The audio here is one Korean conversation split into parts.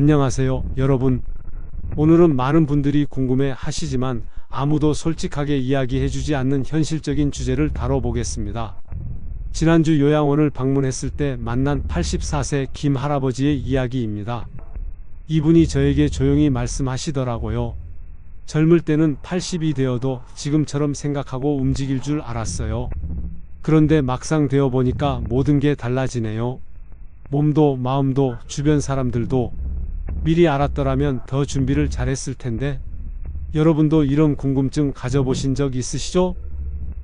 안녕하세요, 여러분. 오늘은 많은 분들이 궁금해 하시지만 아무도 솔직하게 이야기해주지 않는 현실적인 주제를 다뤄보겠습니다. 지난주 요양원을 방문했을 때 만난 84세 김 할아버지의 이야기입니다. 이분이 저에게 조용히 말씀하시더라고요. 젊을 때는 80이 되어도 지금처럼 생각하고 움직일 줄 알았어요. 그런데 막상 되어보니까 모든 게 달라지네요. 몸도 마음도 주변 사람들도. 미리 알았더라면 더 준비를 잘했을 텐데. 여러분도 이런 궁금증 가져보신 적 있으시죠?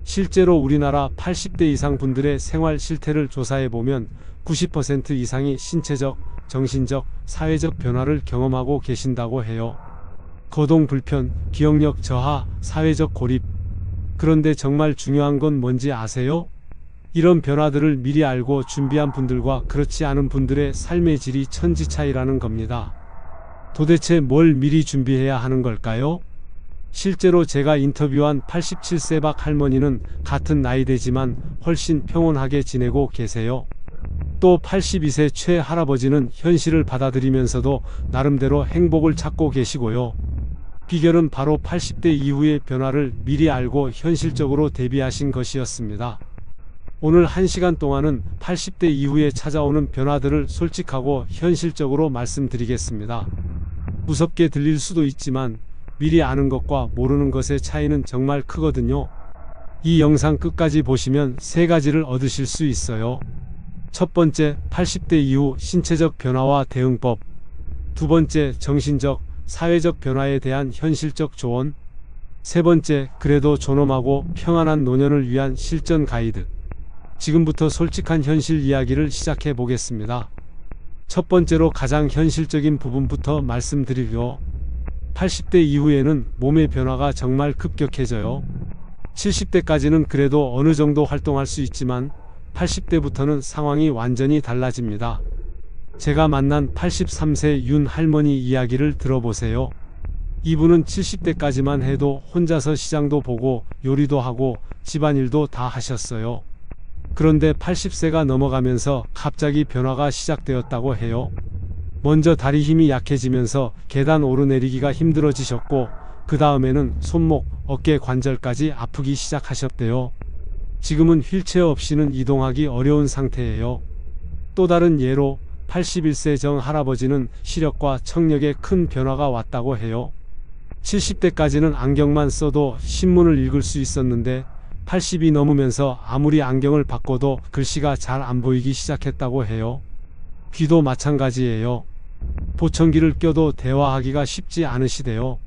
실제로 우리나라 80대 이상 분들의 생활 실태를 조사해보면 90% 이상이 신체적, 정신적, 사회적 변화를 경험하고 계신다고 해요. 거동 불편, 기억력 저하, 사회적 고립. 그런데 정말 중요한 건 뭔지 아세요? 이런 변화들을 미리 알고 준비한 분들과 그렇지 않은 분들의 삶의 질이 천지 차이라는 겁니다. 도대체 뭘 미리 준비해야 하는 걸까요? 실제로 제가 인터뷰한 87세 박 할머니는 같은 나이대지만 훨씬 평온하게 지내고 계세요. 또 82세 최 할아버지는 현실을 받아들이면서도 나름대로 행복을 찾고 계시고요. 비결은 바로 80대 이후의 변화를 미리 알고 현실적으로 대비하신 것이었습니다. 오늘 1시간 동안은 80대 이후에 찾아오는 변화들을 솔직하고 현실적으로 말씀드리겠습니다. 무섭게 들릴 수도 있지만 미리 아는 것과 모르는 것의 차이는 정말 크거든요. 이 영상 끝까지 보시면 3가지를 얻으실 수 있어요. 첫 번째, 80대 이후 신체적 변화와 대응법. 두 번째, 정신적, 사회적 변화에 대한 현실적 조언. 세 번째, 그래도 존엄하고 평안한 노년을 위한 실전 가이드. 지금부터 솔직한 현실 이야기를 시작해 보겠습니다. 첫 번째로 가장 현실적인 부분부터 말씀드리려. 80대 이후에는 몸의 변화가 정말 급격해져요. 70대까지는 그래도 어느 정도 활동할 수 있지만 80대부터는 상황이 완전히 달라집니다. 제가 만난 83세 윤 할머니 이야기를 들어보세요. 이분은 70대까지만 해도 혼자서 시장도 보고 요리도 하고 집안일도 다 하셨어요. 그런데 80세가 넘어가면서 갑자기 변화가 시작되었다고 해요. 먼저 다리 힘이 약해지면서 계단 오르내리기가 힘들어지셨고 그 다음에는 손목, 어깨 관절까지 아프기 시작하셨대요. 지금은 휠체어 없이는 이동하기 어려운 상태예요. 또 다른 예로 81세 정 할아버지는 시력과 청력에 큰 변화가 왔다고 해요. 70대까지는 안경만 써도 신문을 읽을 수 있었는데 80이 넘으면서 아무리 안경을 바꿔도 글씨가 잘 안 보이기 시작했다고 해요. 귀도 마찬가지예요. 보청기를 껴도 대화하기가 쉽지 않으시대요.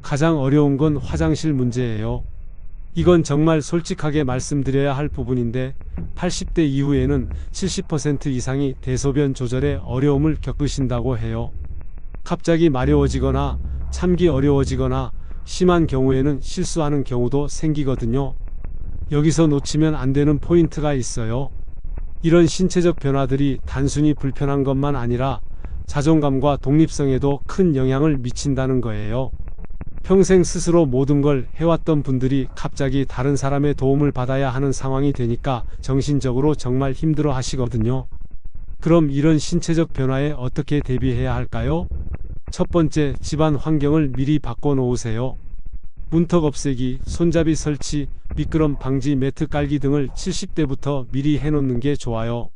가장 어려운 건 화장실 문제예요. 이건 정말 솔직하게 말씀드려야 할 부분인데 80대 이후에는 70% 이상이 대소변 조절에 어려움을 겪으신다고 해요. 갑자기 마려워지거나 참기 어려워지거나 심한 경우에는 실수하는 경우도 생기거든요. 여기서 놓치면 안 되는 포인트가 있어요. 이런 신체적 변화들이 단순히 불편한 것만 아니라 자존감과 독립성에도 큰 영향을 미친다는 거예요. 평생 스스로 모든 걸 해왔던 분들이 갑자기 다른 사람의 도움을 받아야 하는 상황이 되니까 정신적으로 정말 힘들어 하시거든요. 그럼 이런 신체적 변화에 어떻게 대비해야 할까요? 첫 번째, 집안 환경을 미리 바꿔 놓으세요. 문턱 없애기, 손잡이 설치, 미끄럼 방지 매트 깔기 등을 70대부터 미리 해놓는 게 좋아요.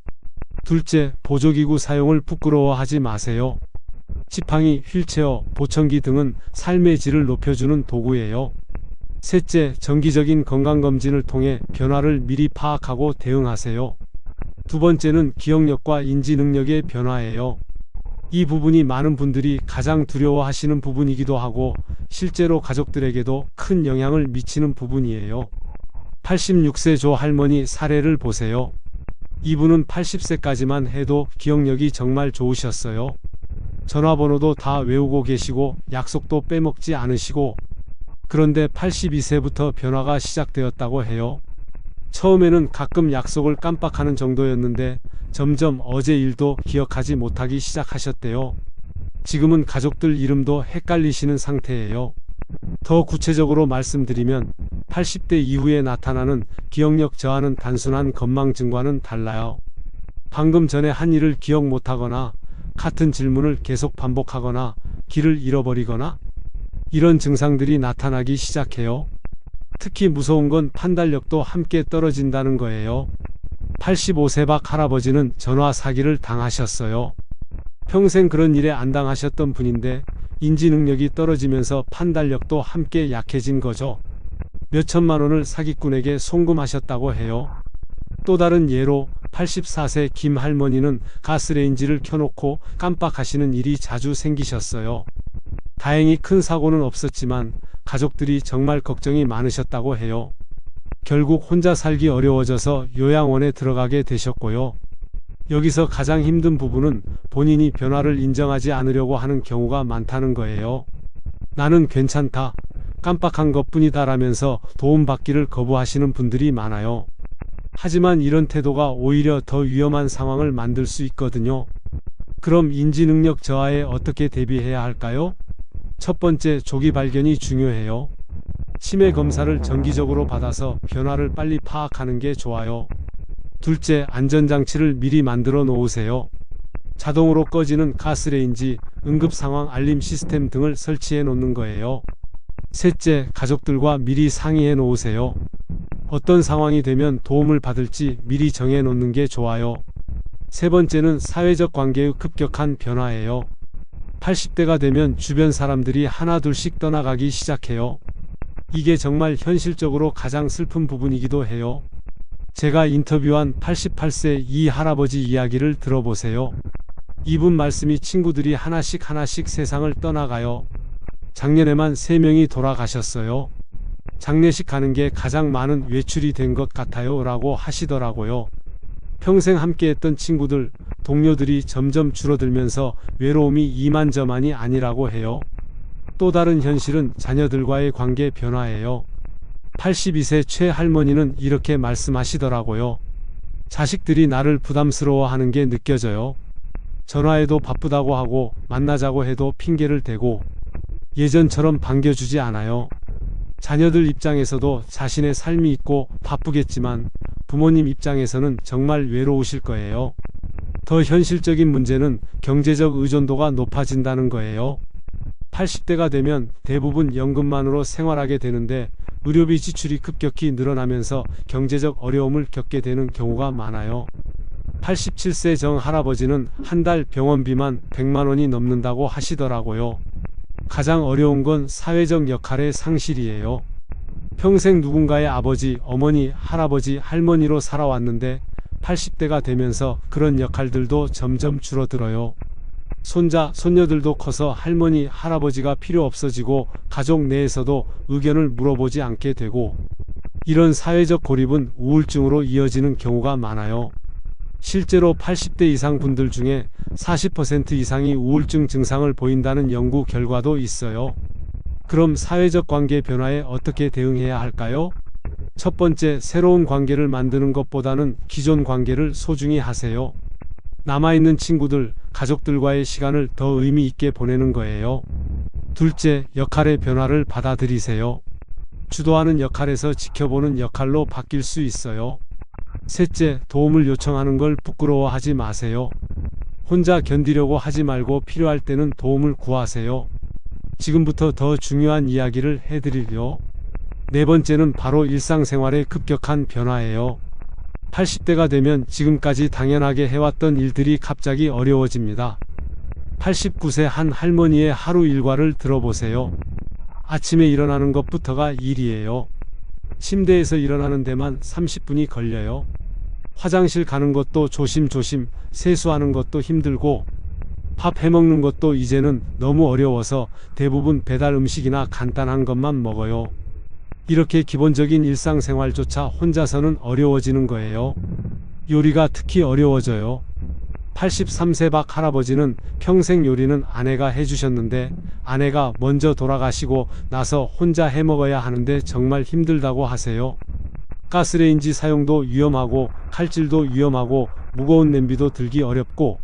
둘째, 보조기구 사용을 부끄러워하지 마세요. 지팡이, 휠체어, 보청기 등은 삶의 질을 높여주는 도구예요. 셋째, 정기적인 건강검진을 통해 변화를 미리 파악하고 대응하세요. 두 번째는 기억력과 인지 능력의 변화예요. 이 부분이 많은 분들이 가장 두려워하시는 부분이기도 하고 실제로 가족들에게도 큰 영향을 미치는 부분이에요. 86세 조 할머니 사례를 보세요. 이분은 80세까지만 해도 기억력이 정말 좋으셨어요. 전화번호도 다 외우고 계시고 약속도 빼먹지 않으시고. 그런데 82세부터 변화가 시작되었다고 해요. 처음에는 가끔 약속을 깜빡하는 정도였는데 점점 어제 일도 기억하지 못하기 시작하셨대요. 지금은 가족들 이름도 헷갈리시는 상태예요. 더 구체적으로 말씀드리면 80대 이후에 나타나는 기억력 저하는 단순한 건망증과는 달라요. 방금 전에 한 일을 기억 못하거나 같은 질문을 계속 반복하거나 길을 잃어버리거나 이런 증상들이 나타나기 시작해요. 특히 무서운 건 판단력도 함께 떨어진다는 거예요. 85세 박 할아버지는 전화 사기를 당하셨어요. 평생 그런 일에 안 당하셨던 분인데 인지 능력이 떨어지면서 판단력도 함께 약해진 거죠. 몇천만 원을 사기꾼에게 송금하셨다고 해요. 또 다른 예로 84세 김 할머니는 가스레인지를 켜놓고 깜빡하시는 일이 자주 생기셨어요. 다행히 큰 사고는 없었지만 가족들이 정말 걱정이 많으셨다고 해요. 결국 혼자 살기 어려워져서 요양원에 들어가게 되셨고요. 여기서 가장 힘든 부분은 본인이 변화를 인정하지 않으려고 하는 경우가 많다는 거예요. 나는 괜찮다, 깜빡한 것뿐이다라면서 도움받기를 거부하시는 분들이 많아요. 하지만 이런 태도가 오히려 더 위험한 상황을 만들 수 있거든요. 그럼 인지능력 저하에 어떻게 대비해야 할까요? 첫 번째, 조기 발견이 중요해요. 치매 검사를 정기적으로 받아서 변화를 빨리 파악하는 게 좋아요. 둘째, 안전장치를 미리 만들어 놓으세요. 자동으로 꺼지는 가스레인지, 응급상황 알림 시스템 등을 설치해 놓는 거예요. 셋째, 가족들과 미리 상의해 놓으세요. 어떤 상황이 되면 도움을 받을지 미리 정해 놓는 게 좋아요. 세 번째는 사회적 관계의 급격한 변화예요. 80대가 되면 주변 사람들이 하나둘씩 떠나가기 시작해요. 이게 정말 현실적으로 가장 슬픈 부분이기도 해요. 제가 인터뷰한 88세 이 할아버지 이야기를 들어보세요. 이분 말씀이 친구들이 하나씩 세상을 떠나가요. 작년에만 3명이 돌아가셨어요. 장례식 가는 게 가장 많은 외출이 된 것 같아요 라고 하시더라고요. 평생 함께했던 친구들, 동료들이 점점 줄어들면서 외로움이 이만저만이 아니라고 해요. 또 다른 현실은 자녀들과의 관계 변화예요. 82세 최 할머니는 이렇게 말씀하시더라고요. 자식들이 나를 부담스러워하는 게 느껴져요. 전화해도 바쁘다고 하고 만나자고 해도 핑계를 대고 예전처럼 반겨주지 않아요. 자녀들 입장에서도 자신의 삶이 있고 바쁘겠지만 부모님 입장에서는 정말 외로우실 거예요. 더 현실적인 문제는 경제적 의존도가 높아진다는 거예요. 80대가 되면 대부분 연금만으로 생활하게 되는데 의료비 지출이 급격히 늘어나면서 경제적 어려움을 겪게 되는 경우가 많아요. 87세 정 할아버지는 한 달 병원비만 100만 원이 넘는다고 하시더라고요. 가장 어려운 건 사회적 역할의 상실이에요. 평생 누군가의 아버지, 어머니, 할아버지, 할머니로 살아왔는데 80대가 되면서 그런 역할들도 점점 줄어들어요. 손자, 손녀들도 커서 할머니, 할아버지가 필요 없어지고 가족 내에서도 의견을 물어보지 않게 되고 이런 사회적 고립은 우울증으로 이어지는 경우가 많아요. 실제로 80대 이상 분들 중에 40% 이상이 우울증 증상을 보인다는 연구 결과도 있어요. 그럼 사회적 관계 변화에 어떻게 대응해야 할까요? 첫 번째, 새로운 관계를 만드는 것보다는 기존 관계를 소중히 하세요. 남아있는 친구들, 가족들과의 시간을 더 의미 있게 보내는 거예요. 둘째, 역할의 변화를 받아들이세요. 주도하는 역할에서 지켜보는 역할로 바뀔 수 있어요. 셋째, 도움을 요청하는 걸 부끄러워하지 마세요. 혼자 견디려고 하지 말고 필요할 때는 도움을 구하세요. 지금부터 더 중요한 이야기를 해드리려. 네 번째는 바로 일상생활의 급격한 변화예요. 80대가 되면 지금까지 당연하게 해왔던 일들이 갑자기 어려워집니다. 89세 한 할머니의 하루 일과를 들어보세요. 아침에 일어나는 것부터가 일이에요. 침대에서 일어나는 데만 30분이 걸려요. 화장실 가는 것도 조심조심, 세수하는 것도 힘들고 밥 해먹는 것도 이제는 너무 어려워서 대부분 배달 음식이나 간단한 것만 먹어요. 이렇게 기본적인 일상생활조차 혼자서는 어려워지는 거예요. 요리가 특히 어려워져요. 83세 박 할아버지는 평생 요리는 아내가 해주셨는데 아내가 먼저 돌아가시고 나서 혼자 해먹어야 하는데 정말 힘들다고 하세요. 가스레인지 사용도 위험하고 칼질도 위험하고 무거운 냄비도 들기 어렵고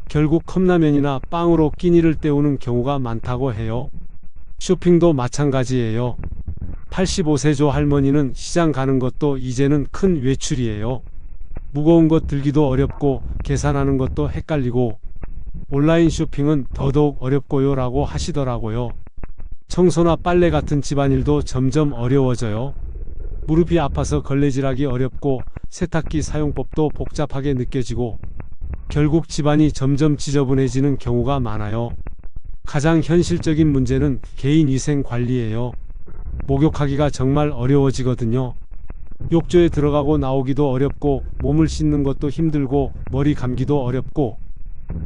결국 컵라면이나 빵으로 끼니를 때우는 경우가 많다고 해요. 쇼핑도 마찬가지예요. 85세 조 할머니는 시장 가는 것도 이제는 큰 외출이에요. 무거운 것 들기도 어렵고 계산하는 것도 헷갈리고 온라인 쇼핑은 더더욱 어렵고요 라고 하시더라고요. 청소나 빨래 같은 집안일도 점점 어려워져요. 무릎이 아파서 걸레질하기 어렵고 세탁기 사용법도 복잡하게 느껴지고 결국 집안이 점점 지저분해지는 경우가 많아요. 가장 현실적인 문제는 개인 위생 관리예요. 목욕하기가 정말 어려워지거든요. 욕조에 들어가고 나오기도 어렵고 몸을 씻는 것도 힘들고 머리 감기도 어렵고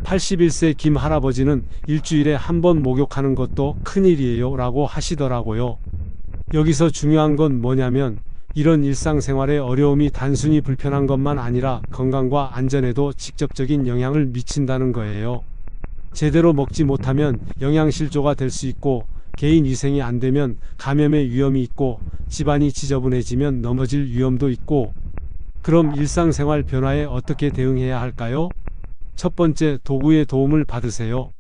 81세 김 할아버지는 일주일에 한 번 목욕하는 것도 큰일이에요 라고 하시더라고요. 여기서 중요한 건 뭐냐면 이런 일상생활의 어려움이 단순히 불편한 것만 아니라 건강과 안전에도 직접적인 영향을 미친다는 거예요. 제대로 먹지 못하면 영양실조가 될 수 있고 개인 위생이 안 되면 감염의 위험이 있고 집안이 지저분해지면 넘어질 위험도 있고 그럼 일상생활 변화에 어떻게 대응해야 할까요? 첫 번째, 도구의 도움을 받으세요.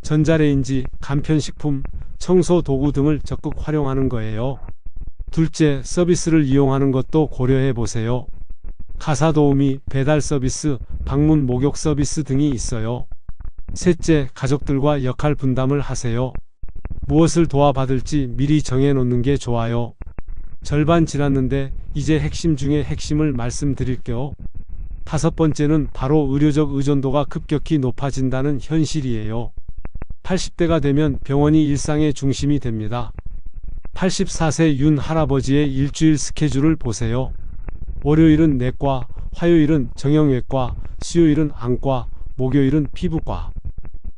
전자레인지, 간편식품, 청소 도구 등을 적극 활용하는 거예요. 둘째, 서비스를 이용하는 것도 고려해 보세요. 가사 도우미, 배달 서비스, 방문 목욕 서비스 등이 있어요. 셋째, 가족들과 역할 분담을 하세요. 무엇을 도와받을지 미리 정해 놓는 게 좋아요. 절반 지났는데 이제 핵심 중에 핵심을 말씀드릴게요. 다섯 번째는 바로 의료적 의존도가 급격히 높아진다는 현실이에요. 80대가 되면 병원이 일상의 중심이 됩니다. 84세 윤 할아버지의 일주일 스케줄을 보세요. 월요일은 내과, 화요일은 정형외과, 수요일은 안과, 목요일은 피부과.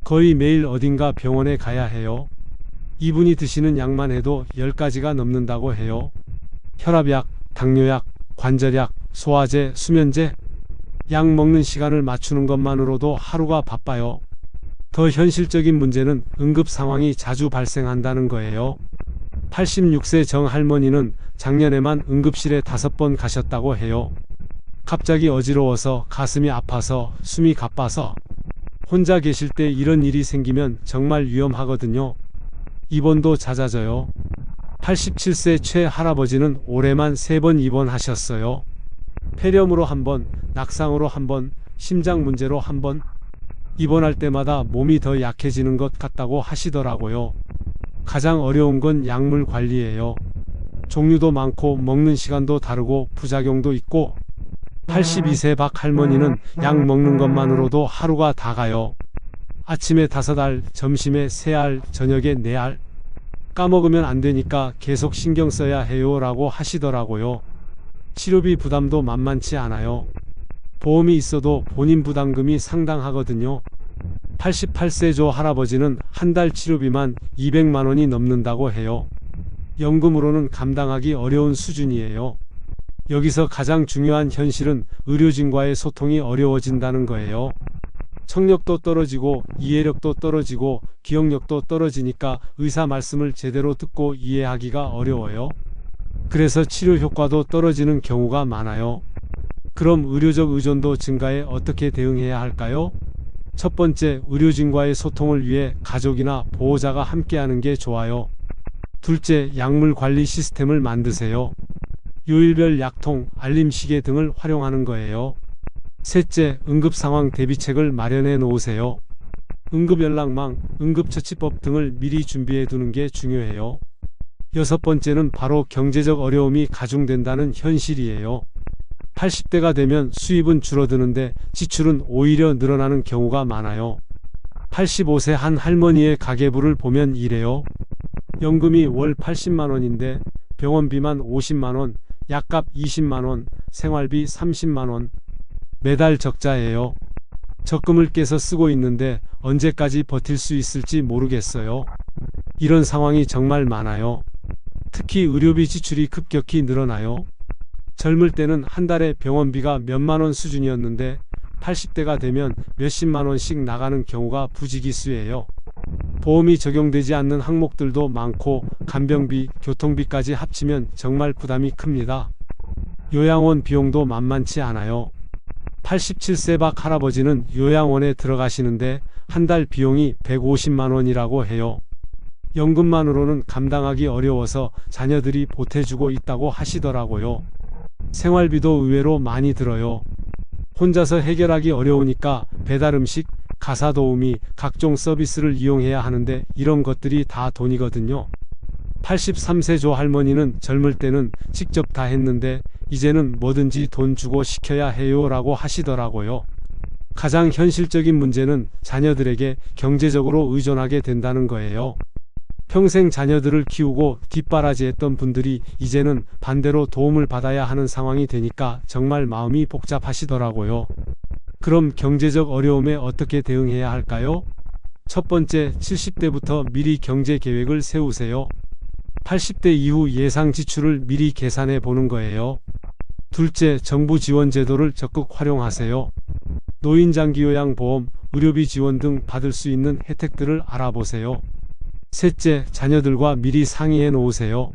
거의 매일 어딘가 병원에 가야 해요. 이분이 드시는 약만 해도 10가지가 넘는다고 해요. 혈압약, 당뇨약, 관절약, 소화제, 수면제. 약 먹는 시간을 맞추는 것만으로도 하루가 바빠요. 더 현실적인 문제는 응급 상황이 자주 발생한다는 거예요. 86세 정 할머니는 작년에만 응급실에 5번 가셨다고 해요. 갑자기 어지러워서, 가슴이 아파서, 숨이 가빠서. 혼자 계실 때 이런 일이 생기면 정말 위험하거든요. 입원도 잦아져요. 87세 최 할아버지는 올해만 3번 입원하셨어요. 폐렴으로 1번, 낙상으로 1번, 심장 문제로 1번. 입원할 때마다 몸이 더 약해지는 것 같다고 하시더라고요. 가장 어려운 건 약물 관리예요. 종류도 많고 먹는 시간도 다르고 부작용도 있고 82세 박 할머니는 약 먹는 것만으로도 하루가 다 가요. 아침에 5알, 점심에 3알, 저녁에 4알. 까먹으면 안 되니까 계속 신경 써야 해요 라고 하시더라고요. 치료비 부담도 만만치 않아요. 보험이 있어도 본인 부담금이 상당하거든요. 88세 조 할아버지는 한 달 치료비만 200만 원이 넘는다고 해요. 연금으로는 감당하기 어려운 수준이에요. 여기서 가장 중요한 현실은 의료진과의 소통이 어려워진다는 거예요. 청력도 떨어지고 이해력도 떨어지고 기억력도 떨어지니까 의사 말씀을 제대로 듣고 이해하기가 어려워요. 그래서 치료 효과도 떨어지는 경우가 많아요. 그럼 의료적 의존도 증가에 어떻게 대응해야 할까요? 첫 번째, 의료진과의 소통을 위해 가족이나 보호자가 함께하는 게 좋아요. 둘째, 약물 관리 시스템을 만드세요. 요일별 약통, 알림 시계 등을 활용하는 거예요. 셋째, 응급상황 대비책을 마련해 놓으세요. 응급연락망, 응급처치법 등을 미리 준비해 두는 게 중요해요. 여섯 번째는 바로 경제적 어려움이 가중된다는 현실이에요. 80대가 되면 수입은 줄어드는데 지출은 오히려 늘어나는 경우가 많아요. 85세 한 할머니의 가계부를 보면 이래요. 연금이 월 80만 원인데 병원비만 50만 원, 약값 20만 원, 생활비 30만 원. 매달 적자예요. 적금을 깨서 쓰고 있는데 언제까지 버틸 수 있을지 모르겠어요. 이런 상황이 정말 많아요. 특히 의료비 지출이 급격히 늘어나요. 젊을 때는 한 달에 병원비가 몇만 원 수준이었는데 80대가 되면 몇십만 원씩 나가는 경우가 부지기수예요. 보험이 적용되지 않는 항목들도 많고 간병비, 교통비까지 합치면 정말 부담이 큽니다. 요양원 비용도 만만치 않아요. 87세 박 할아버지는 요양원에 들어가시는데 한 달 비용이 150만 원이라고 해요. 연금만으로는 감당하기 어려워서 자녀들이 보태주고 있다고 하시더라고요. 생활비도 의외로 많이 들어요. 혼자서 해결하기 어려우니까 배달음식, 가사 도우미, 각종 서비스를 이용해야 하는데 이런 것들이 다 돈이거든요. 83세 조 할머니는 젊을 때는 직접 다 했는데 이제는 뭐든지 돈 주고 시켜야 해요 라고 하시더라고요. 가장 현실적인 문제는 자녀들에게 경제적으로 의존하게 된다는 거예요. 평생 자녀들을 키우고 뒷바라지했던 분들이 이제는 반대로 도움을 받아야 하는 상황이 되니까 정말 마음이 복잡하시더라고요. 그럼 경제적 어려움에 어떻게 대응해야 할까요? 첫 번째, 70대부터 미리 경제 계획을 세우세요. 80대 이후 예상 지출을 미리 계산해 보는 거예요. 둘째, 정부 지원 제도를 적극 활용하세요. 노인장기요양보험, 의료비 지원 등 받을 수 있는 혜택들을 알아보세요. 셋째, 자녀들과 미리 상의해 놓으세요.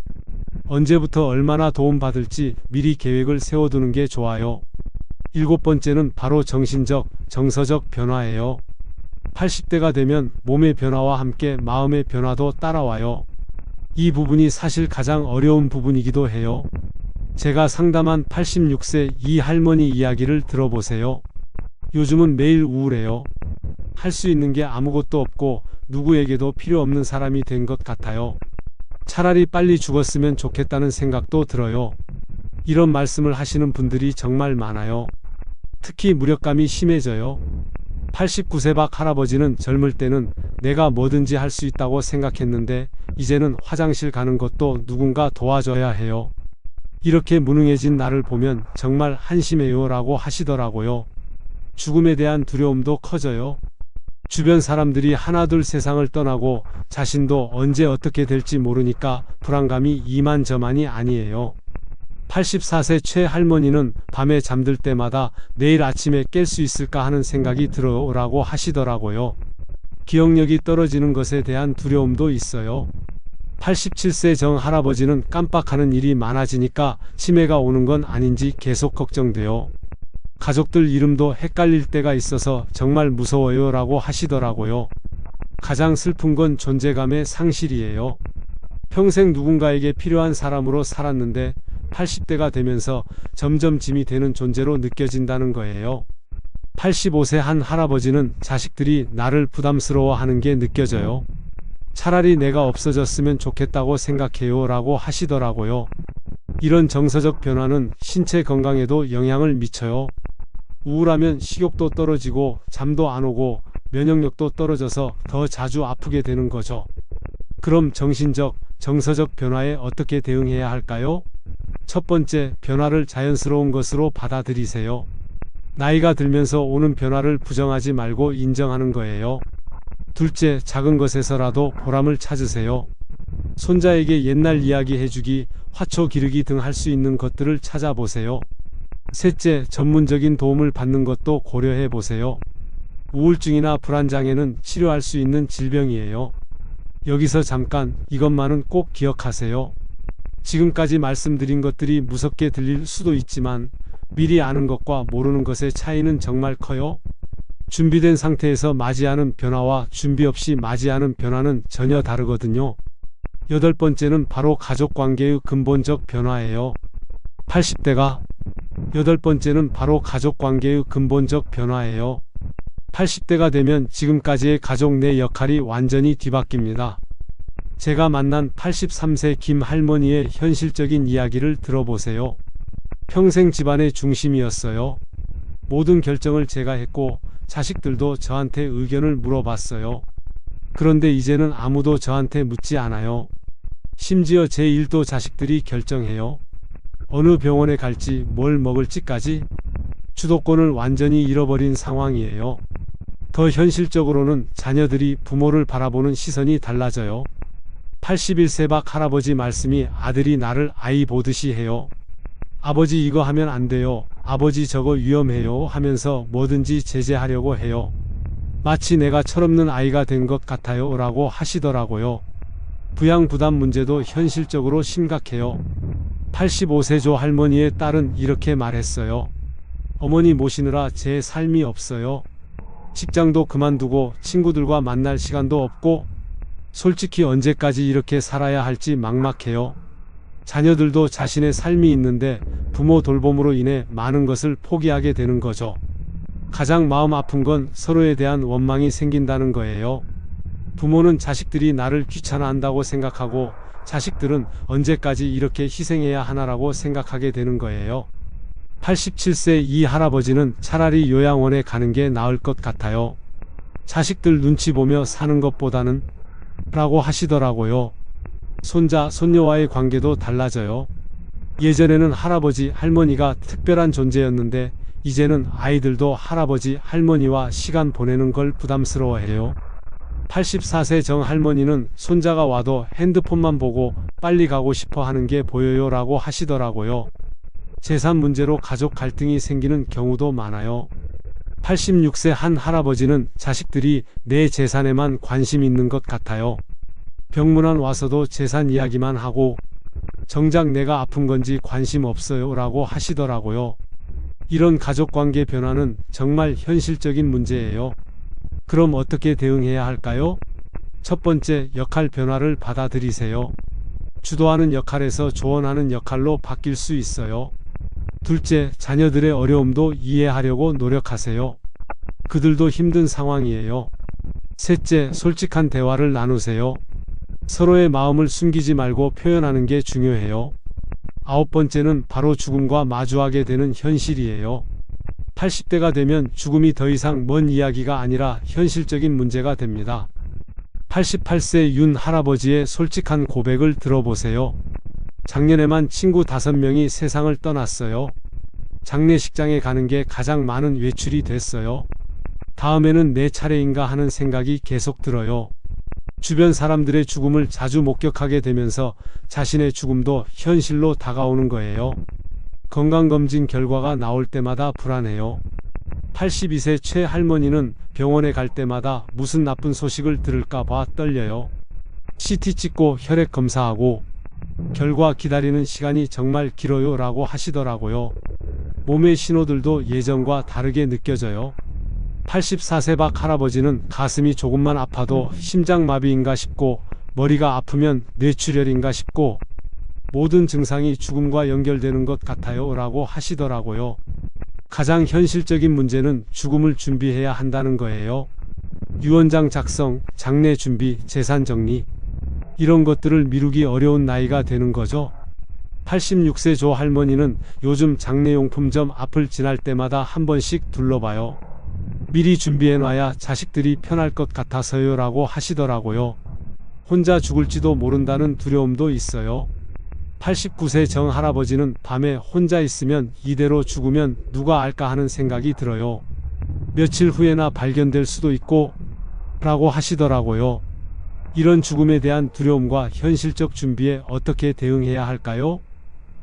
언제부터 얼마나 도움받을지 미리 계획을 세워두는 게 좋아요. 일곱 번째는 바로 정신적, 정서적 변화예요. 80대가 되면 몸의 변화와 함께 마음의 변화도 따라와요. 이 부분이 사실 가장 어려운 부분이기도 해요. 제가 상담한 86세 이 할머니 이야기를 들어보세요. 요즘은 매일 우울해요. 할 수 있는 게 아무것도 없고 누구에게도 필요 없는 사람이 된 것 같아요. 차라리 빨리 죽었으면 좋겠다는 생각도 들어요. 이런 말씀을 하시는 분들이 정말 많아요. 특히 무력감이 심해져요. 89세 박 할아버지는 젊을 때는 내가 뭐든지 할 수 있다고 생각했는데 이제는 화장실 가는 것도 누군가 도와줘야 해요. 이렇게 무능해진 나를 보면 정말 한심해요 라고 하시더라고요. 죽음에 대한 두려움도 커져요. 주변 사람들이 하나둘 세상을 떠나고 자신도 언제 어떻게 될지 모르니까 불안감이 이만저만이 아니에요. 84세 최 할머니는 밤에 잠들 때마다 내일 아침에 깰 수 있을까 하는 생각이 들어요 라고 하시더라고요. 기억력이 떨어지는 것에 대한 두려움도 있어요. 87세 정 할아버지는 깜빡하는 일이 많아지니까 치매가 오는 건 아닌지 계속 걱정돼요. 가족들 이름도 헷갈릴 때가 있어서 정말 무서워요 라고 하시더라고요. 가장 슬픈 건 존재감의 상실이에요. 평생 누군가에게 필요한 사람으로 살았는데 80대가 되면서 점점 짐이 되는 존재로 느껴진다는 거예요. 85세 한 할아버지는 자식들이 나를 부담스러워하는 게 느껴져요. 차라리 내가 없어졌으면 좋겠다고 생각해요 라고 하시더라고요. 이런 정서적 변화는 신체 건강에도 영향을 미쳐요. 우울하면 식욕도 떨어지고 잠도 안 오고 면역력도 떨어져서 더 자주 아프게 되는 거죠. 그럼 정신적, 정서적 변화에 어떻게 대응해야 할까요? 첫 번째, 변화를 자연스러운 것으로 받아들이세요. 나이가 들면서 오는 변화를 부정하지 말고 인정하는 거예요. 둘째, 작은 것에서라도 보람을 찾으세요. 손자에게 옛날 이야기 해주기, 화초 기르기 등 할 수 있는 것들을 찾아보세요. 셋째, 전문적인 도움을 받는 것도 고려해 보세요. 우울증이나 불안장애는 치료할 수 있는 질병이에요. 여기서 잠깐 이것만은 꼭 기억하세요. 지금까지 말씀드린 것들이 무섭게 들릴 수도 있지만 미리 아는 것과 모르는 것의 차이는 정말 커요. 준비된 상태에서 맞이하는 변화와 준비 없이 맞이하는 변화는 전혀 다르거든요. 여덟 번째는 바로 가족관계의 근본적 변화예요. 80대가 여덟 번째는 바로 가족관계의 근본적 변화예요. 80대가 되면 지금까지의 가족 내 역할이 완전히 뒤바뀝니다. 제가 만난 83세 김 할머니의 현실적인 이야기를 들어보세요. 평생 집안의 중심이었어요. 모든 결정을 제가 했고 자식들도 저한테 의견을 물어봤어요. 그런데 이제는 아무도 저한테 묻지 않아요. 심지어 제 일도 자식들이 결정해요. 어느 병원에 갈지 뭘 먹을지까지 주도권을 완전히 잃어버린 상황이에요. 더 현실적으로는 자녀들이 부모를 바라보는 시선이 달라져요. 81세 박 할아버지 말씀이 아들이 나를 아이 보듯이 해요. 아버지 이거 하면 안 돼요. 아버지 저거 위험해요 하면서 뭐든지 제재하려고 해요. 마치 내가 철없는 아이가 된 것 같아요 라고 하시더라고요. 부양부담 문제도 현실적으로 심각해요. 85세 조 할머니의 딸은 이렇게 말했어요. 어머니 모시느라 제 삶이 없어요. 직장도 그만두고 친구들과 만날 시간도 없고 솔직히 언제까지 이렇게 살아야 할지 막막해요. 자녀들도 자신의 삶이 있는데 부모 돌봄으로 인해 많은 것을 포기하게 되는 거죠. 가장 마음 아픈 건 서로에 대한 원망이 생긴다는 거예요. 부모는 자식들이 나를 귀찮아한다고 생각하고 자식들은 언제까지 이렇게 희생해야 하나라고 생각하게 되는 거예요. 87세 이 할아버지는 차라리 요양원에 가는 게 나을 것 같아요. 자식들 눈치 보며 사는 것보다는 라고 하시더라고요. 손자, 손녀와의 관계도 달라져요. 예전에는 할아버지, 할머니가 특별한 존재였는데 이제는 아이들도 할아버지, 할머니와 시간 보내는 걸 부담스러워해요. 84세 정 할머니는 손자가 와도 핸드폰만 보고 빨리 가고 싶어 하는 게 보여요 라고 하시더라고요. 재산 문제로 가족 갈등이 생기는 경우도 많아요. 86세 한 할아버지는 자식들이 내 재산에만 관심 있는 것 같아요. 병문안 와서도 재산 이야기만 하고 정작 내가 아픈 건지 관심 없어요 라고 하시더라고요. 이런 가족관계 변화는 정말 현실적인 문제예요. 그럼 어떻게 대응해야 할까요? 첫 번째, 역할 변화를 받아들이세요. 주도하는 역할에서 조언하는 역할로 바뀔 수 있어요. 둘째, 자녀들의 어려움도 이해하려고 노력하세요. 그들도 힘든 상황이에요. 셋째, 솔직한 대화를 나누세요. 서로의 마음을 숨기지 말고 표현하는 게 중요해요. 아홉 번째는 바로 죽음과 마주하게 되는 현실이에요. 80대가 되면 죽음이 더 이상 먼 이야기가 아니라 현실적인 문제가 됩니다. 88세 윤 할아버지의 솔직한 고백을 들어보세요. 작년에만 친구 5명이 세상을 떠났어요. 장례식장에 가는 게 가장 많은 외출이 됐어요. 다음에는 내 차례인가 하는 생각이 계속 들어요. 주변 사람들의 죽음을 자주 목격하게 되면서 자신의 죽음도 현실로 다가오는 거예요. 건강검진 결과가 나올 때마다 불안해요. 82세 최 할머니는 병원에 갈 때마다 무슨 나쁜 소식을 들을까 봐 떨려요. CT 찍고 혈액 검사하고 결과 기다리는 시간이 정말 길어요 라고 하시더라고요. 몸의 신호들도 예전과 다르게 느껴져요. 84세 박 할아버지는 가슴이 조금만 아파도 심장마비인가 싶고 머리가 아프면 뇌출혈인가 싶고 모든 증상이 죽음과 연결되는 것 같아요 라고 하시더라고요. 가장 현실적인 문제는 죽음을 준비해야 한다는 거예요. 유언장 작성, 장례 준비, 재산 정리 이런 것들을 미루기 어려운 나이가 되는 거죠. 86세 조 할머니는 요즘 장례용품점 앞을 지날 때마다 한 번씩 둘러봐요. 미리 준비해놔야 자식들이 편할 것 같아서요 라고 하시더라고요. 혼자 죽을지도 모른다는 두려움도 있어요. 89세 정 할아버지는 밤에 혼자 있으면 이대로 죽으면 누가 알까 하는 생각이 들어요. 며칠 후에나 발견될 수도 있고 라고 하시더라고요. 이런 죽음에 대한 두려움과 현실적 준비에 어떻게 대응해야 할까요?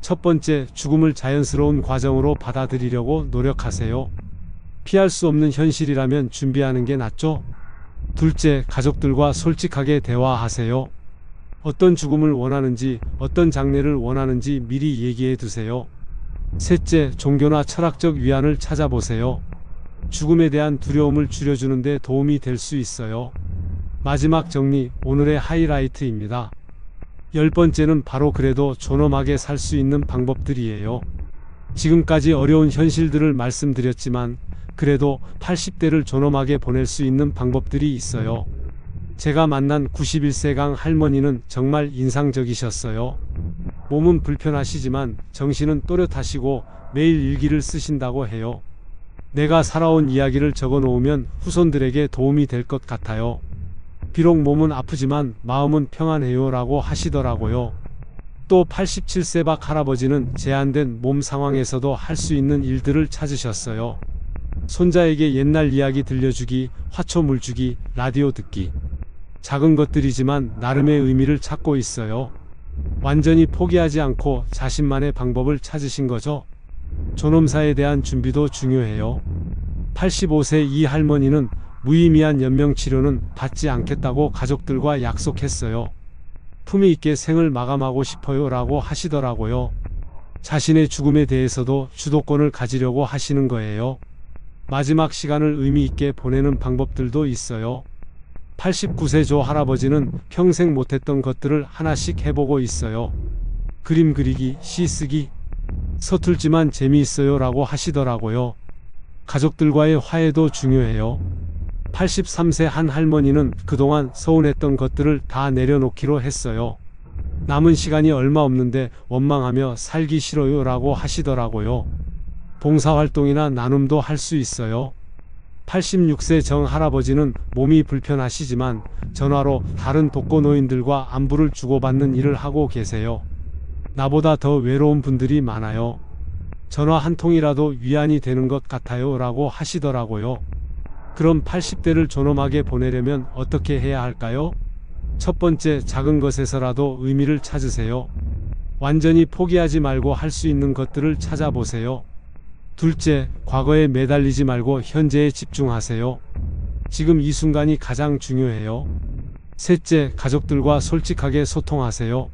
첫 번째, 죽음을 자연스러운 과정으로 받아들이려고 노력하세요. 피할 수 없는 현실이라면 준비하는 게 낫죠? 둘째, 가족들과 솔직하게 대화하세요. 어떤 죽음을 원하는지, 어떤 장례를 원하는지 미리 얘기해 두세요. 셋째, 종교나 철학적 위안을 찾아보세요. 죽음에 대한 두려움을 줄여주는 데 도움이 될 수 있어요. 마지막 정리, 오늘의 하이라이트입니다. 10번째는 바로 그래도 존엄하게 살 수 있는 방법들이에요. 지금까지 어려운 현실들을 말씀드렸지만 그래도 80대를 존엄하게 보낼 수 있는 방법들이 있어요. 제가 만난 91세강 할머니는 정말 인상적이셨어요. 몸은 불편하시지만 정신은 또렷하시고 매일 일기를 쓰신다고 해요. 내가 살아온 이야기를 적어 놓으면 후손들에게 도움이 될 것 같아요. 비록 몸은 아프지만 마음은 평안해요 라고 하시더라고요. 또 87세 박 할아버지는 제한된 몸 상황에서도 할 수 있는 일들을 찾으셨어요. 손자에게 옛날 이야기 들려주기, 화초물 주기, 라디오 듣기. 작은 것들이지만 나름의 의미를 찾고 있어요. 완전히 포기하지 않고 자신만의 방법을 찾으신 거죠. 존엄사에 대한 준비도 중요해요. 85세 이 할머니는 무의미한 연명치료는 받지 않겠다고 가족들과 약속했어요. 품위 있게 생을 마감하고 싶어요 라고 하시더라고요. 자신의 죽음에 대해서도 주도권을 가지려고 하시는 거예요. 마지막 시간을 의미 있게 보내는 방법들도 있어요. 89세 조 할아버지는 평생 못했던 것들을 하나씩 해보고 있어요. 그림 그리기, 시 쓰기. 서툴지만 재미있어요 라고 하시더라고요. 가족들과의 화해도 중요해요. 83세 한 할머니는 그동안 서운했던 것들을 다 내려놓기로 했어요. 남은 시간이 얼마 없는데 원망하며 살기 싫어요 라고 하시더라고요. 봉사활동이나 나눔도 할 수 있어요. 86세 정 할아버지는 몸이 불편하시지만 전화로 다른 독거노인들과 안부를 주고받는 일을 하고 계세요. 나보다 더 외로운 분들이 많아요. 전화 한 통이라도 위안이 되는 것 같아요 라고 하시더라고요. 그럼 80대를 존엄하게 보내려면 어떻게 해야 할까요? 첫 번째, 작은 것에서라도 의미를 찾으세요. 완전히 포기하지 말고 할 수 있는 것들을 찾아보세요. 둘째, 과거에 매달리지 말고 현재에 집중하세요. 지금 이 순간이 가장 중요해요. 셋째, 가족들과 솔직하게 소통하세요.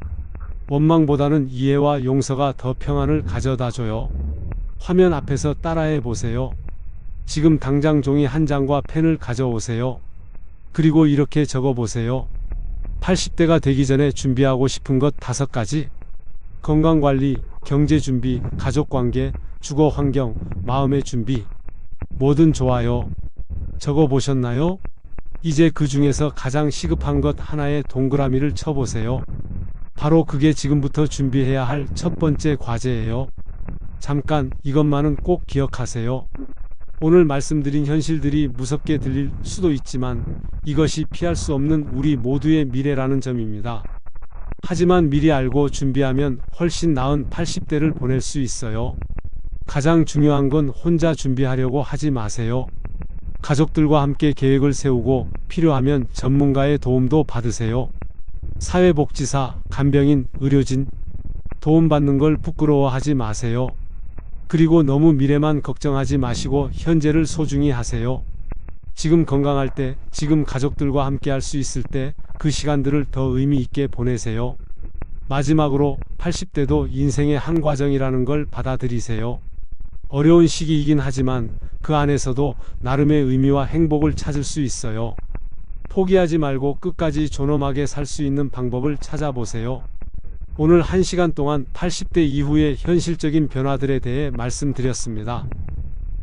원망보다는 이해와 용서가 더 평안을 가져다줘요. 화면 앞에서 따라해 보세요. 지금 당장 종이 한 장과 펜을 가져오세요. 그리고 이렇게 적어보세요. 80대가 되기 전에 준비하고 싶은 것 5가지. 건강관리, 경제준비, 가족관계, 주거환경, 마음의 준비. 뭐든 좋아요. 적어보셨나요? 이제 그 중에서 가장 시급한 것 하나에 동그라미를 쳐보세요. 바로 그게 지금부터 준비해야 할 첫 번째 과제예요. 잠깐, 이것만은 꼭 기억하세요. 오늘 말씀드린 현실들이 무섭게 들릴 수도 있지만 이것이 피할 수 없는 우리 모두의 미래라는 점입니다. 하지만 미리 알고 준비하면 훨씬 나은 80대를 보낼 수 있어요. 가장 중요한 건 혼자 준비하려고 하지 마세요. 가족들과 함께 계획을 세우고 필요하면 전문가의 도움도 받으세요. 사회복지사, 간병인, 의료진, 도움받는 걸 부끄러워하지 마세요. 그리고 너무 미래만 걱정하지 마시고 현재를 소중히 하세요. 지금 건강할 때, 지금 가족들과 함께 할 수 있을 때 그 시간들을 더 의미 있게 보내세요. 마지막으로 80대도 인생의 한 과정이라는 걸 받아들이세요. 어려운 시기이긴 하지만 그 안에서도 나름의 의미와 행복을 찾을 수 있어요. 포기하지 말고 끝까지 존엄하게 살 수 있는 방법을 찾아보세요. 오늘 1시간 동안 80대 이후의 현실적인 변화들에 대해 말씀드렸습니다.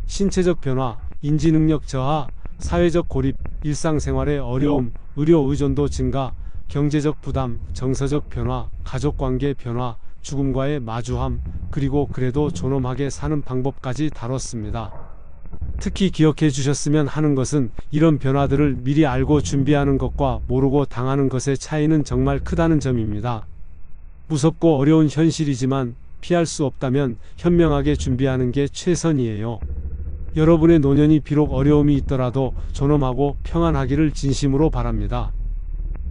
신체적 변화, 인지능력 저하, 사회적 고립, 일상생활의 어려움, 의료 의존도 증가, 경제적 부담, 정서적 변화, 가족관계 변화, 죽음과의 마주함, 그리고 그래도 존엄하게 사는 방법까지 다뤘습니다. 특히 기억해 주셨으면 하는 것은 이런 변화들을 미리 알고 준비하는 것과 모르고 당하는 것의 차이는 정말 크다는 점입니다. 무섭고 어려운 현실이지만 피할 수 없다면 현명하게 준비하는 게 최선이에요. 여러분의 노년이 비록 어려움이 있더라도 존엄하고 평안하기를 진심으로 바랍니다.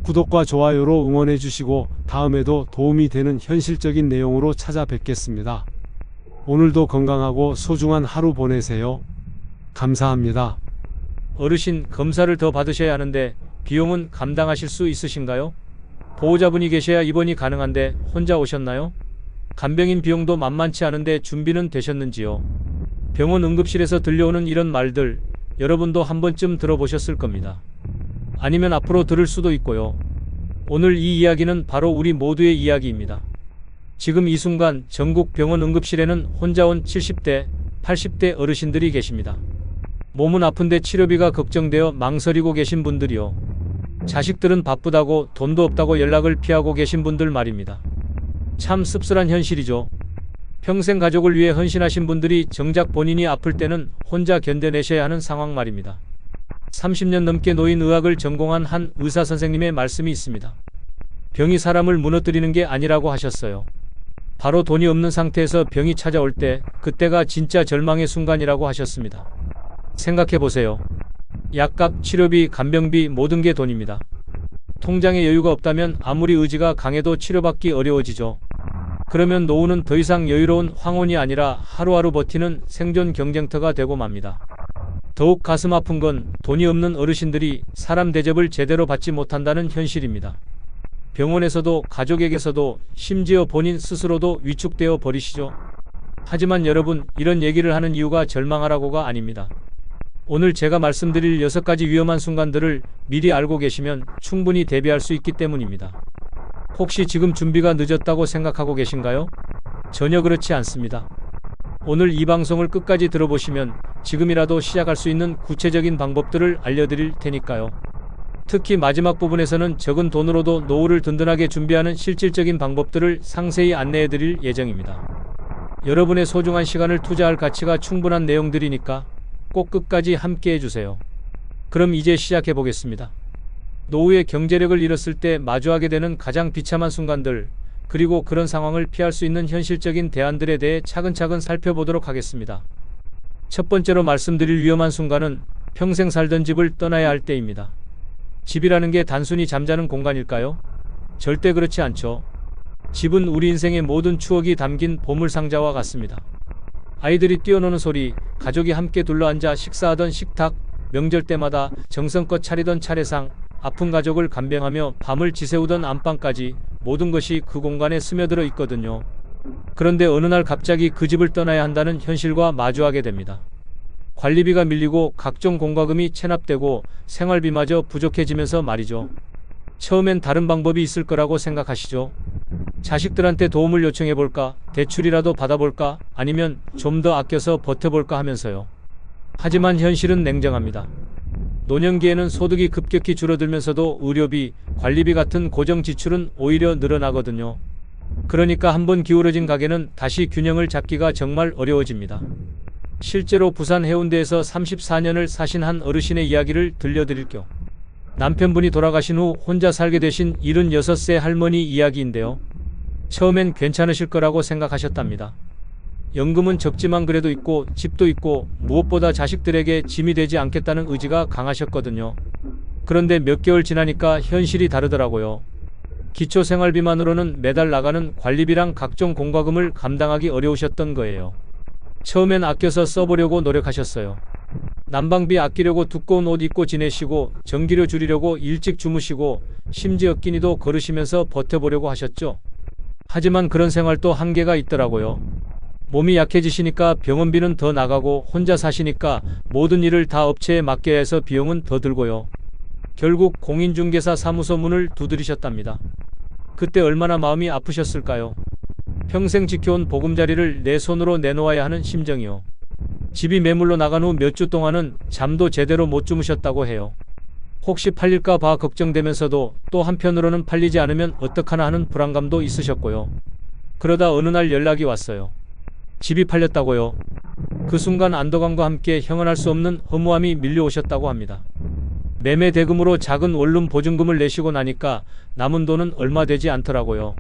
구독과 좋아요로 응원해 주시고 다음에도 도움이 되는 현실적인 내용으로 찾아뵙겠습니다. 오늘도 건강하고 소중한 하루 보내세요. 감사합니다. 어르신, 검사를 더 받으셔야 하는데 비용은 감당하실 수 있으신가요? 보호자분이 계셔야 입원이 가능한데 혼자 오셨나요? 간병인 비용도 만만치 않은데 준비는 되셨는지요? 병원 응급실에서 들려오는 이런 말들 여러분도 한 번쯤 들어보셨을 겁니다. 아니면 앞으로 들을 수도 있고요. 오늘 이 이야기는 바로 우리 모두의 이야기입니다. 지금 이 순간 전국 병원 응급실에는 혼자 온 70대, 80대 어르신들이 계십니다. 몸은 아픈데 치료비가 걱정되어 망설이고 계신 분들이요. 자식들은 바쁘다고 돈도 없다고 연락을 피하고 계신 분들 말입니다. 참 씁쓸한 현실이죠. 평생 가족을 위해 헌신하신 분들이 정작 본인이 아플 때는 혼자 견뎌내셔야 하는 상황 말입니다. 30년 넘게 노인의학을 전공한 한 의사 선생님의 말씀이 있습니다. 병이 사람을 무너뜨리는 게 아니라고 하셨어요. 바로 돈이 없는 상태에서 병이 찾아올 때 그때가 진짜 절망의 순간이라고 하셨습니다. 생각해보세요. 약값, 치료비, 간병비 모든 게 돈입니다. 통장에 여유가 없다면 아무리 의지가 강해도 치료받기 어려워지죠. 그러면 노후는 더 이상 여유로운 황혼이 아니라 하루하루 버티는 생존 경쟁터가 되고 맙니다. 더욱 가슴 아픈 건 돈이 없는 어르신들이 사람 대접을 제대로 받지 못한다는 현실입니다. 병원에서도 가족에게서도 심지어 본인 스스로도 위축되어 버리시죠. 하지만 여러분, 이런 얘기를 하는 이유가 절망하라고가 아닙니다. 오늘 제가 말씀드릴 6가지 위험한 순간들을 미리 알고 계시면 충분히 대비할 수 있기 때문입니다. 혹시 지금 준비가 늦었다고 생각하고 계신가요? 전혀 그렇지 않습니다. 오늘 이 방송을 끝까지 들어보시면 지금이라도 시작할 수 있는 구체적인 방법들을 알려드릴 테니까요. 특히 마지막 부분에서는 적은 돈으로도 노후를 든든하게 준비하는 실질적인 방법들을 상세히 안내해드릴 예정입니다. 여러분의 소중한 시간을 투자할 가치가 충분한 내용들이니까 꼭 끝까지 함께 해주세요. 그럼 이제 시작해 보겠습니다. 노후의 경제력을 잃었을 때 마주하게 되는 가장 비참한 순간들, 그리고 그런 상황을 피할 수 있는 현실적인 대안들에 대해 차근차근 살펴보도록 하겠습니다. 첫 번째로 말씀드릴 위험한 순간은 평생 살던 집을 떠나야 할 때입니다. 집이라는 게 단순히 잠자는 공간일까요? 절대 그렇지 않죠. 집은 우리 인생의 모든 추억이 담긴 보물상자와 같습니다. 아이들이 뛰어노는 소리, 가족이 함께 둘러앉아 식사하던 식탁, 명절 때마다 정성껏 차리던 차례상, 아픈 가족을 간병하며 밤을 지새우던 안방까지 모든 것이 그 공간에 스며들어 있거든요. 그런데 어느 날 갑자기 그 집을 떠나야 한다는 현실과 마주하게 됩니다. 관리비가 밀리고 각종 공과금이 체납되고 생활비마저 부족해지면서 말이죠. 처음엔 다른 방법이 있을 거라고 생각하시죠? 자식들한테 도움을 요청해볼까? 대출이라도 받아볼까? 아니면 좀 더 아껴서 버텨볼까 하면서요. 하지만 현실은 냉정합니다. 노년기에는 소득이 급격히 줄어들면서도 의료비, 관리비 같은 고정 지출은 오히려 늘어나거든요. 그러니까 한번 기울어진 가게는 다시 균형을 잡기가 정말 어려워집니다. 실제로 부산 해운대에서 34년을 사신 한 어르신의 이야기를 들려드릴게요. 남편분이 돌아가신 후 혼자 살게 되신 76세 할머니 이야기인데요. 처음엔 괜찮으실 거라고 생각하셨답니다. 연금은 적지만 그래도 있고 집도 있고 무엇보다 자식들에게 짐이 되지 않겠다는 의지가 강하셨거든요. 그런데 몇 개월 지나니까 현실이 다르더라고요. 기초생활비만으로는 매달 나가는 관리비랑 각종 공과금을 감당하기 어려우셨던 거예요. 처음엔 아껴서 써보려고 노력하셨어요. 난방비 아끼려고 두꺼운 옷 입고 지내시고 전기료 줄이려고 일찍 주무시고 심지어 끼니도 걸으시면서 버텨보려고 하셨죠. 하지만 그런 생활도 한계가 있더라고요. 몸이 약해지시니까 병원비는 더 나가고 혼자 사시니까 모든 일을 다 업체에 맡겨야 해서 비용은 더 들고요. 결국 공인중개사 사무소 문을 두드리셨답니다. 그때 얼마나 마음이 아프셨을까요? 평생 지켜온 보금자리를 내 손으로 내놓아야 하는 심정이요. 집이 매물로 나간 후 몇 주 동안은 잠도 제대로 못 주무셨다고 해요. 혹시 팔릴까 봐 걱정되면서도 또 한편으로는 팔리지 않으면 어떡하나 하는 불안감도 있으셨고요. 그러다 어느 날 연락이 왔어요. 집이 팔렸다고요. 그 순간 안도감과 함께 형언할 수 없는 허무함이 밀려오셨다고 합니다. 매매 대금으로 작은 원룸 보증금을 내시고 나니까 남은 돈은 얼마 되지 않더라고요.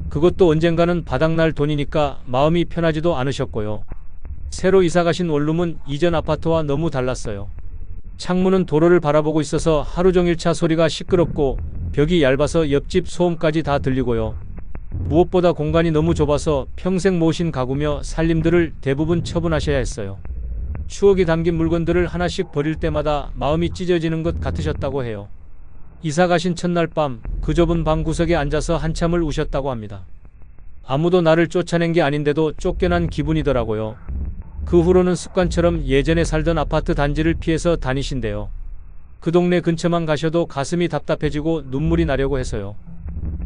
그것도 언젠가는 바닥날 돈이니까 마음이 편하지도 않으셨고요. 새로 이사가신 원룸은 이전 아파트와 너무 달랐어요. 창문은 도로를 바라보고 있어서 하루 종일 차 소리가 시끄럽고 벽이 얇아서 옆집 소음까지 다 들리고요. 무엇보다 공간이 너무 좁아서 평생 모신 가구며 살림들을 대부분 처분하셔야 했어요. 추억이 담긴 물건들을 하나씩 버릴 때마다 마음이 찢어지는 것 같으셨다고 해요. 이사 가신 첫날 밤 그 좁은 방 구석에 앉아서 한참을 우셨다고 합니다. 아무도 나를 쫓아낸 게 아닌데도 쫓겨난 기분이더라고요. 그 후로는 습관처럼 예전에 살던 아파트 단지를 피해서 다니신대요. 그 동네 근처만 가셔도 가슴이 답답해지고 눈물이 나려고 해서요.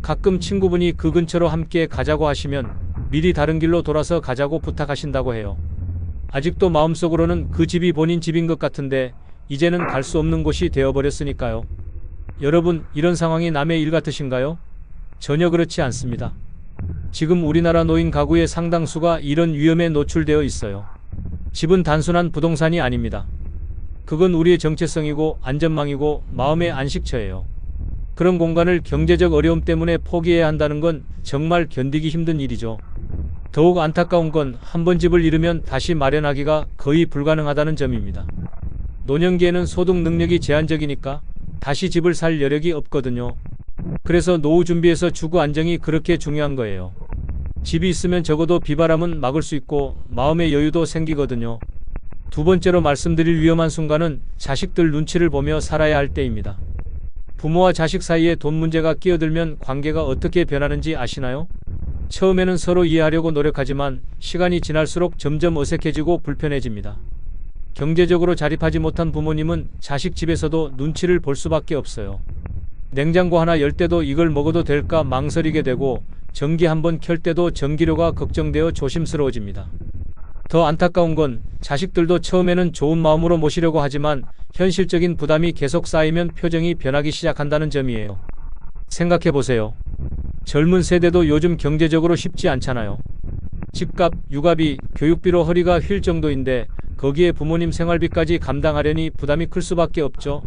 가끔 친구분이 그 근처로 함께 가자고 하시면 미리 다른 길로 돌아서 가자고 부탁하신다고 해요. 아직도 마음속으로는 그 집이 본인 집인 것 같은데 이제는 갈 수 없는 곳이 되어버렸으니까요. 여러분, 이런 상황이 남의 일 같으신가요? 전혀 그렇지 않습니다. 지금 우리나라 노인 가구의 상당수가 이런 위험에 노출되어 있어요. 집은 단순한 부동산이 아닙니다. 그건 우리의 정체성이고 안전망이고 마음의 안식처예요. 그런 공간을 경제적 어려움 때문에 포기해야 한다는 건 정말 견디기 힘든 일이죠. 더욱 안타까운 건 한 번 집을 잃으면 다시 마련하기가 거의 불가능하다는 점입니다. 노년기에는 소득 능력이 제한적이니까 다시 집을 살 여력이 없거든요. 그래서 노후 준비에서 주거 안정이 그렇게 중요한 거예요. 집이 있으면 적어도 비바람은 막을 수 있고 마음의 여유도 생기거든요. 두 번째로 말씀드릴 위험한 순간은 자식들 눈치를 보며 살아야 할 때입니다. 부모와 자식 사이에 돈 문제가 끼어들면 관계가 어떻게 변하는지 아시나요? 처음에는 서로 이해하려고 노력하지만 시간이 지날수록 점점 어색해지고 불편해집니다. 경제적으로 자립하지 못한 부모님은 자식 집에서도 눈치를 볼 수밖에 없어요. 냉장고 하나 열 때도 이걸 먹어도 될까 망설이게 되고 전기 한번 켤 때도 전기료가 걱정되어 조심스러워집니다. 더 안타까운 건 자식들도 처음에는 좋은 마음으로 모시려고 하지만 현실적인 부담이 계속 쌓이면 표정이 변하기 시작한다는 점이에요. 생각해보세요. 젊은 세대도 요즘 경제적으로 쉽지 않잖아요. 집값, 육아비, 교육비로 허리가 휠 정도인데 거기에 부모님 생활비까지 감당하려니 부담이 클 수밖에 없죠.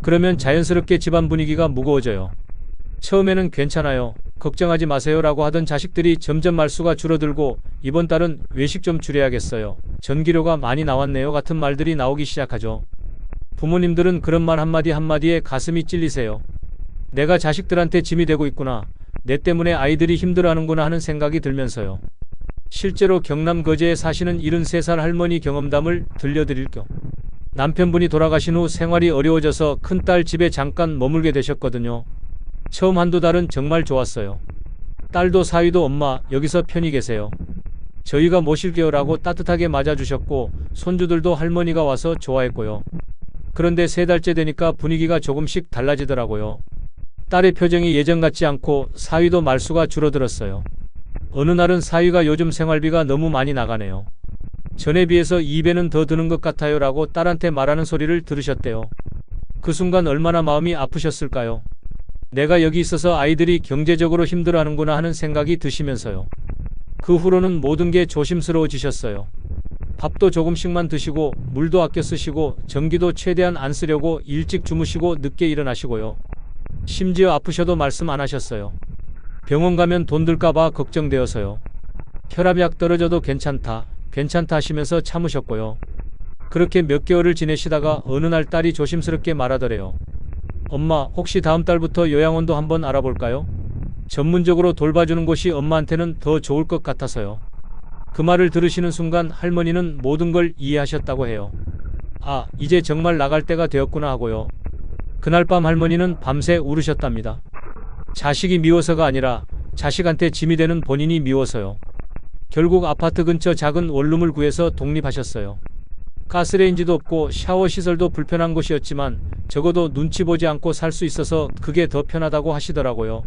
그러면 자연스럽게 집안 분위기가 무거워져요. 처음에는 괜찮아요. 걱정하지 마세요라고 하던 자식들이 점점 말수가 줄어들고 이번 달은 외식 좀 줄여야겠어요. 전기료가 많이 나왔네요 같은 말들이 나오기 시작하죠. 부모님들은 그런 말 한마디에 가슴이 찔리세요. 내가 자식들한테 짐이 되고 있구나. 내 때문에 아이들이 힘들어하는구나 하는 생각이 들면서요. 실제로 경남 거제에 사시는 73살 할머니 경험담을 들려드릴 겸 남편분이 돌아가신 후 생활이 어려워져서 큰딸 집에 잠깐 머물게 되셨거든요. 처음 한두 달은 정말 좋았어요. 딸도 사위도 엄마 여기서 편히 계세요. 저희가 모실게요 라고 따뜻하게 맞아주셨고 손주들도 할머니가 와서 좋아했고요. 그런데 3달째 되니까 분위기가 조금씩 달라지더라고요. 딸의 표정이 예전 같지 않고 사위도 말수가 줄어들었어요. 어느 날은 사위가 요즘 생활비가 너무 많이 나가네요. 전에 비해서 2배는 더 드는 것 같아요 라고 딸한테 말하는 소리를 들으셨대요. 그 순간 얼마나 마음이 아프셨을까요? 내가 여기 있어서 아이들이 경제적으로 힘들어하는구나 하는 생각이 드시면서요. 그 후로는 모든 게 조심스러워지셨어요. 밥도 조금씩만 드시고 물도 아껴 쓰시고 전기도 최대한 안 쓰려고 일찍 주무시고 늦게 일어나시고요. 심지어 아프셔도 말씀 안 하셨어요. 병원 가면 돈 들까봐 걱정되어서요. 혈압약 떨어져도 괜찮다 하시면서 참으셨고요. 그렇게 몇 개월을 지내시다가 어느 날 딸이 조심스럽게 말하더래요. 엄마, 혹시 다음 달부터 요양원도 한번 알아볼까요? 전문적으로 돌봐주는 곳이 엄마한테는 더 좋을 것 같아서요. 그 말을 들으시는 순간 할머니는 모든 걸 이해하셨다고 해요. 아, 이제 정말 나갈 때가 되었구나 하고요. 그날 밤 할머니는 밤새 울으셨답니다. 자식이 미워서가 아니라 자식한테 짐이 되는 본인이 미워서요. 결국 아파트 근처 작은 원룸을 구해서 독립하셨어요. 가스레인지도 없고 샤워 시설도 불편한 곳이었지만 적어도 눈치 보지 않고 살 수 있어서 그게 더 편하다고 하시더라고요.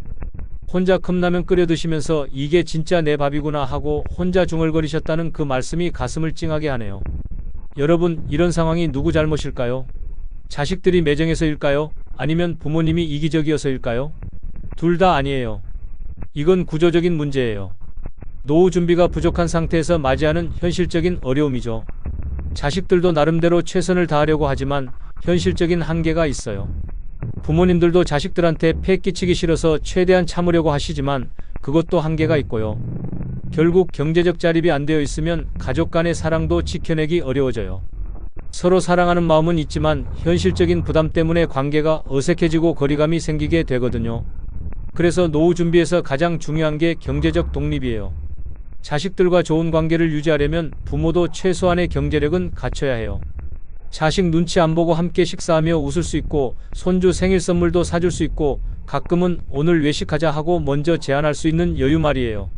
혼자 컵라면 끓여 드시면서 이게 진짜 내 밥이구나 하고 혼자 중얼거리셨다는 그 말씀이 가슴을 찡하게 하네요. 여러분, 이런 상황이 누구 잘못일까요? 자식들이 매정해서일까요? 아니면 부모님이 이기적이어서일까요? 둘 다 아니에요. 이건 구조적인 문제예요. 노후 준비가 부족한 상태에서 맞이하는 현실적인 어려움이죠. 자식들도 나름대로 최선을 다하려고 하지만 현실적인 한계가 있어요. 부모님들도 자식들한테 폐 끼치기 싫어서 최대한 참으려고 하시지만 그것도 한계가 있고요. 결국 경제적 자립이 안 되어 있으면 가족 간의 사랑도 지켜내기 어려워져요. 서로 사랑하는 마음은 있지만 현실적인 부담 때문에 관계가 어색해지고 거리감이 생기게 되거든요. 그래서 노후 준비에서 가장 중요한 게 경제적 독립이에요. 자식들과 좋은 관계를 유지하려면 부모도 최소한의 경제력은 갖춰야 해요. 자식 눈치 안 보고 함께 식사하며 웃을 수 있고 손주 생일 선물도 사줄 수 있고 가끔은 오늘 외식하자 하고 먼저 제안할 수 있는 여유 말이에요.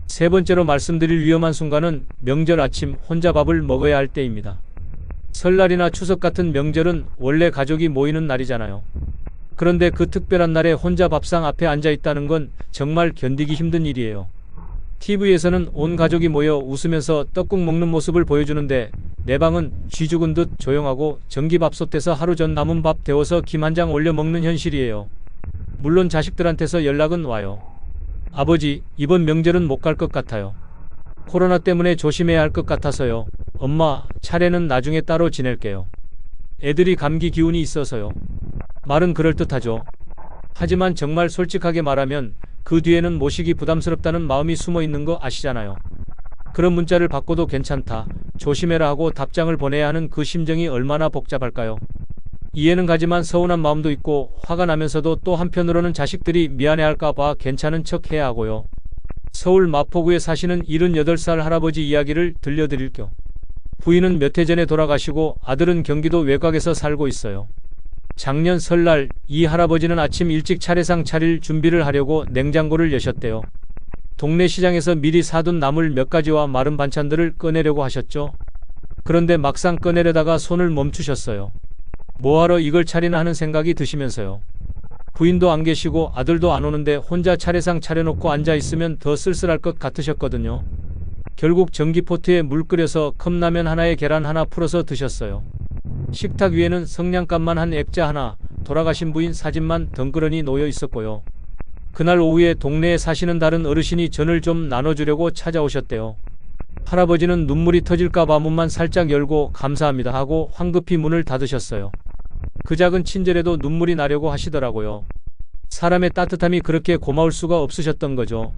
세 번째로 말씀드릴 위험한 순간은 명절 아침 혼자 밥을 먹어야 할 때입니다. 설날이나 추석 같은 명절은 원래 가족이 모이는 날이잖아요. 그런데 그 특별한 날에 혼자 밥상 앞에 앉아 있다는 건 정말 견디기 힘든 일이에요. TV에서는 온 가족이 모여 웃으면서 떡국 먹는 모습을 보여주는데 내 방은 쥐 죽은 듯 조용하고 전기밥솥에서 하루 전 남은 밥 데워서 김 한 장 올려 먹는 현실이에요. 물론 자식들한테서 연락은 와요. 아버지, 이번 명절은 못 갈 것 같아요. 코로나 때문에 조심해야 할 것 같아서요. 엄마, 차례는 나중에 따로 지낼게요. 애들이 감기 기운이 있어서요. 말은 그럴듯하죠. 하지만 정말 솔직하게 말하면 그 뒤에는 모시기 부담스럽다는 마음이 숨어 있는 거 아시잖아요. 그런 문자를 받고도 괜찮다, 조심해라 하고 답장을 보내야 하는 그 심정이 얼마나 복잡할까요? 이해는 가지만 서운한 마음도 있고 화가 나면서도 또 한편으로는 자식들이 미안해할까봐 괜찮은 척 해야 하고요. 서울 마포구에 사시는 78살 할아버지 이야기를 들려드릴 겸 부인은 몇 해 전에 돌아가시고 아들은 경기도 외곽에서 살고 있어요. 작년 설날 이 할아버지는 아침 일찍 차례상 차릴 준비를 하려고 냉장고를 여셨대요. 동네 시장에서 미리 사둔 나물 몇 가지와 마른 반찬들을 꺼내려고 하셨죠. 그런데 막상 꺼내려다가 손을 멈추셨어요. 뭐하러 이걸 차리나 하는 생각이 드시면서요. 부인도 안 계시고 아들도 안 오는데 혼자 차례상 차려놓고 앉아 있으면 더 쓸쓸할 것 같으셨거든요. 결국 전기포트에 물 끓여서 컵라면 하나에 계란 하나 풀어서 드셨어요. 식탁 위에는 성냥갑만 한 액자 하나, 돌아가신 부인 사진만 덩그러니 놓여 있었고요. 그날 오후에 동네에 사시는 다른 어르신이 전을 좀 나눠주려고 찾아오셨대요. 할아버지는 눈물이 터질까봐 문만 살짝 열고 감사합니다 하고 황급히 문을 닫으셨어요. 그 작은 친절에도 눈물이 나려고 하시더라고요. 사람의 따뜻함이 그렇게 고마울 수가 없으셨던 거죠.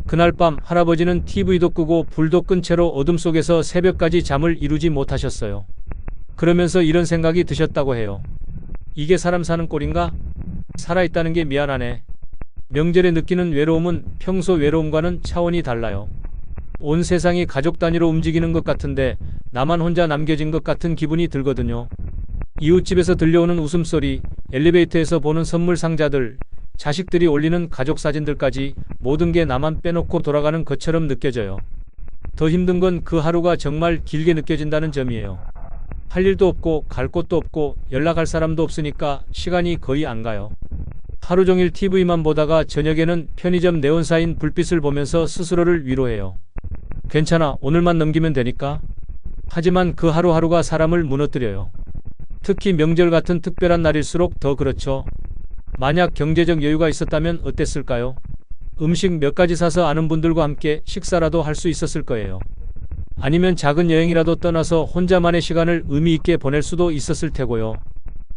그날 밤 할아버지는 TV도 끄고 불도 끈 채로 어둠 속에서 새벽까지 잠을 이루지 못하셨어요. 그러면서 이런 생각이 드셨다고 해요. 이게 사람 사는 꼴인가? 살아있다는 게 미안하네. 명절에 느끼는 외로움은 평소 외로움과는 차원이 달라요. 온 세상이 가족 단위로 움직이는 것 같은데 나만 혼자 남겨진 것 같은 기분이 들거든요. 이웃집에서 들려오는 웃음소리, 엘리베이터에서 보는 선물 상자들, 자식들이 올리는 가족 사진들까지 모든 게 나만 빼놓고 돌아가는 것처럼 느껴져요. 더 힘든 건 그 하루가 정말 길게 느껴진다는 점이에요. 할 일도 없고 갈 곳도 없고 연락할 사람도 없으니까 시간이 거의 안 가요. 하루 종일 TV만 보다가 저녁에는 편의점 네온사인 불빛을 보면서 스스로를 위로해요. 괜찮아, 오늘만 넘기면 되니까. 하지만 그 하루하루가 사람을 무너뜨려요. 특히 명절 같은 특별한 날일수록 더 그렇죠. 만약 경제적 여유가 있었다면 어땠을까요? 음식 몇 가지 사서 아는 분들과 함께 식사라도 할 수 있었을 거예요. 아니면 작은 여행이라도 떠나서 혼자만의 시간을 의미 있게 보낼 수도 있었을 테고요.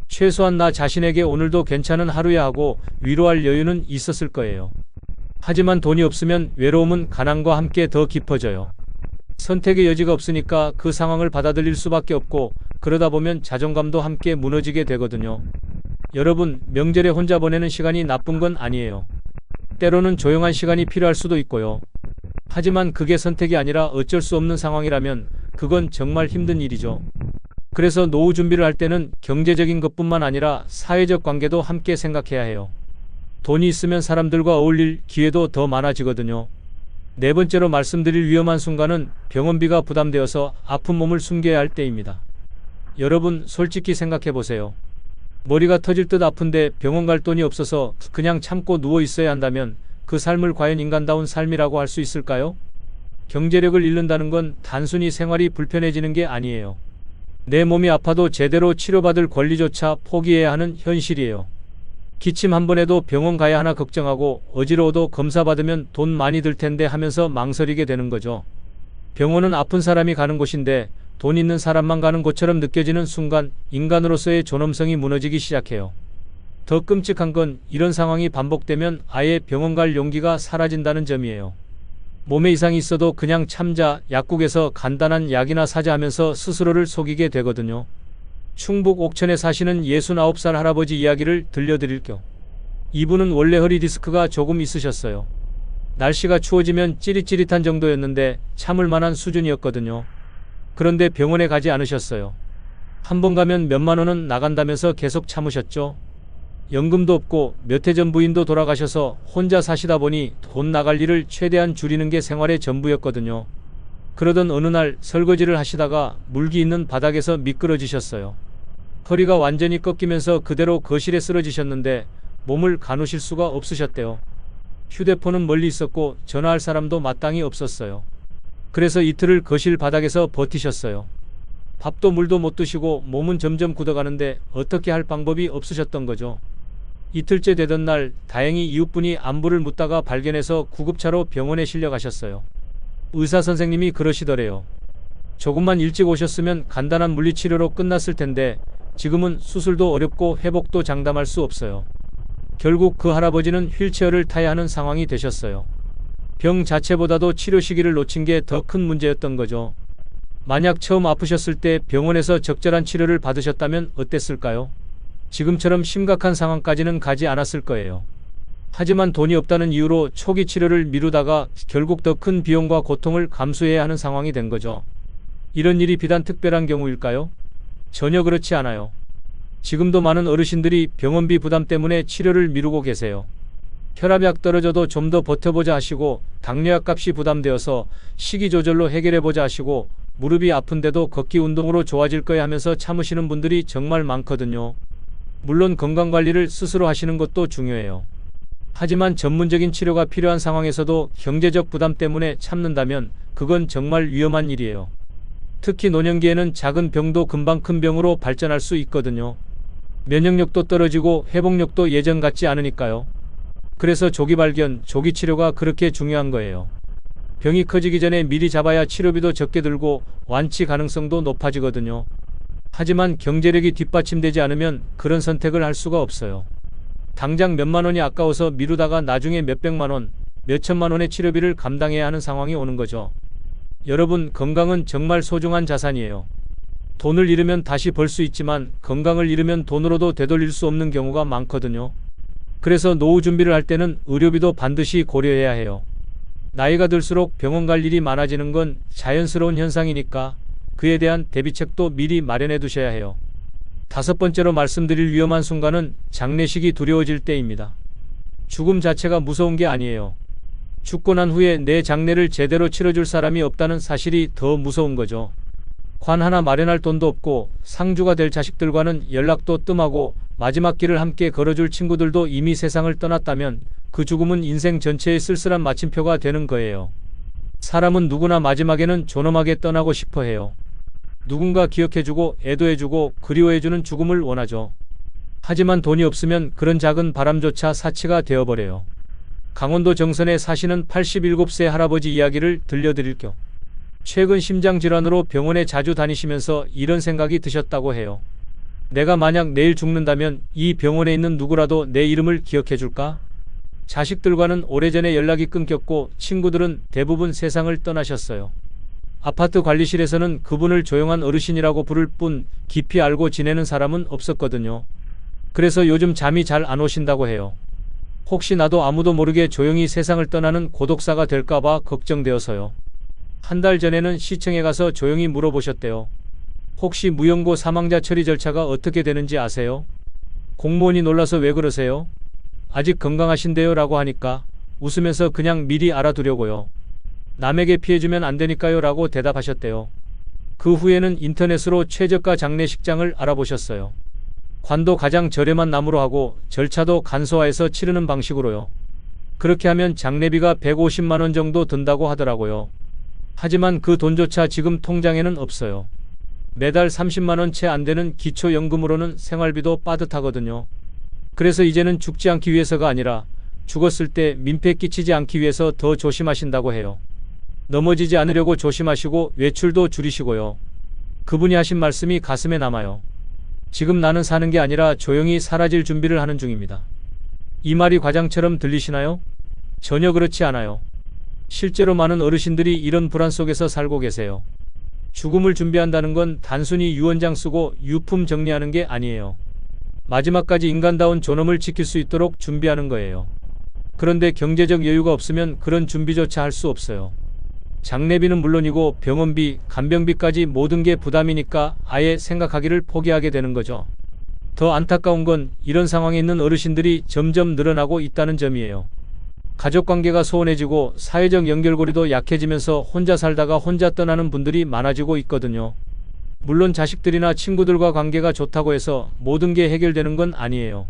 최소한 나 자신에게 오늘도 괜찮은 하루야 하고 위로할 여유는 있었을 거예요. 하지만 돈이 없으면 외로움은 가난과 함께 더 깊어져요. 선택의 여지가 없으니까 그 상황을 받아들일 수밖에 없고 그러다 보면 자존감도 함께 무너지게 되거든요. 여러분, 명절에 혼자 보내는 시간이 나쁜 건 아니에요. 때로는 조용한 시간이 필요할 수도 있고요. 하지만 그게 선택이 아니라 어쩔 수 없는 상황이라면 그건 정말 힘든 일이죠. 그래서 노후 준비를 할 때는 경제적인 것뿐만 아니라 사회적 관계도 함께 생각해야 해요. 돈이 있으면 사람들과 어울릴 기회도 더 많아지거든요. 네 번째로 말씀드릴 위험한 순간은 병원비가 부담되어서 아픈 몸을 숨겨야 할 때입니다. 여러분, 솔직히 생각해 보세요. 머리가 터질 듯 아픈데 병원 갈 돈이 없어서 그냥 참고 누워 있어야 한다면 그 삶을 과연 인간다운 삶이라고 할 수 있을까요? 경제력을 잃는다는 건 단순히 생활이 불편해지는 게 아니에요. 내 몸이 아파도 제대로 치료받을 권리조차 포기해야 하는 현실이에요. 기침 한 번 해도 병원 가야 하나 걱정하고 어지러워도 검사 받으면 돈 많이 들 텐데 하면서 망설이게 되는 거죠. 병원은 아픈 사람이 가는 곳인데 돈 있는 사람만 가는 곳처럼 느껴지는 순간 인간으로서의 존엄성이 무너지기 시작해요. 더 끔찍한 건 이런 상황이 반복되면 아예 병원 갈 용기가 사라진다는 점이에요. 몸에 이상이 있어도 그냥 참자, 약국에서 간단한 약이나 사자 하면서 스스로를 속이게 되거든요. 충북 옥천에 사시는 69살 할아버지 이야기를 들려드릴게요. 이분은 원래 허리 디스크가 조금 있으셨어요. 날씨가 추워지면 찌릿찌릿한 정도였는데 참을 만한 수준이었거든요. 그런데 병원에 가지 않으셨어요. 한 번 가면 몇만 원은 나간다면서 계속 참으셨죠. 연금도 없고 몇 해 전 부인도 돌아가셔서 혼자 사시다 보니 돈 나갈 일을 최대한 줄이는 게 생활의 전부였거든요. 그러던 어느 날 설거지를 하시다가 물기 있는 바닥에서 미끄러지셨어요. 허리가 완전히 꺾이면서 그대로 거실에 쓰러지셨는데 몸을 가누실 수가 없으셨대요. 휴대폰은 멀리 있었고 전화할 사람도 마땅히 없었어요. 그래서 이틀을 거실 바닥에서 버티셨어요. 밥도 물도 못 드시고 몸은 점점 굳어가는데 어떻게 할 방법이 없으셨던 거죠. 이틀째 되던 날 다행히 이웃분이 안부를 묻다가 발견해서 구급차로 병원에 실려가셨어요. 의사 선생님이 그러시더래요. 조금만 일찍 오셨으면 간단한 물리치료로 끝났을 텐데 지금은 수술도 어렵고 회복도 장담할 수 없어요. 결국 그 할아버지는 휠체어를 타야 하는 상황이 되셨어요. 병 자체보다도 치료 시기를 놓친 게 더 큰 문제였던 거죠. 만약 처음 아프셨을 때 병원에서 적절한 치료를 받으셨다면 어땠을까요? 지금처럼 심각한 상황까지는 가지 않았을 거예요. 하지만 돈이 없다는 이유로 초기 치료를 미루다가 결국 더 큰 비용과 고통을 감수해야 하는 상황이 된 거죠. 이런 일이 비단 특별한 경우일까요? 전혀 그렇지 않아요. 지금도 많은 어르신들이 병원비 부담 때문에 치료를 미루고 계세요. 혈압약 떨어져도 좀 더 버텨보자 하시고 당뇨약 값이 부담되어서 식이 조절로 해결해보자 하시고 무릎이 아픈데도 걷기 운동으로 좋아질 거야 하면서 참으시는 분들이 정말 많거든요. 물론 건강관리를 스스로 하시는 것도 중요해요. 하지만 전문적인 치료가 필요한 상황에서도 경제적 부담 때문에 참는다면 그건 정말 위험한 일이에요. 특히 노년기에는 작은 병도 금방 큰 병으로 발전할 수 있거든요. 면역력도 떨어지고 회복력도 예전 같지 않으니까요. 그래서 조기 발견, 조기 치료가 그렇게 중요한 거예요. 병이 커지기 전에 미리 잡아야 치료비도 적게 들고 완치 가능성도 높아지거든요. 하지만 경제력이 뒷받침되지 않으면 그런 선택을 할 수가 없어요. 당장 몇만 원이 아까워서 미루다가 나중에 몇백만 원, 몇천만 원의 치료비를 감당해야 하는 상황이 오는 거죠. 여러분, 건강은 정말 소중한 자산이에요. 돈을 잃으면 다시 벌 수 있지만 건강을 잃으면 돈으로도 되돌릴 수 없는 경우가 많거든요. 그래서 노후 준비를 할 때는 의료비도 반드시 고려해야 해요. 나이가 들수록 병원 갈 일이 많아지는 건 자연스러운 현상이니까 그에 대한 대비책도 미리 마련해 두셔야 해요. 다섯 번째로 말씀드릴 위험한 순간은 장례식이 두려워질 때입니다. 죽음 자체가 무서운 게 아니에요. 죽고 난 후에 내 장례를 제대로 치러줄 사람이 없다는 사실이 더 무서운 거죠. 관 하나 마련할 돈도 없고 상주가 될 자식들과는 연락도 뜸하고 마지막 길을 함께 걸어줄 친구들도 이미 세상을 떠났다면 그 죽음은 인생 전체의 쓸쓸한 마침표가 되는 거예요. 사람은 누구나 마지막에는 존엄하게 떠나고 싶어 해요. 누군가 기억해주고 애도해주고 그리워해주는 죽음을 원하죠. 하지만 돈이 없으면 그런 작은 바람조차 사치가 되어버려요. 강원도 정선에 사시는 87세 할아버지 이야기를 들려드릴 겸 최근 심장질환으로 병원에 자주 다니시면서 이런 생각이 드셨다고 해요. 내가 만약 내일 죽는다면 이 병원에 있는 누구라도 내 이름을 기억해줄까? 자식들과는 오래전에 연락이 끊겼고 친구들은 대부분 세상을 떠나셨어요. 아파트 관리실에서는 그분을 조용한 어르신이라고 부를 뿐 깊이 알고 지내는 사람은 없었거든요. 그래서 요즘 잠이 잘 안 오신다고 해요. 혹시 나도 아무도 모르게 조용히 세상을 떠나는 고독사가 될까봐 걱정되어서요. 한 달 전에는 시청에 가서 조용히 물어보셨대요. 혹시 무연고 사망자 처리 절차가 어떻게 되는지 아세요? 공무원이 놀라서 왜 그러세요? 아직 건강하신데요? 라고 하니까 웃으면서 그냥 미리 알아두려고요. 남에게 피해주면 안 되니까요? 라고 대답하셨대요. 그 후에는 인터넷으로 최저가 장례식장을 알아보셨어요. 관도 가장 저렴한 나무로 하고 절차도 간소화해서 치르는 방식으로요. 그렇게 하면 장례비가 150만 원 정도 든다고 하더라고요. 하지만 그 돈조차 지금 통장에는 없어요. 매달 30만 원 채 안 되는 기초연금으로는 생활비도 빠듯하거든요. 그래서 이제는 죽지 않기 위해서가 아니라 죽었을 때 민폐 끼치지 않기 위해서 더 조심하신다고 해요. 넘어지지 않으려고 조심하시고 외출도 줄이시고요. 그분이 하신 말씀이 가슴에 남아요. 지금 나는 사는 게 아니라 조용히 사라질 준비를 하는 중입니다. 이 말이 과장처럼 들리시나요? 전혀 그렇지 않아요. 실제로 많은 어르신들이 이런 불안 속에서 살고 계세요. 죽음을 준비한다는 건 단순히 유언장 쓰고 유품 정리하는 게 아니에요. 마지막까지 인간다운 존엄을 지킬 수 있도록 준비하는 거예요. 그런데 경제적 여유가 없으면 그런 준비조차 할 수 없어요. 장례비는 물론이고 병원비, 간병비까지 모든 게 부담이니까 아예 생각하기를 포기하게 되는 거죠. 더 안타까운 건 이런 상황에 있는 어르신들이 점점 늘어나고 있다는 점이에요. 가족관계가 소원해지고 사회적 연결고리도 약해지면서 혼자 살다가 혼자 떠나는 분들이 많아지고 있거든요. 물론 자식들이나 친구들과 관계가 좋다고 해서 모든 게 해결되는 건 아니에요.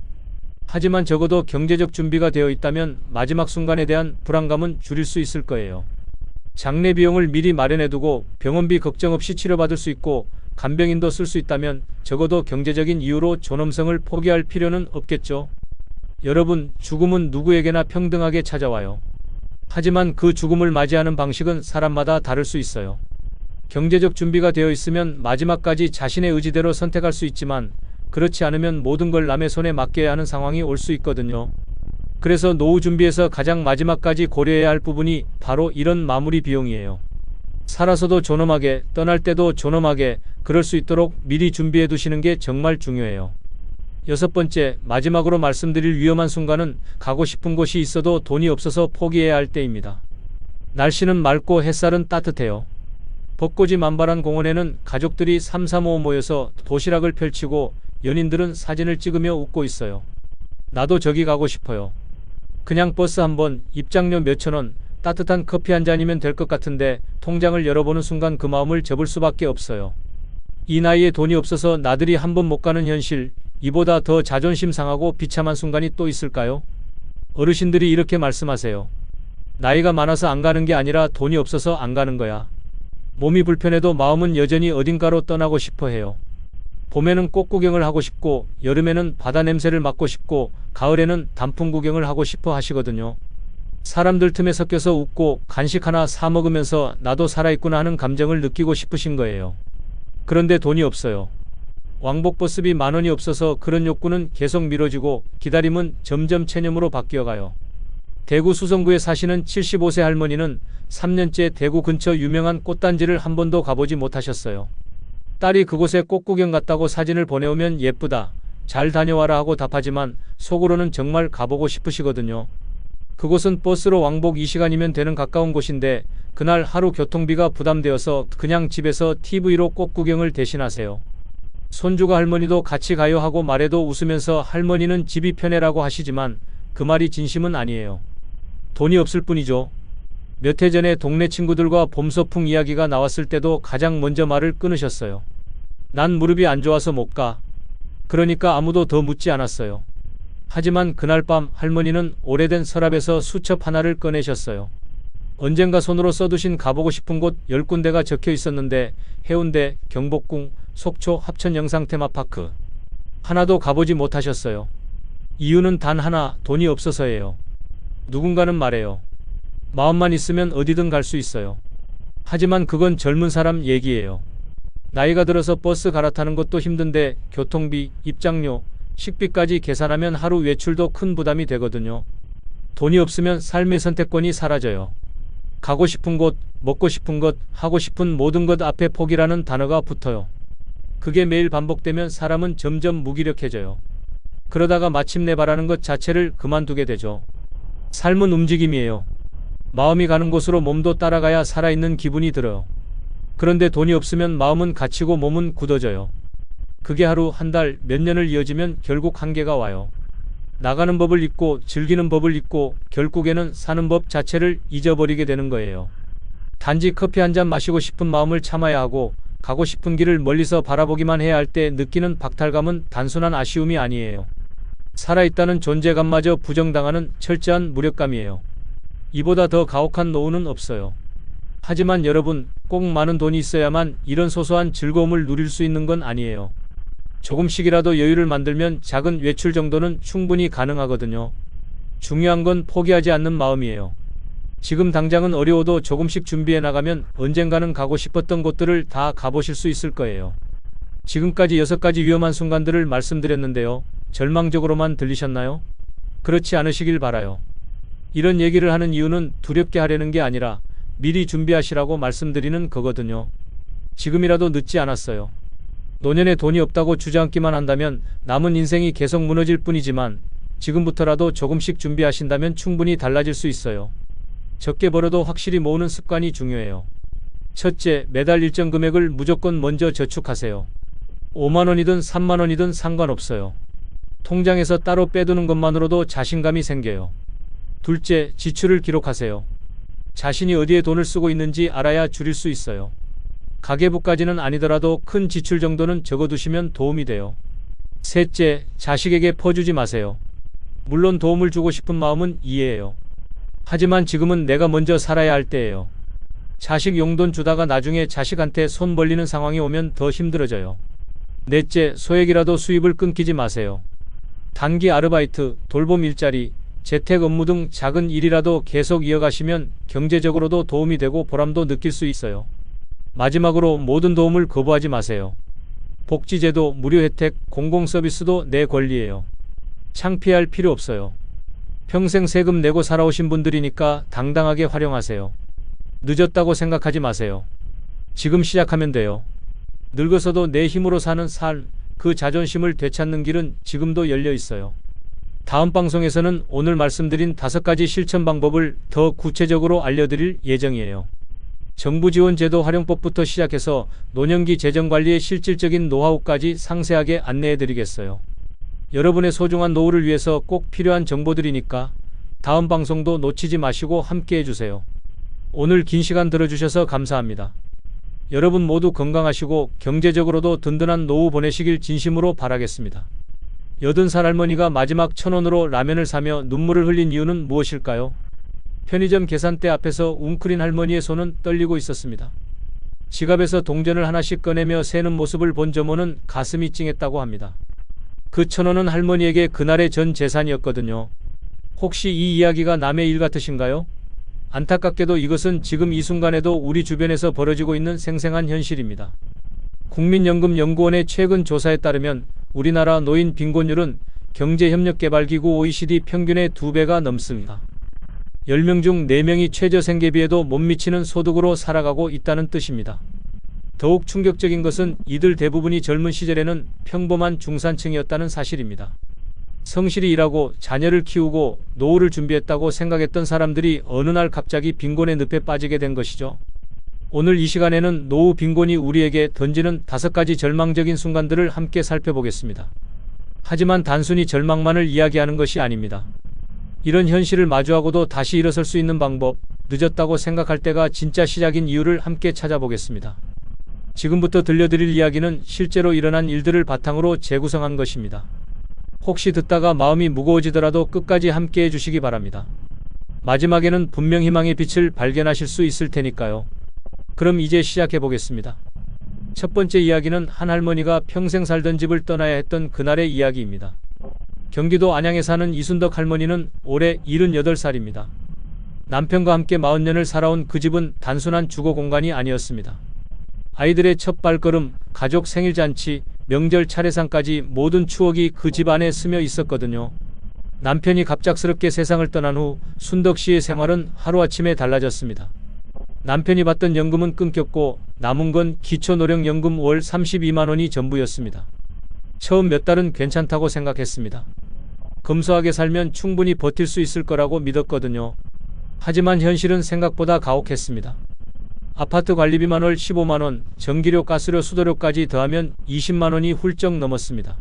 하지만 적어도 경제적 준비가 되어 있다면 마지막 순간에 대한 불안감은 줄일 수 있을 거예요. 장례 비용을 미리 마련해두고 병원비 걱정 없이 치료받을 수 있고 간병인도 쓸 수 있다면 적어도 경제적인 이유로 존엄성을 포기할 필요는 없겠죠. 여러분, 죽음은 누구에게나 평등하게 찾아와요. 하지만 그 죽음을 맞이하는 방식은 사람마다 다를 수 있어요. 경제적 준비가 되어 있으면 마지막까지 자신의 의지대로 선택할 수 있지만 그렇지 않으면 모든 걸 남의 손에 맡겨야 하는 상황이 올 수 있거든요. 그래서 노후 준비에서 가장 마지막까지 고려해야 할 부분이 바로 이런 마무리 비용이에요. 살아서도 존엄하게, 떠날 때도 존엄하게 그럴 수 있도록 미리 준비해 두시는 게 정말 중요해요. 여섯 번째, 마지막으로 말씀드릴 위험한 순간은 가고 싶은 곳이 있어도 돈이 없어서 포기해야 할 때입니다. 날씨는 맑고 햇살은 따뜻해요. 벚꽃이 만발한 공원에는 가족들이 삼삼오오 모여서 도시락을 펼치고 연인들은 사진을 찍으며 웃고 있어요. 나도 저기 가고 싶어요. 그냥 버스 한 번, 입장료 몇천 원, 따뜻한 커피 한 잔이면 될 것 같은데 통장을 열어보는 순간 그 마음을 접을 수밖에 없어요. 이 나이에 돈이 없어서 나들이 한 번 못 가는 현실, 이보다 더 자존심 상하고 비참한 순간이 또 있을까요? 어르신들이 이렇게 말씀하세요. 나이가 많아서 안 가는 게 아니라 돈이 없어서 안 가는 거야. 몸이 불편해도 마음은 여전히 어딘가로 떠나고 싶어 해요. 봄에는 꽃 구경을 하고 싶고, 여름에는 바다 냄새를 맡고 싶고, 가을에는 단풍 구경을 하고 싶어 하시거든요. 사람들 틈에 섞여서 웃고 간식 하나 사 먹으면서 나도 살아있구나 하는 감정을 느끼고 싶으신 거예요. 그런데 돈이 없어요. 왕복 버스비 10,000원이 없어서 그런 욕구는 계속 미뤄지고 기다림은 점점 체념으로 바뀌어가요. 대구 수성구에 사시는 75세 할머니는 3년째 대구 근처 유명한 꽃단지를 한 번도 가보지 못하셨어요. 딸이 그곳에 꽃 구경 갔다고 사진을 보내오면 예쁘다, 잘 다녀와라 하고 답하지만 속으로는 정말 가보고 싶으시거든요. 그곳은 버스로 왕복 2시간이면 되는 가까운 곳인데 그날 하루 교통비가 부담되어서 그냥 집에서 TV로 꽃 구경을 대신하세요. 손주가 할머니도 같이 가요 하고 말해도 웃으면서 할머니는 집이 편해라고 하시지만 그 말이 진심은 아니에요. 돈이 없을 뿐이죠. 몇 해 전에 동네 친구들과 봄소풍 이야기가 나왔을 때도 가장 먼저 말을 끊으셨어요. 난 무릎이 안 좋아서 못 가. 그러니까 아무도 더 묻지 않았어요. 하지만 그날 밤 할머니는 오래된 서랍에서 수첩 하나를 꺼내셨어요. 언젠가 손으로 써두신 가보고 싶은 곳 10군데가 적혀 있었는데 해운대, 경복궁, 속초, 합천 영상테마파크. 하나도 가보지 못하셨어요. 이유는 단 하나, 돈이 없어서예요. 누군가는 말해요. 마음만 있으면 어디든 갈 수 있어요. 하지만 그건 젊은 사람 얘기예요. 나이가 들어서 버스 갈아타는 것도 힘든데 교통비, 입장료, 식비까지 계산하면 하루 외출도 큰 부담이 되거든요. 돈이 없으면 삶의 선택권이 사라져요. 가고 싶은 곳, 먹고 싶은 것, 하고 싶은 모든 것 앞에 포기라는 단어가 붙어요. 그게 매일 반복되면 사람은 점점 무기력해져요. 그러다가 마침내 바라는 것 자체를 그만두게 되죠. 삶은 움직임이에요. 마음이 가는 곳으로 몸도 따라가야 살아있는 기분이 들어요. 그런데 돈이 없으면 마음은 갇히고 몸은 굳어져요. 그게 하루, 한 달, 몇 년을 이어지면 결국 한계가 와요. 나가는 법을 잊고 즐기는 법을 잊고 결국에는 사는 법 자체를 잊어버리게 되는 거예요. 단지 커피 한 잔 마시고 싶은 마음을 참아야 하고 가고 싶은 길을 멀리서 바라보기만 해야 할 때 느끼는 박탈감은 단순한 아쉬움이 아니에요. 살아있다는 존재감마저 부정당하는 철저한 무력감이에요. 이보다 더 가혹한 노후는 없어요. 하지만 여러분, 꼭 많은 돈이 있어야만 이런 소소한 즐거움을 누릴 수 있는 건 아니에요. 조금씩이라도 여유를 만들면 작은 외출 정도는 충분히 가능하거든요. 중요한 건 포기하지 않는 마음이에요. 지금 당장은 어려워도 조금씩 준비해 나가면 언젠가는 가고 싶었던 곳들을 다 가보실 수 있을 거예요. 지금까지 6가지 위험한 순간들을 말씀드렸는데요. 절망적으로만 들리셨나요? 그렇지 않으시길 바라요. 이런 얘기를 하는 이유는 두렵게 하려는 게 아니라 미리 준비하시라고 말씀드리는 거거든요. 지금이라도 늦지 않았어요. 노년에 돈이 없다고 주저앉기만 한다면 남은 인생이 계속 무너질 뿐이지만 지금부터라도 조금씩 준비하신다면 충분히 달라질 수 있어요. 적게 벌어도 확실히 모으는 습관이 중요해요. 첫째, 매달 일정 금액을 무조건 먼저 저축하세요. 5만원이든 3만원이든 상관없어요. 통장에서 따로 빼두는 것만으로도 자신감이 생겨요. 둘째, 지출을 기록하세요. 자신이 어디에 돈을 쓰고 있는지 알아야 줄일 수 있어요. 가계부까지는 아니더라도 큰 지출 정도는 적어두시면 도움이 돼요. 셋째, 자식에게 퍼주지 마세요. 물론 도움을 주고 싶은 마음은 이해해요. 하지만 지금은 내가 먼저 살아야 할 때예요. 자식 용돈 주다가 나중에 자식한테 손 벌리는 상황이 오면 더 힘들어져요. 넷째, 소액이라도 수입을 끊기지 마세요. 단기 아르바이트, 돌봄 일자리, 재택 업무 등 작은 일이라도 계속 이어가시면 경제적으로도 도움이 되고 보람도 느낄 수 있어요. 마지막으로 모든 도움을 거부하지 마세요. 복지제도, 무료 혜택, 공공서비스도 내 권리예요. 창피할 필요 없어요. 평생 세금 내고 살아오신 분들이니까 당당하게 활용하세요. 늦었다고 생각하지 마세요. 지금 시작하면 돼요. 늙어서도 내 힘으로 사는 삶, 그 자존심을 되찾는 길은 지금도 열려 있어요. 다음 방송에서는 오늘 말씀드린 5가지 실천 방법을 더 구체적으로 알려드릴 예정이에요. 정부 지원 제도 활용법부터 시작해서 노년기 재정관리의 실질적인 노하우까지 상세하게 안내해드리겠어요. 여러분의 소중한 노후를 위해서 꼭 필요한 정보들이니까 다음 방송도 놓치지 마시고 함께 해주세요. 오늘 긴 시간 들어주셔서 감사합니다. 여러분 모두 건강하시고 경제적으로도 든든한 노후 보내시길 진심으로 바라겠습니다. 80살 할머니가 마지막 1,000원으로 라면을 사며 눈물을 흘린 이유는 무엇일까요? 편의점 계산대 앞에서 웅크린 할머니의 손은 떨리고 있었습니다. 지갑에서 동전을 하나씩 꺼내며 세는 모습을 본 점원은 가슴이 찡했다고 합니다. 그 1,000원은 할머니에게 그날의 전 재산이었거든요. 혹시 이 이야기가 남의 일 같으신가요? 안타깝게도 이것은 지금 이 순간에도 우리 주변에서 벌어지고 있는 생생한 현실입니다. 국민연금연구원의 최근 조사에 따르면 우리나라 노인 빈곤율은 경제협력개발기구 OECD 평균의 2배가 넘습니다. 10명 중 4명이 최저생계비에도 못 미치는 소득으로 살아가고 있다는 뜻입니다. 더욱 충격적인 것은 이들 대부분이 젊은 시절에는 평범한 중산층이었다는 사실입니다. 성실히 일하고 자녀를 키우고 노후를 준비했다고 생각했던 사람들이 어느 날 갑자기 빈곤의 늪에 빠지게 된 것이죠. 오늘 이 시간에는 노후 빈곤이 우리에게 던지는 5가지 절망적인 순간들을 함께 살펴보겠습니다. 하지만 단순히 절망만을 이야기하는 것이 아닙니다. 이런 현실을 마주하고도 다시 일어설 수 있는 방법, 늦었다고 생각할 때가 진짜 시작인 이유를 함께 찾아보겠습니다. 지금부터 들려드릴 이야기는 실제로 일어난 일들을 바탕으로 재구성한 것입니다. 혹시 듣다가 마음이 무거워지더라도 끝까지 함께 해주시기 바랍니다. 마지막에는 분명 희망의 빛을 발견하실 수 있을 테니까요. 그럼 이제 시작해 보겠습니다. 첫 번째 이야기는 한 할머니가 평생 살던 집을 떠나야 했던 그날의 이야기입니다. 경기도 안양에 사는 이순덕 할머니는 올해 78살입니다. 남편과 함께 40년을 살아온 그 집은 단순한 주거 공간이 아니었습니다. 아이들의 첫 발걸음, 가족 생일잔치, 명절 차례상까지 모든 추억이 그 집 안에 스며 있었거든요. 남편이 갑작스럽게 세상을 떠난 후 순덕 씨의 생활은 하루아침에 달라졌습니다. 남편이 받던 연금은 끊겼고 남은 건 기초노령연금 월 32만 원이 전부였습니다. 처음 몇 달은 괜찮다고 생각했습니다. 검소하게 살면 충분히 버틸 수 있을 거라고 믿었거든요. 하지만 현실은 생각보다 가혹했습니다. 아파트 관리비만 월 15만 원, 전기료, 가스료, 수도료까지 더하면 20만 원이 훌쩍 넘었습니다.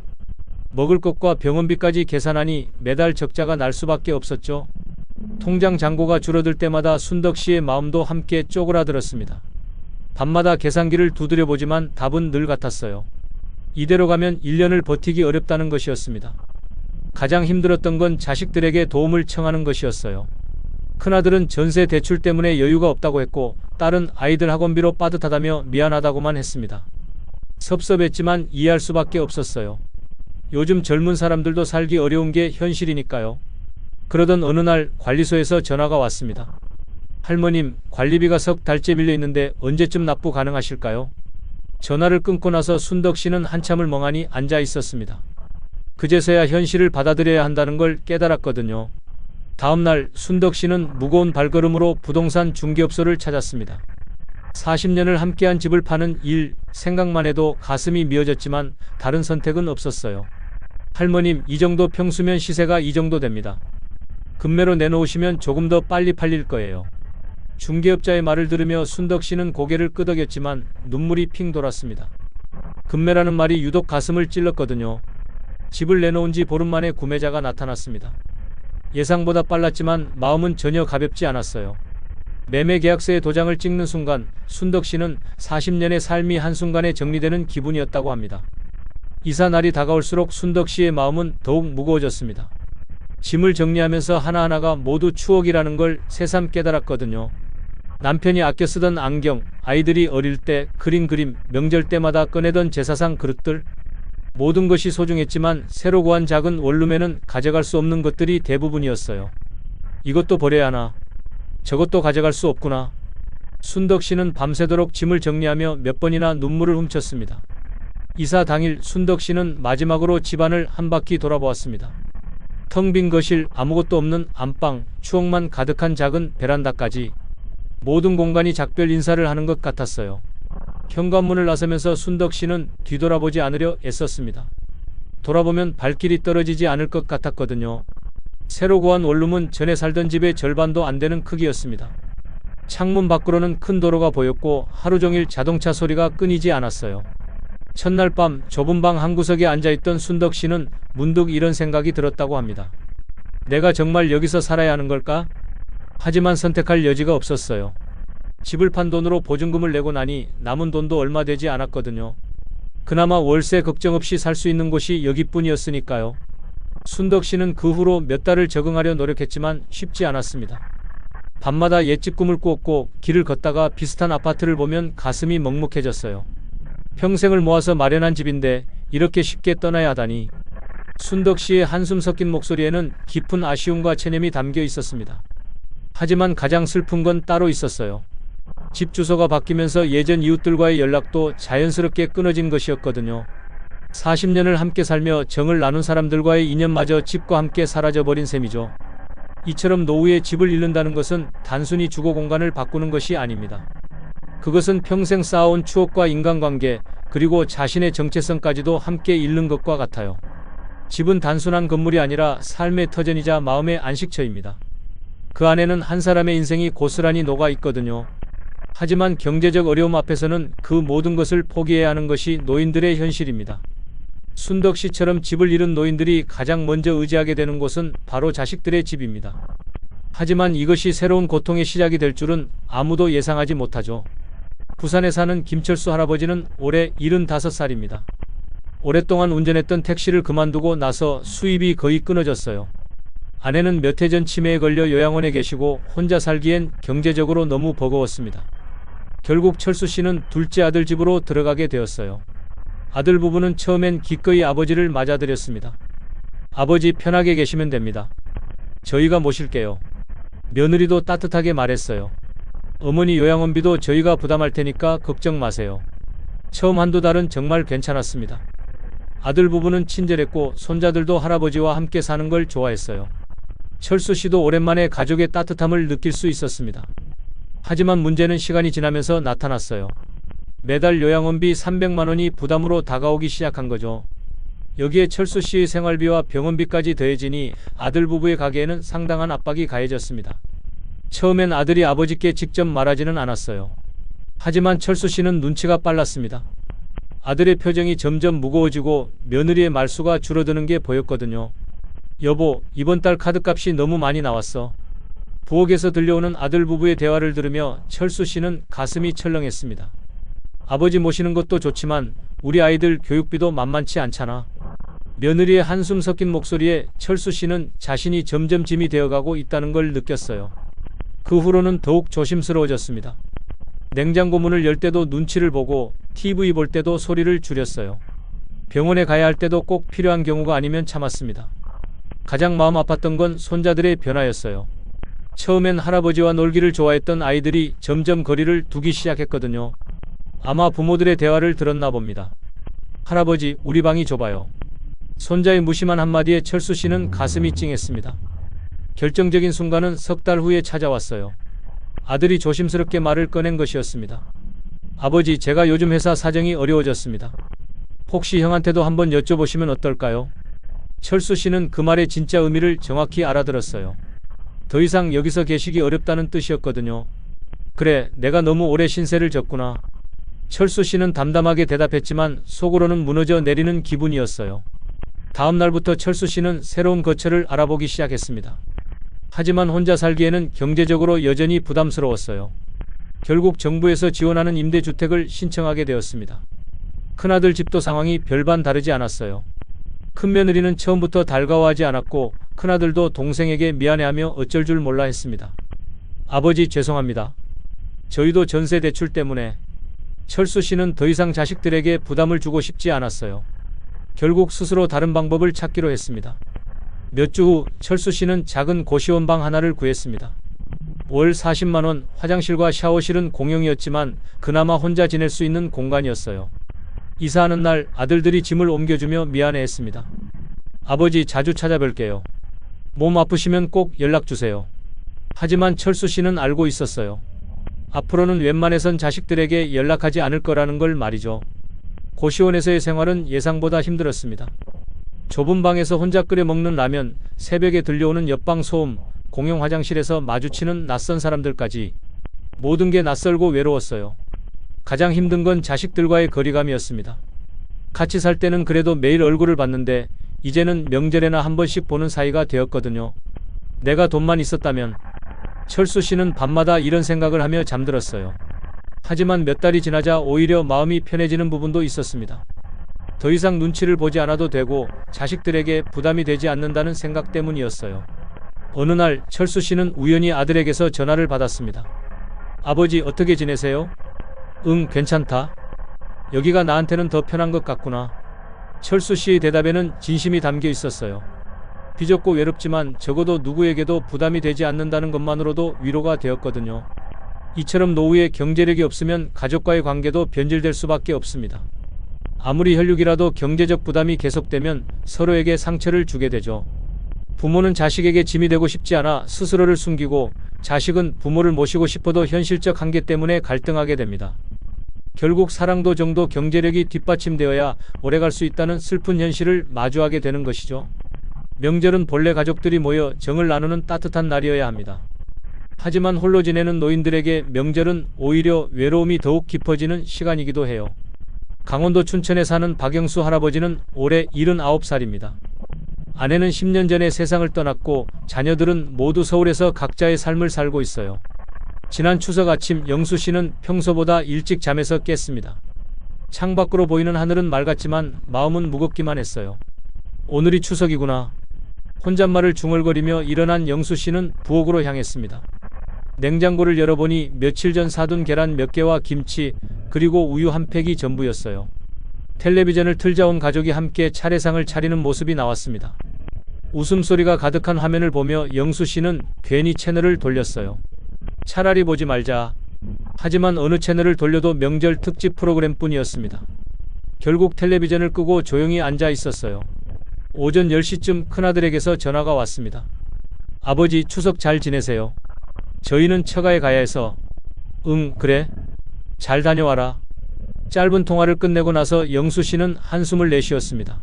먹을 것과 병원비까지 계산하니 매달 적자가 날 수밖에 없었죠. 통장 잔고가 줄어들 때마다 순덕 씨의 마음도 함께 쪼그라들었습니다. 밤마다 계산기를 두드려보지만 답은 늘 같았어요. 이대로 가면 1년을 버티기 어렵다는 것이었습니다. 가장 힘들었던 건 자식들에게 도움을 청하는 것이었어요. 큰아들은 전세 대출 때문에 여유가 없다고 했고 딸은 아이들 학원비로 빠듯하다며 미안하다고만 했습니다. 섭섭했지만 이해할 수밖에 없었어요. 요즘 젊은 사람들도 살기 어려운 게 현실이니까요. 그러던 어느 날 관리소에서 전화가 왔습니다. 할머님, 관리비가 석 달째 밀려 있는데 언제쯤 납부 가능하실까요? 전화를 끊고 나서 순덕 씨는 한참을 멍하니 앉아 있었습니다. 그제서야 현실을 받아들여야 한다는 걸 깨달았거든요. 다음날 순덕 씨는 무거운 발걸음으로 부동산 중개업소를 찾았습니다. 40년을 함께한 집을 파는 일, 생각만 해도 가슴이 미어졌지만 다른 선택은 없었어요. 할머님, 이 정도 평수면 시세가 이 정도 됩니다. 금매로 내놓으시면 조금 더 빨리 팔릴 거예요. 중개업자의 말을 들으며 순덕 씨는 고개를 끄덕였지만 눈물이 핑 돌았습니다. 금매라는 말이 유독 가슴을 찔렀거든요. 집을 내놓은 지 보름 만에 구매자가 나타났습니다. 예상보다 빨랐지만 마음은 전혀 가볍지 않았어요. 매매 계약서에 도장을 찍는 순간 순덕 씨는 40년의 삶이 한순간에 정리되는 기분이었다고 합니다. 이사 날이 다가올수록 순덕 씨의 마음은 더욱 무거워졌습니다. 짐을 정리하면서 하나하나가 모두 추억이라는 걸 새삼 깨달았거든요. 남편이 아껴 쓰던 안경, 아이들이 어릴 때 그린 그림, 명절 때마다 꺼내던 제사상 그릇들, 모든 것이 소중했지만 새로 구한 작은 원룸에는 가져갈 수 없는 것들이 대부분이었어요. 이것도 버려야 하나? 저것도 가져갈 수 없구나. 순덕 씨는 밤새도록 짐을 정리하며 몇 번이나 눈물을 훔쳤습니다. 이사 당일 순덕 씨는 마지막으로 집안을 한 바퀴 돌아보았습니다. 텅 빈 거실, 아무것도 없는 안방, 추억만 가득한 작은 베란다까지 모든 공간이 작별 인사를 하는 것 같았어요. 현관문을 나서면서 순덕 씨는 뒤돌아보지 않으려 애썼습니다. 돌아보면 발길이 떨어지지 않을 것 같았거든요. 새로 구한 원룸은 전에 살던 집의 절반도 안 되는 크기였습니다. 창문 밖으로는 큰 도로가 보였고 하루 종일 자동차 소리가 끊이지 않았어요. 첫날 밤 좁은 방 한구석에 앉아있던 순덕 씨는 문득 이런 생각이 들었다고 합니다. 내가 정말 여기서 살아야 하는 걸까? 하지만 선택할 여지가 없었어요. 집을 판 돈으로 보증금을 내고 나니 남은 돈도 얼마 되지 않았거든요. 그나마 월세 걱정 없이 살 수 있는 곳이 여기뿐이었으니까요. 순덕 씨는 그 후로 몇 달을 적응하려 노력했지만 쉽지 않았습니다. 밤마다 옛집 꿈을 꾸었고 길을 걷다가 비슷한 아파트를 보면 가슴이 먹먹해졌어요. 평생을 모아서 마련한 집인데 이렇게 쉽게 떠나야 하다니. 순덕 씨의 한숨 섞인 목소리에는 깊은 아쉬움과 체념이 담겨 있었습니다. 하지만 가장 슬픈 건 따로 있었어요. 집 주소가 바뀌면서 예전 이웃들과의 연락도 자연스럽게 끊어진 것이었거든요. 40년을 함께 살며 정을 나눈 사람들과의 인연마저 집과 함께 사라져버린 셈이죠. 이처럼 노후에 집을 잃는다는 것은 단순히 주거 공간을 바꾸는 것이 아닙니다. 그것은 평생 쌓아온 추억과 인간관계, 그리고 자신의 정체성까지도 함께 잃는 것과 같아요. 집은 단순한 건물이 아니라 삶의 터전이자 마음의 안식처입니다. 그 안에는 한 사람의 인생이 고스란히 녹아 있거든요. 하지만 경제적 어려움 앞에서는 그 모든 것을 포기해야 하는 것이 노인들의 현실입니다. 순덕 씨처럼 집을 잃은 노인들이 가장 먼저 의지하게 되는 곳은 바로 자식들의 집입니다. 하지만 이것이 새로운 고통의 시작이 될 줄은 아무도 예상하지 못하죠. 부산에 사는 김철수 할아버지는 올해 75살입니다. 오랫동안 운전했던 택시를 그만두고 나서 수입이 거의 끊어졌어요. 아내는 몇 해 전 치매에 걸려 요양원에 계시고 혼자 살기엔 경제적으로 너무 버거웠습니다. 결국 철수 씨는 둘째 아들 집으로 들어가게 되었어요. 아들 부부는 처음엔 기꺼이 아버지를 맞아들였습니다. 아버지 편하게 계시면 됩니다. 저희가 모실게요. 며느리도 따뜻하게 말했어요. 어머니 요양원비도 저희가 부담할 테니까 걱정 마세요. 처음 한두 달은 정말 괜찮았습니다. 아들 부부는 친절했고 손자들도 할아버지와 함께 사는 걸 좋아했어요. 철수 씨도 오랜만에 가족의 따뜻함을 느낄 수 있었습니다. 하지만 문제는 시간이 지나면서 나타났어요. 매달 요양원비 300만 원이 부담으로 다가오기 시작한 거죠. 여기에 철수 씨의 생활비와 병원비까지 더해지니 아들 부부의 가게에는 상당한 압박이 가해졌습니다. 처음엔 아들이 아버지께 직접 말하지는 않았어요. 하지만 철수 씨는 눈치가 빨랐습니다. 아들의 표정이 점점 무거워지고 며느리의 말수가 줄어드는 게 보였거든요. 여보, 이번 달 카드값이 너무 많이 나왔어. 부엌에서 들려오는 아들 부부의 대화를 들으며 철수 씨는 가슴이 철렁했습니다. 아버지 모시는 것도 좋지만 우리 아이들 교육비도 만만치 않잖아. 며느리의 한숨 섞인 목소리에 철수 씨는 자신이 점점 짐이 되어가고 있다는 걸 느꼈어요. 그 후로는 더욱 조심스러워졌습니다. 냉장고 문을 열 때도 눈치를 보고 TV 볼 때도 소리를 줄였어요. 병원에 가야 할 때도 꼭 필요한 경우가 아니면 참았습니다. 가장 마음 아팠던 건 손자들의 변화였어요. 처음엔 할아버지와 놀기를 좋아했던 아이들이 점점 거리를 두기 시작했거든요. 아마 부모들의 대화를 들었나 봅니다. 할아버지, 우리 방이 좁아요. 손자의 무심한 한마디에 철수 씨는 가슴이 찡했습니다. 결정적인 순간은 석 달 후에 찾아왔어요. 아들이 조심스럽게 말을 꺼낸 것이었습니다. 아버지, 제가 요즘 회사 사정이 어려워졌습니다. 혹시 형한테도 한번 여쭤보시면 어떨까요? 철수 씨는 그 말의 진짜 의미를 정확히 알아들었어요. 더 이상 여기서 계시기 어렵다는 뜻이었거든요. 그래, 내가 너무 오래 신세를 졌구나. 철수 씨는 담담하게 대답했지만 속으로는 무너져 내리는 기분이었어요. 다음 날부터 철수 씨는 새로운 거처를 알아보기 시작했습니다. 하지만 혼자 살기에는 경제적으로 여전히 부담스러웠어요. 결국 정부에서 지원하는 임대주택을 신청하게 되었습니다. 큰아들 집도 상황이 별반 다르지 않았어요. 큰며느리는 처음부터 달가워하지 않았고 큰아들도 동생에게 미안해하며 어쩔 줄 몰라 했습니다. 아버지, 죄송합니다. 저희도 전세 대출 때문에. 철수 씨는 더 이상 자식들에게 부담을 주고 싶지 않았어요. 결국 스스로 다른 방법을 찾기로 했습니다. 몇 주 후 철수 씨는 작은 고시원 방 하나를 구했습니다. 월 40만 원, 화장실과 샤워실은 공용이었지만 그나마 혼자 지낼 수 있는 공간이었어요. 이사하는 날 아들들이 짐을 옮겨주며 미안해했습니다. 아버지, 자주 찾아뵐게요. 몸 아프시면 꼭 연락주세요. 하지만 철수 씨는 알고 있었어요. 앞으로는 웬만해선 자식들에게 연락하지 않을 거라는 걸 말이죠. 고시원에서의 생활은 예상보다 힘들었습니다. 좁은 방에서 혼자 끓여 먹는 라면, 새벽에 들려오는 옆방 소음, 공용 화장실에서 마주치는 낯선 사람들까지 모든 게 낯설고 외로웠어요. 가장 힘든 건 자식들과의 거리감이었습니다. 같이 살 때는 그래도 매일 얼굴을 봤는데 이제는 명절에나 한 번씩 보는 사이가 되었거든요. 내가 돈만 있었다면. 철수 씨는 밤마다 이런 생각을 하며 잠들었어요. 하지만 몇 달이 지나자 오히려 마음이 편해지는 부분도 있었습니다. 더 이상 눈치를 보지 않아도 되고 자식들에게 부담이 되지 않는다는 생각 때문이었어요. 어느 날 철수 씨는 우연히 아들에게서 전화를 받았습니다. 아버지 어떻게 지내세요? 응, 괜찮다. 여기가 나한테는 더 편한 것 같구나. 철수 씨의 대답에는 진심이 담겨 있었어요. 비좁고 외롭지만 적어도 누구에게도 부담이 되지 않는다는 것만으로도 위로가 되었거든요. 이처럼 노후에 경제력이 없으면 가족과의 관계도 변질될 수밖에 없습니다. 아무리 혈육이라도 경제적 부담이 계속되면 서로에게 상처를 주게 되죠. 부모는 자식에게 짐이 되고 싶지 않아 스스로를 숨기고, 자식은 부모를 모시고 싶어도 현실적 한계 때문에 갈등하게 됩니다. 결국 사랑도 정도 경제력이 뒷받침되어야 오래갈 수 있다는 슬픈 현실을 마주하게 되는 것이죠. 명절은 본래 가족들이 모여 정을 나누는 따뜻한 날이어야 합니다. 하지만 홀로 지내는 노인들에게 명절은 오히려 외로움이 더욱 깊어지는 시간이기도 해요. 강원도 춘천에 사는 박영수 할아버지는 올해 79살입니다. 아내는 10년 전에 세상을 떠났고 자녀들은 모두 서울에서 각자의 삶을 살고 있어요. 지난 추석 아침 영수 씨는 평소보다 일찍 잠에서 깼습니다. 창밖으로 보이는 하늘은 맑았지만 마음은 무겁기만 했어요. 오늘이 추석이구나. 혼잣말을 중얼거리며 일어난 영수 씨는 부엌으로 향했습니다. 냉장고를 열어보니 며칠 전 사둔 계란 몇 개와 김치, 그리고 우유 한 팩이 전부였어요. 텔레비전을 틀자 온 가족이 함께 차례상을 차리는 모습이 나왔습니다. 웃음소리가 가득한 화면을 보며 영수 씨는 괜히 채널을 돌렸어요. 차라리 보지 말자. 하지만 어느 채널을 돌려도 명절 특집 프로그램뿐이었습니다. 결국 텔레비전을 끄고 조용히 앉아 있었어요. 오전 10시쯤 큰아들에게서 전화가 왔습니다. 아버지, 추석 잘 지내세요? 저희는 처가에 가야 해서. 응, 그래. 잘 다녀와라. 짧은 통화를 끝내고 나서 영수 씨는 한숨을 내쉬었습니다.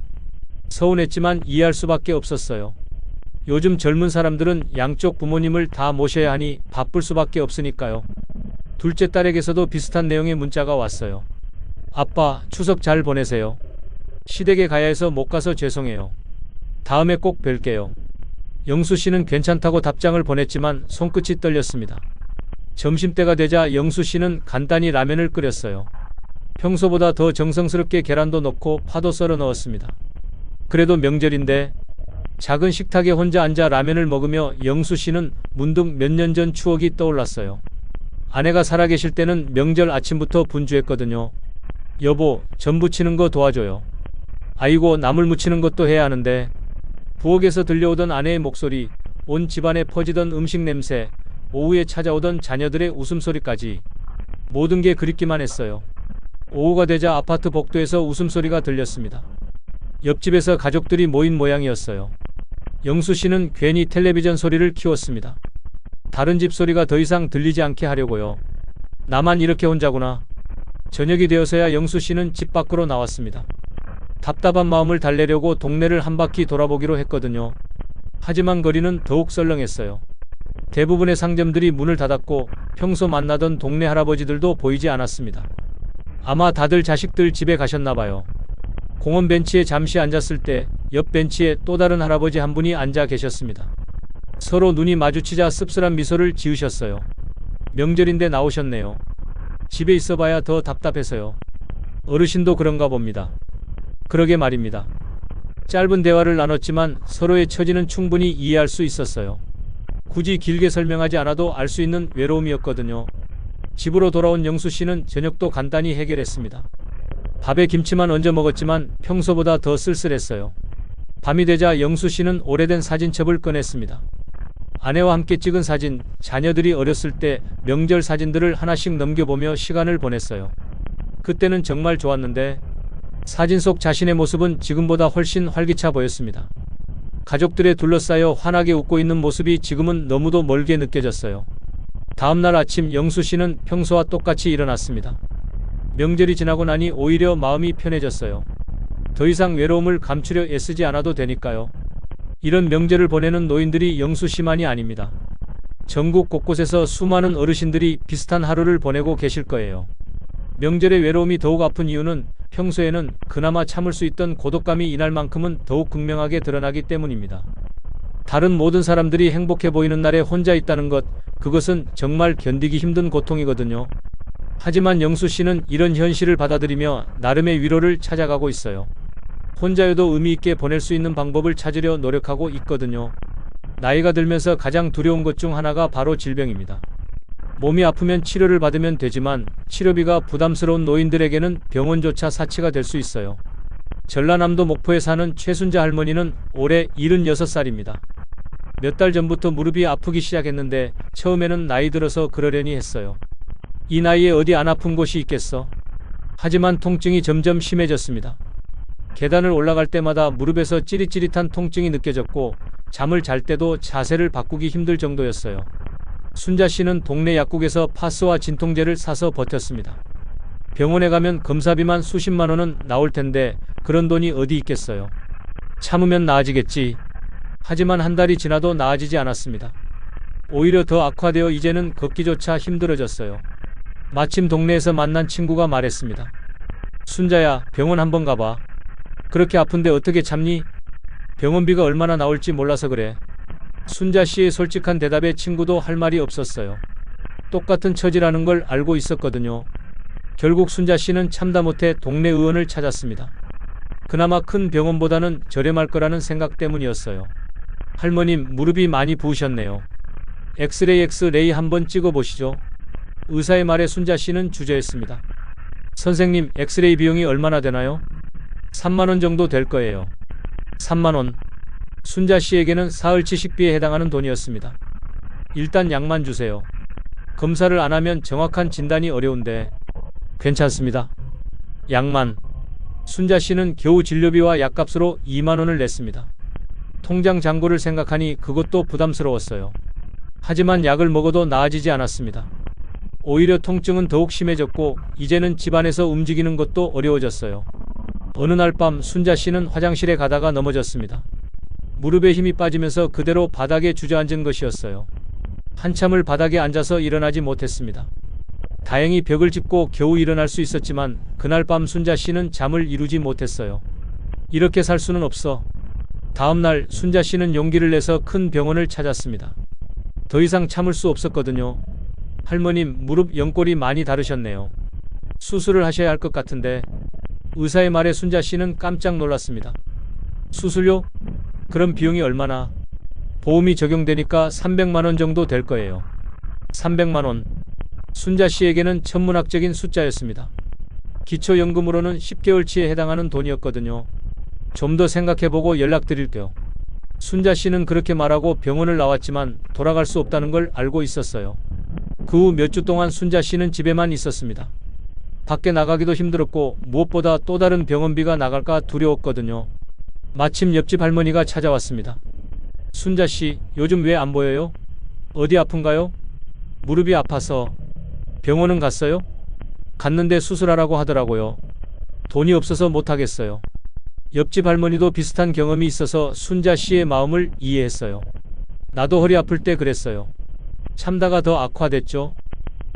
서운했지만 이해할 수밖에 없었어요. 요즘 젊은 사람들은 양쪽 부모님을 다 모셔야 하니 바쁠 수밖에 없으니까요. 둘째 딸에게서도 비슷한 내용의 문자가 왔어요. 아빠, 추석 잘 보내세요. 시댁에 가야 해서 못 가서 죄송해요. 다음에 꼭 뵐게요. 영수 씨는 괜찮다고 답장을 보냈지만 손끝이 떨렸습니다. 점심때가 되자 영수 씨는 간단히 라면을 끓였어요. 평소보다 더 정성스럽게 계란도 넣고 파도 썰어 넣었습니다. 그래도 명절인데. 작은 식탁에 혼자 앉아 라면을 먹으며 영수 씨는 문득 몇 년 전 추억이 떠올랐어요. 아내가 살아계실 때는 명절 아침부터 분주했거든요. 여보, 전 부치는 거 도와줘요. 아이고, 나물 무치는 것도 해야 하는데. 부엌에서 들려오던 아내의 목소리, 온 집안에 퍼지던 음식 냄새, 오후에 찾아오던 자녀들의 웃음소리까지. 모든 게 그립기만 했어요. 오후가 되자 아파트 복도에서 웃음소리가 들렸습니다. 옆집에서 가족들이 모인 모양이었어요. 영수 씨는 괜히 텔레비전 소리를 키웠습니다. 다른 집 소리가 더 이상 들리지 않게 하려고요. 나만 이렇게 혼자구나. 저녁이 되어서야 영수 씨는 집 밖으로 나왔습니다. 답답한 마음을 달래려고 동네를 한 바퀴 돌아보기로 했거든요. 하지만 거리는 더욱 썰렁했어요. 대부분의 상점들이 문을 닫았고 평소 만나던 동네 할아버지들도 보이지 않았습니다. 아마 다들 자식들 집에 가셨나 봐요. 공원 벤치에 잠시 앉았을 때 옆 벤치에 또 다른 할아버지 한 분이 앉아 계셨습니다. 서로 눈이 마주치자 씁쓸한 미소를 지으셨어요. 명절인데 나오셨네요. 집에 있어봐야 더 답답해서요. 어르신도 그런가 봅니다. 그러게 말입니다. 짧은 대화를 나눴지만 서로의 처지는 충분히 이해할 수 있었어요. 굳이 길게 설명하지 않아도 알 수 있는 외로움이었거든요. 집으로 돌아온 영수 씨는 저녁도 간단히 해결했습니다. 밥에 김치만 얹어 먹었지만 평소보다 더 쓸쓸했어요. 밤이 되자 영수 씨는 오래된 사진첩을 꺼냈습니다. 아내와 함께 찍은 사진, 자녀들이 어렸을 때 명절 사진들을 하나씩 넘겨보며 시간을 보냈어요. 그때는 정말 좋았는데. 사진 속 자신의 모습은 지금보다 훨씬 활기차 보였습니다. 가족들에 둘러싸여 환하게 웃고 있는 모습이 지금은 너무도 멀게 느껴졌어요. 다음날 아침 영수 씨는 평소와 똑같이 일어났습니다. 명절이 지나고 나니 오히려 마음이 편해졌어요. 더 이상 외로움을 감추려 애쓰지 않아도 되니까요. 이런 명절을 보내는 노인들이 영수 씨만이 아닙니다. 전국 곳곳에서 수많은 어르신들이 비슷한 하루를 보내고 계실 거예요. 명절의 외로움이 더욱 아픈 이유는 평소에는 그나마 참을 수 있던 고독감이 이날만큼은 더욱 극명하게 드러나기 때문입니다. 다른 모든 사람들이 행복해 보이는 날에 혼자 있다는 것, 그것은 정말 견디기 힘든 고통이거든요. 하지만 영수 씨는 이런 현실을 받아들이며 나름의 위로를 찾아가고 있어요. 혼자여도 의미 있게 보낼 수 있는 방법을 찾으려 노력하고 있거든요. 나이가 들면서 가장 두려운 것 중 하나가 바로 질병입니다. 몸이 아프면 치료를 받으면 되지만 치료비가 부담스러운 노인들에게는 병원조차 사치가 될 수 있어요. 전라남도 목포에 사는 최순자 할머니는 올해 76살입니다. 몇 달 전부터 무릎이 아프기 시작했는데 처음에는 나이 들어서 그러려니 했어요. 이 나이에 어디 안 아픈 곳이 있겠어? 하지만 통증이 점점 심해졌습니다. 계단을 올라갈 때마다 무릎에서 찌릿찌릿한 통증이 느껴졌고 잠을 잘 때도 자세를 바꾸기 힘들 정도였어요. 순자 씨는 동네 약국에서 파스와 진통제를 사서 버텼습니다. 병원에 가면 검사비만 수십만 원은 나올 텐데 그런 돈이 어디 있겠어요. 참으면 나아지겠지. 하지만 한 달이 지나도 나아지지 않았습니다. 오히려 더 악화되어 이제는 걷기조차 힘들어졌어요. 마침 동네에서 만난 친구가 말했습니다. 순자야, 병원 한번 가봐. 그렇게 아픈데 어떻게 참니? 병원비가 얼마나 나올지 몰라서 그래. 순자 씨의 솔직한 대답에 친구도 할 말이 없었어요. 똑같은 처지라는 걸 알고 있었거든요. 결국 순자 씨는 참다 못해 동네 의원을 찾았습니다. 그나마 큰 병원보다는 저렴할 거라는 생각 때문이었어요. 할머님, 무릎이 많이 부으셨네요. 엑스레이 한번 찍어보시죠. 의사의 말에 순자 씨는 주저했습니다. 선생님, 엑스레이 비용이 얼마나 되나요? 3만 원 정도 될 거예요. 3만 원. 순자 씨에게는 사흘치 식비에 해당하는 돈이었습니다. 일단 약만 주세요. 검사를 안 하면 정확한 진단이 어려운데. 괜찮습니다. 약만. 순자 씨는 겨우 진료비와 약값으로 2만 원을 냈습니다. 통장 잔고를 생각하니 그것도 부담스러웠어요. 하지만 약을 먹어도 나아지지 않았습니다. 오히려 통증은 더욱 심해졌고 이제는 집안에서 움직이는 것도 어려워졌어요. 어느 날 밤 순자 씨는 화장실에 가다가 넘어졌습니다. 무릎에 힘이 빠지면서 그대로 바닥에 주저앉은 것이었어요. 한참을 바닥에 앉아서 일어나지 못했습니다. 다행히 벽을 짚고 겨우 일어날 수 있었지만 그날 밤 순자 씨는 잠을 이루지 못했어요. 이렇게 살 수는 없어. 다음 날 순자 씨는 용기를 내서 큰 병원을 찾았습니다. 더 이상 참을 수 없었거든요. 할머님, 무릎 연골이 많이 다르셨네요. 수술을 하셔야 할 것 같은데. 의사의 말에 순자 씨는 깜짝 놀랐습니다. 수술요? 그럼 비용이 얼마나? 보험이 적용되니까 300만 원 정도 될 거예요. 300만 원. 순자 씨에게는 천문학적인 숫자였습니다. 기초연금으로는 10개월치에 해당하는 돈이었거든요. 좀 더 생각해보고 연락드릴게요. 순자 씨는 그렇게 말하고 병원을 나왔지만 돌아갈 수 없다는 걸 알고 있었어요. 그 후 몇 주 동안 순자 씨는 집에만 있었습니다. 밖에 나가기도 힘들었고 무엇보다 또 다른 병원비가 나갈까 두려웠거든요. 마침 옆집 할머니가 찾아왔습니다. 순자 씨, 요즘 왜 안 보여요? 어디 아픈가요? 무릎이 아파서. 병원은 갔어요? 갔는데 수술하라고 하더라고요. 돈이 없어서 못하겠어요. 옆집 할머니도 비슷한 경험이 있어서 순자 씨의 마음을 이해했어요. 나도 허리 아플 때 그랬어요. 참다가 더 악화됐죠.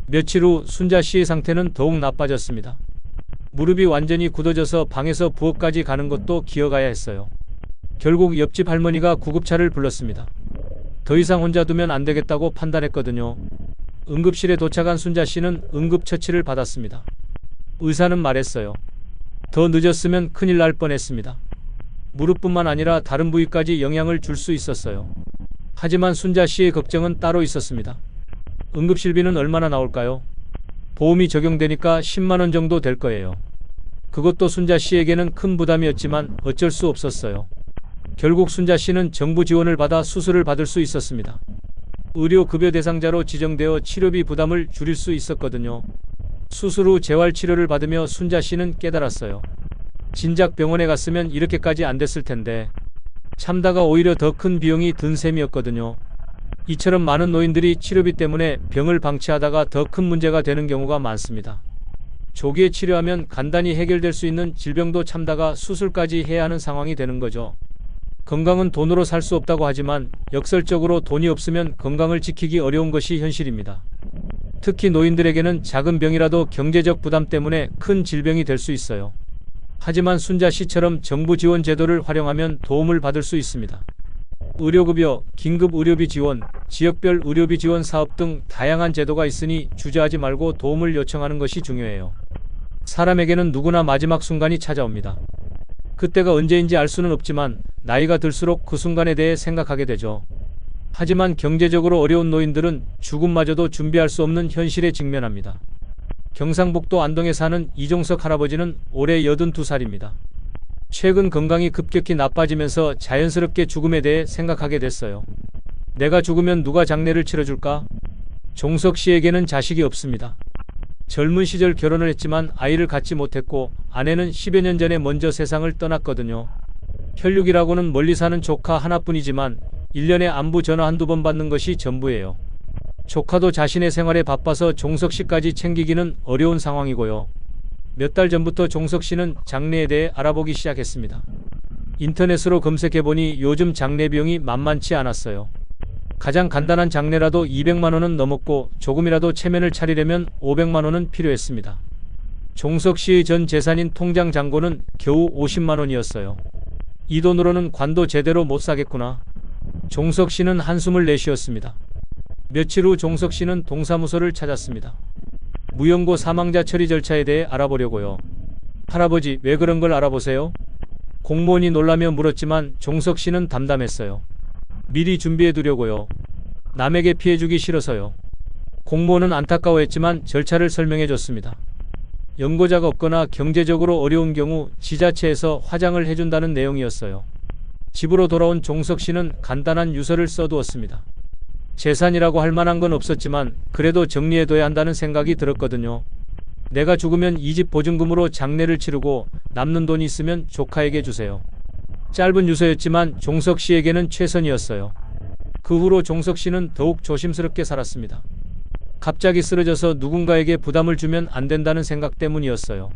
며칠 후 순자 씨의 상태는 더욱 나빠졌습니다. 무릎이 완전히 굳어져서 방에서 부엌까지 가는 것도 기어가야 했어요. 결국 옆집 할머니가 구급차를 불렀습니다. 더 이상 혼자 두면 안 되겠다고 판단했거든요. 응급실에 도착한 순자 씨는 응급처치를 받았습니다. 의사는 말했어요. 더 늦었으면 큰일 날 뻔했습니다. 무릎뿐만 아니라 다른 부위까지 영향을 줄 수 있었어요. 하지만 순자 씨의 걱정은 따로 있었습니다. 응급실비는 얼마나 나올까요? 보험이 적용되니까 10만 원 정도 될 거예요. 그것도 순자 씨에게는 큰 부담이었지만 어쩔 수 없었어요. 결국 순자 씨는 정부 지원을 받아 수술을 받을 수 있었습니다. 의료급여 대상자로 지정되어 치료비 부담을 줄일 수 있었거든요. 수술 후 재활치료를 받으며 순자 씨는 깨달았어요. 진작 병원에 갔으면 이렇게까지 안 됐을 텐데. 참다가 오히려 더 큰 비용이 든 셈이었거든요. 이처럼 많은 노인들이 치료비 때문에 병을 방치하다가 더 큰 문제가 되는 경우가 많습니다. 조기에 치료하면 간단히 해결될 수 있는 질병도 참다가 수술까지 해야 하는 상황이 되는 거죠. 건강은 돈으로 살 수 없다고 하지만 역설적으로 돈이 없으면 건강을 지키기 어려운 것이 현실입니다. 특히 노인들에게는 작은 병이라도 경제적 부담 때문에 큰 질병이 될 수 있어요. 하지만 순자 씨처럼 정부 지원 제도를 활용하면 도움을 받을 수 있습니다. 의료급여, 긴급의료비 지원, 지역별 의료비 지원 사업 등 다양한 제도가 있으니 주저하지 말고 도움을 요청하는 것이 중요해요. 사람에게는 누구나 마지막 순간이 찾아옵니다. 그때가 언제인지 알 수는 없지만 나이가 들수록 그 순간에 대해 생각하게 되죠. 하지만 경제적으로 어려운 노인들은 죽음마저도 준비할 수 없는 현실에 직면합니다. 경상북도 안동에 사는 이종석 할아버지는 올해 82살입니다. 최근 건강이 급격히 나빠지면서 자연스럽게 죽음에 대해 생각하게 됐어요. 내가 죽으면 누가 장례를 치러줄까? 종석 씨에게는 자식이 없습니다. 젊은 시절 결혼을 했지만 아이를 갖지 못했고 아내는 10여 년 전에 먼저 세상을 떠났거든요. 혈육이라고는 멀리 사는 조카 하나뿐이지만 1년에 안부 전화 한두 번 받는 것이 전부예요. 조카도 자신의 생활에 바빠서 종석 씨까지 챙기기는 어려운 상황이고요. 몇 달 전부터 종석 씨는 장례에 대해 알아보기 시작했습니다. 인터넷으로 검색해보니 요즘 장례 비용이 만만치 않았어요. 가장 간단한 장례라도 200만 원은 넘었고 조금이라도 체면을 차리려면 500만 원은 필요했습니다. 종석 씨의 전 재산인 통장 잔고는 겨우 50만 원이었어요. 이 돈으로는 관도 제대로 못 사겠구나. 종석 씨는 한숨을 내쉬었습니다. 며칠 후 종석 씨는 동사무소를 찾았습니다. 무연고 사망자 처리 절차에 대해 알아보려고요. 할아버지, 왜 그런 걸 알아보세요? 공무원이 놀라며 물었지만 종석 씨는 담담했어요. 미리 준비해 두려고요. 남에게 피해 주기 싫어서요. 공무원은 안타까워했지만 절차를 설명해 줬습니다. 연고자가 없거나 경제적으로 어려운 경우 지자체에서 화장을 해준다는 내용이었어요. 집으로 돌아온 종석 씨는 간단한 유서를 써두었습니다. 재산이라고 할 만한 건 없었지만 그래도 정리해둬야 한다는 생각이 들었거든요. 내가 죽으면 이 집 보증금으로 장례를 치르고 남는 돈이 있으면 조카에게 주세요. 짧은 유서였지만 종석 씨에게는 최선이었어요. 그 후로 종석 씨는 더욱 조심스럽게 살았습니다. 갑자기 쓰러져서 누군가에게 부담을 주면 안 된다는 생각 때문이었어요.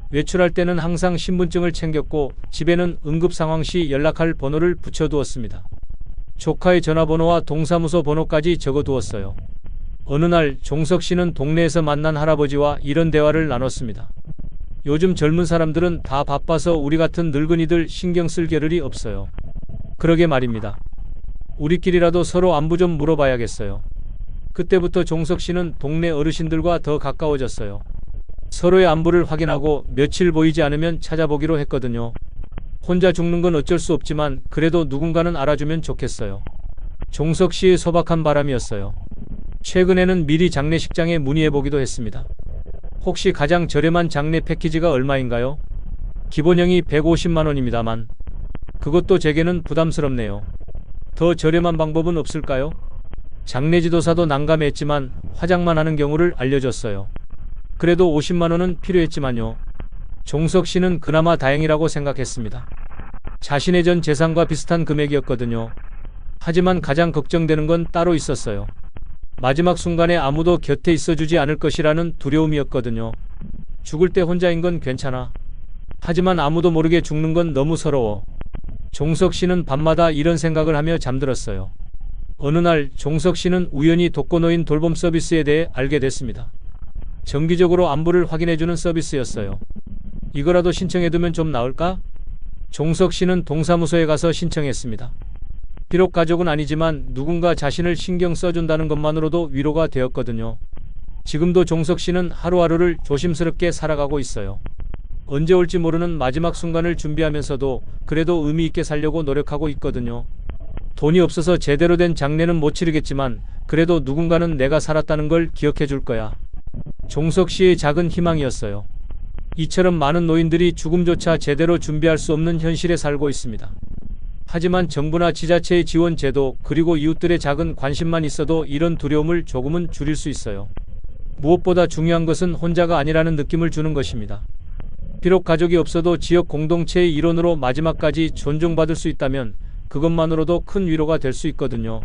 외출할 때는 항상 신분증을 챙겼고 집에는 응급 상황 시 연락할 번호를 붙여두었습니다. 조카의 전화번호와 동사무소 번호까지 적어두었어요. 어느 날 종석 씨는 동네에서 만난 할아버지와 이런 대화를 나눴습니다. 요즘 젊은 사람들은 다 바빠서 우리 같은 늙은이들 신경 쓸 겨를이 없어요. 그러게 말입니다. 우리끼리라도 서로 안부 좀 물어봐야겠어요. 그때부터 종석 씨는 동네 어르신들과 더 가까워졌어요. 서로의 안부를 확인하고 며칠 보이지 않으면 찾아보기로 했거든요. 혼자 죽는 건 어쩔 수 없지만 그래도 누군가는 알아주면 좋겠어요. 종석 씨의 소박한 바람이었어요. 최근에는 미리 장례식장에 문의해보기도 했습니다. 혹시 가장 저렴한 장례 패키지가 얼마인가요? 기본형이 150만 원입니다만 그것도 제게는 부담스럽네요. 더 저렴한 방법은 없을까요? 장례 지도사도 난감했지만 화장만 하는 경우를 알려줬어요. 그래도 50만 원은 필요했지만요. 종석 씨는 그나마 다행이라고 생각했습니다. 자신의 전 재산과 비슷한 금액이었거든요. 하지만 가장 걱정되는 건 따로 있었어요. 마지막 순간에 아무도 곁에 있어주지 않을 것이라는 두려움이었거든요. 죽을 때 혼자인 건 괜찮아. 하지만 아무도 모르게 죽는 건 너무 서러워. 종석 씨는 밤마다 이런 생각을 하며 잠들었어요. 어느 날 종석 씨는 우연히 독거노인 돌봄 서비스에 대해 알게 됐습니다. 정기적으로 안부를 확인해주는 서비스였어요. 이거라도 신청해두면 좀 나을까? 종석 씨는 동사무소에 가서 신청했습니다. 비록 가족은 아니지만 누군가 자신을 신경 써준다는 것만으로도 위로가 되었거든요. 지금도 종석 씨는 하루하루를 조심스럽게 살아가고 있어요. 언제 올지 모르는 마지막 순간을 준비하면서도 그래도 의미 있게 살려고 노력하고 있거든요. 돈이 없어서 제대로 된 장례는 못 치르겠지만 그래도 누군가는 내가 살았다는 걸 기억해 줄 거야. 종석 씨의 작은 희망이었어요. 이처럼 많은 노인들이 죽음조차 제대로 준비할 수 없는 현실에 살고 있습니다. 하지만 정부나 지자체의 지원 제도 그리고 이웃들의 작은 관심만 있어도 이런 두려움을 조금은 줄일 수 있어요. 무엇보다 중요한 것은 혼자가 아니라는 느낌을 주는 것입니다. 비록 가족이 없어도 지역 공동체의 일원으로 마지막까지 존중받을 수 있다면 그것만으로도 큰 위로가 될 수 있거든요.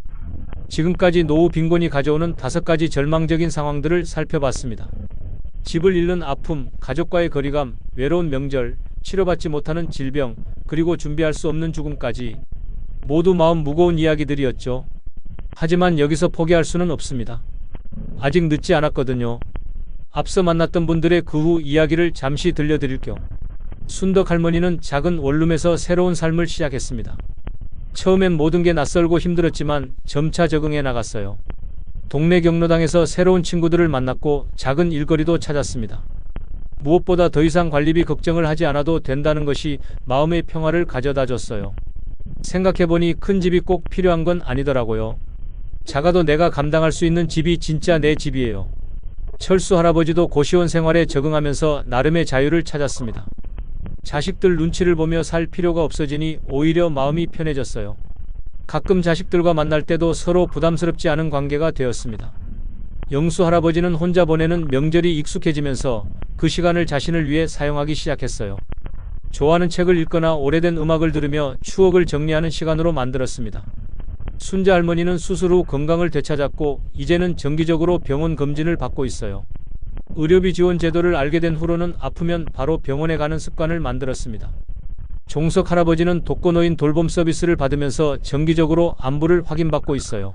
지금까지 노후 빈곤이 가져오는 5가지 절망적인 상황들을 살펴봤습니다. 집을 잃는 아픔, 가족과의 거리감, 외로운 명절, 치료받지 못하는 질병, 그리고 준비할 수 없는 죽음까지 모두 마음 무거운 이야기들이었죠. 하지만 여기서 포기할 수는 없습니다. 아직 늦지 않았거든요. 앞서 만났던 분들의 그 후 이야기를 잠시 들려드릴게요. 순덕 할머니는 작은 원룸에서 새로운 삶을 시작했습니다. 처음엔 모든 게 낯설고 힘들었지만 점차 적응해 나갔어요. 동네 경로당에서 새로운 친구들을 만났고 작은 일거리도 찾았습니다. 무엇보다 더 이상 관리비 걱정을 하지 않아도 된다는 것이 마음의 평화를 가져다 줬어요. 생각해보니 큰 집이 꼭 필요한 건 아니더라고요. 작아도 내가 감당할 수 있는 집이 진짜 내 집이에요. 철수 할아버지도 고시원 생활에 적응하면서 나름의 자유를 찾았습니다. 자식들 눈치를 보며 살 필요가 없어지니 오히려 마음이 편해졌어요. 가끔 자식들과 만날 때도 서로 부담스럽지 않은 관계가 되었습니다. 영수 할아버지는 혼자 보내는 명절이 익숙해지면서 그 시간을 자신을 위해 사용하기 시작했어요. 좋아하는 책을 읽거나 오래된 음악을 들으며 추억을 정리하는 시간으로 만들었습니다. 순자 할머니는 수술 후 건강을 되찾았고 이제는 정기적으로 병원 검진을 받고 있어요. 의료비 지원 제도를 알게 된 후로는 아프면 바로 병원에 가는 습관을 만들었습니다. 종석 할아버지는 독거노인 돌봄 서비스를 받으면서 정기적으로 안부를 확인받고 있어요.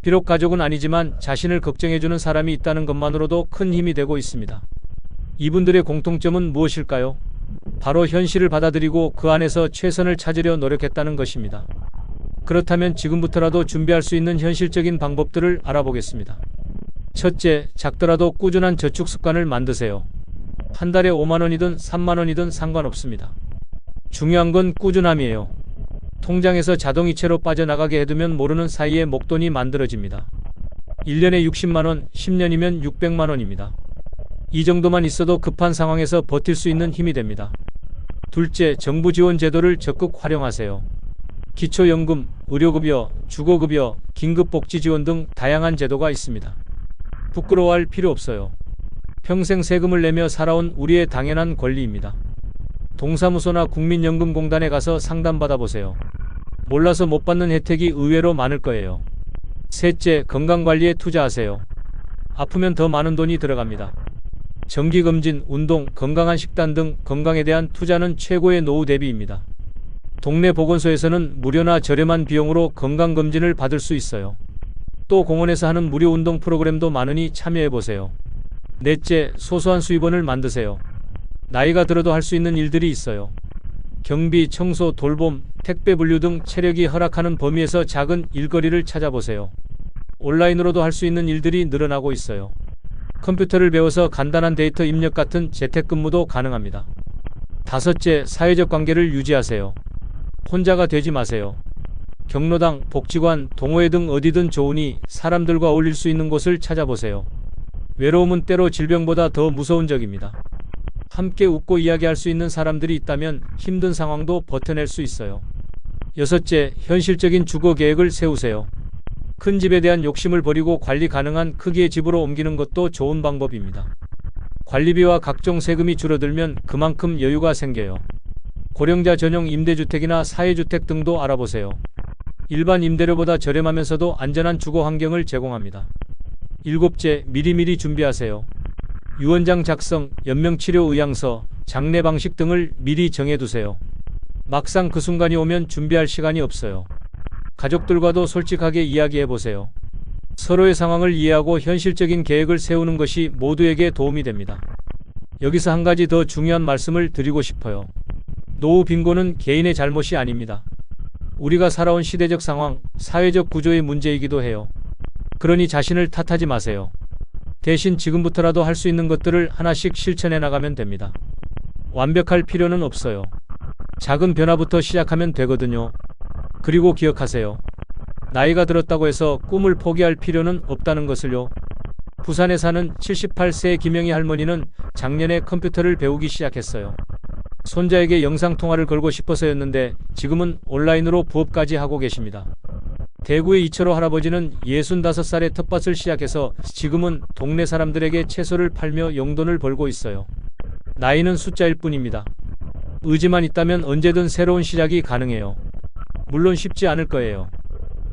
비록 가족은 아니지만 자신을 걱정해주는 사람이 있다는 것만으로도 큰 힘이 되고 있습니다. 이분들의 공통점은 무엇일까요? 바로 현실을 받아들이고 그 안에서 최선을 찾으려 노력했다는 것입니다. 그렇다면 지금부터라도 준비할 수 있는 현실적인 방법들을 알아보겠습니다. 첫째, 작더라도 꾸준한 저축 습관을 만드세요. 한 달에 5만 원이든 3만 원이든 상관없습니다. 중요한 건 꾸준함이에요. 통장에서 자동이체로 빠져나가게 해두면 모르는 사이에 목돈이 만들어집니다. 1년에 60만 원, 10년이면 600만 원입니다. 이 정도만 있어도 급한 상황에서 버틸 수 있는 힘이 됩니다. 둘째, 정부 지원 제도를 적극 활용하세요. 기초연금, 의료급여, 주거급여, 긴급복지지원 등 다양한 제도가 있습니다. 부끄러워할 필요 없어요. 평생 세금을 내며 살아온 우리의 당연한 권리입니다. 동사무소나 국민연금공단에 가서 상담받아보세요. 몰라서 못 받는 혜택이 의외로 많을 거예요. 셋째, 건강관리에 투자하세요. 아프면 더 많은 돈이 들어갑니다. 정기검진, 운동, 건강한 식단 등 건강에 대한 투자는 최고의 노후 대비입니다. 동네 보건소에서는 무료나 저렴한 비용으로 건강검진을 받을 수 있어요. 또 공원에서 하는 무료 운동 프로그램도 많으니 참여해보세요. 넷째, 소소한 수입원을 만드세요. 나이가 들어도 할 수 있는 일들이 있어요. 경비, 청소, 돌봄, 택배 분류 등 체력이 허락하는 범위에서 작은 일거리를 찾아보세요. 온라인으로도 할 수 있는 일들이 늘어나고 있어요. 컴퓨터를 배워서 간단한 데이터 입력 같은 재택근무도 가능합니다. 다섯째, 사회적 관계를 유지하세요. 혼자가 되지 마세요. 경로당, 복지관, 동호회 등 어디든 좋으니 사람들과 어울릴 수 있는 곳을 찾아보세요. 외로움은 때로 질병보다 더 무서운 적입니다. 함께 웃고 이야기할 수 있는 사람들이 있다면 힘든 상황도 버텨낼 수 있어요. 여섯째, 현실적인 주거 계획을 세우세요. 큰 집에 대한 욕심을 버리고 관리 가능한 크기의 집으로 옮기는 것도 좋은 방법입니다. 관리비와 각종 세금이 줄어들면 그만큼 여유가 생겨요. 고령자 전용 임대주택이나 사회주택 등도 알아보세요. 일반 임대료보다 저렴하면서도 안전한 주거 환경을 제공합니다. 일곱째, 미리미리 준비하세요. 유언장 작성, 연명치료 의향서, 장례 방식 등을 미리 정해두세요. 막상 그 순간이 오면 준비할 시간이 없어요. 가족들과도 솔직하게 이야기해보세요. 서로의 상황을 이해하고 현실적인 계획을 세우는 것이 모두에게 도움이 됩니다. 여기서 한 가지 더 중요한 말씀을 드리고 싶어요. 노후 빈곤은 개인의 잘못이 아닙니다. 우리가 살아온 시대적 상황, 사회적 구조의 문제이기도 해요. 그러니 자신을 탓하지 마세요. 대신 지금부터라도 할 수 있는 것들을 하나씩 실천해 나가면 됩니다. 완벽할 필요는 없어요. 작은 변화부터 시작하면 되거든요. 그리고 기억하세요. 나이가 들었다고 해서 꿈을 포기할 필요는 없다는 것을요. 부산에 사는 78세 김영희 할머니는 작년에 컴퓨터를 배우기 시작했어요. 손자에게 영상통화를 걸고 싶어서였는데 지금은 온라인으로 부업까지 하고 계십니다. 대구의 이철호 할아버지는 65살에 텃밭을 시작해서 지금은 동네 사람들에게 채소를 팔며 용돈을 벌고 있어요. 나이는 숫자일 뿐입니다. 의지만 있다면 언제든 새로운 시작이 가능해요. 물론 쉽지 않을 거예요.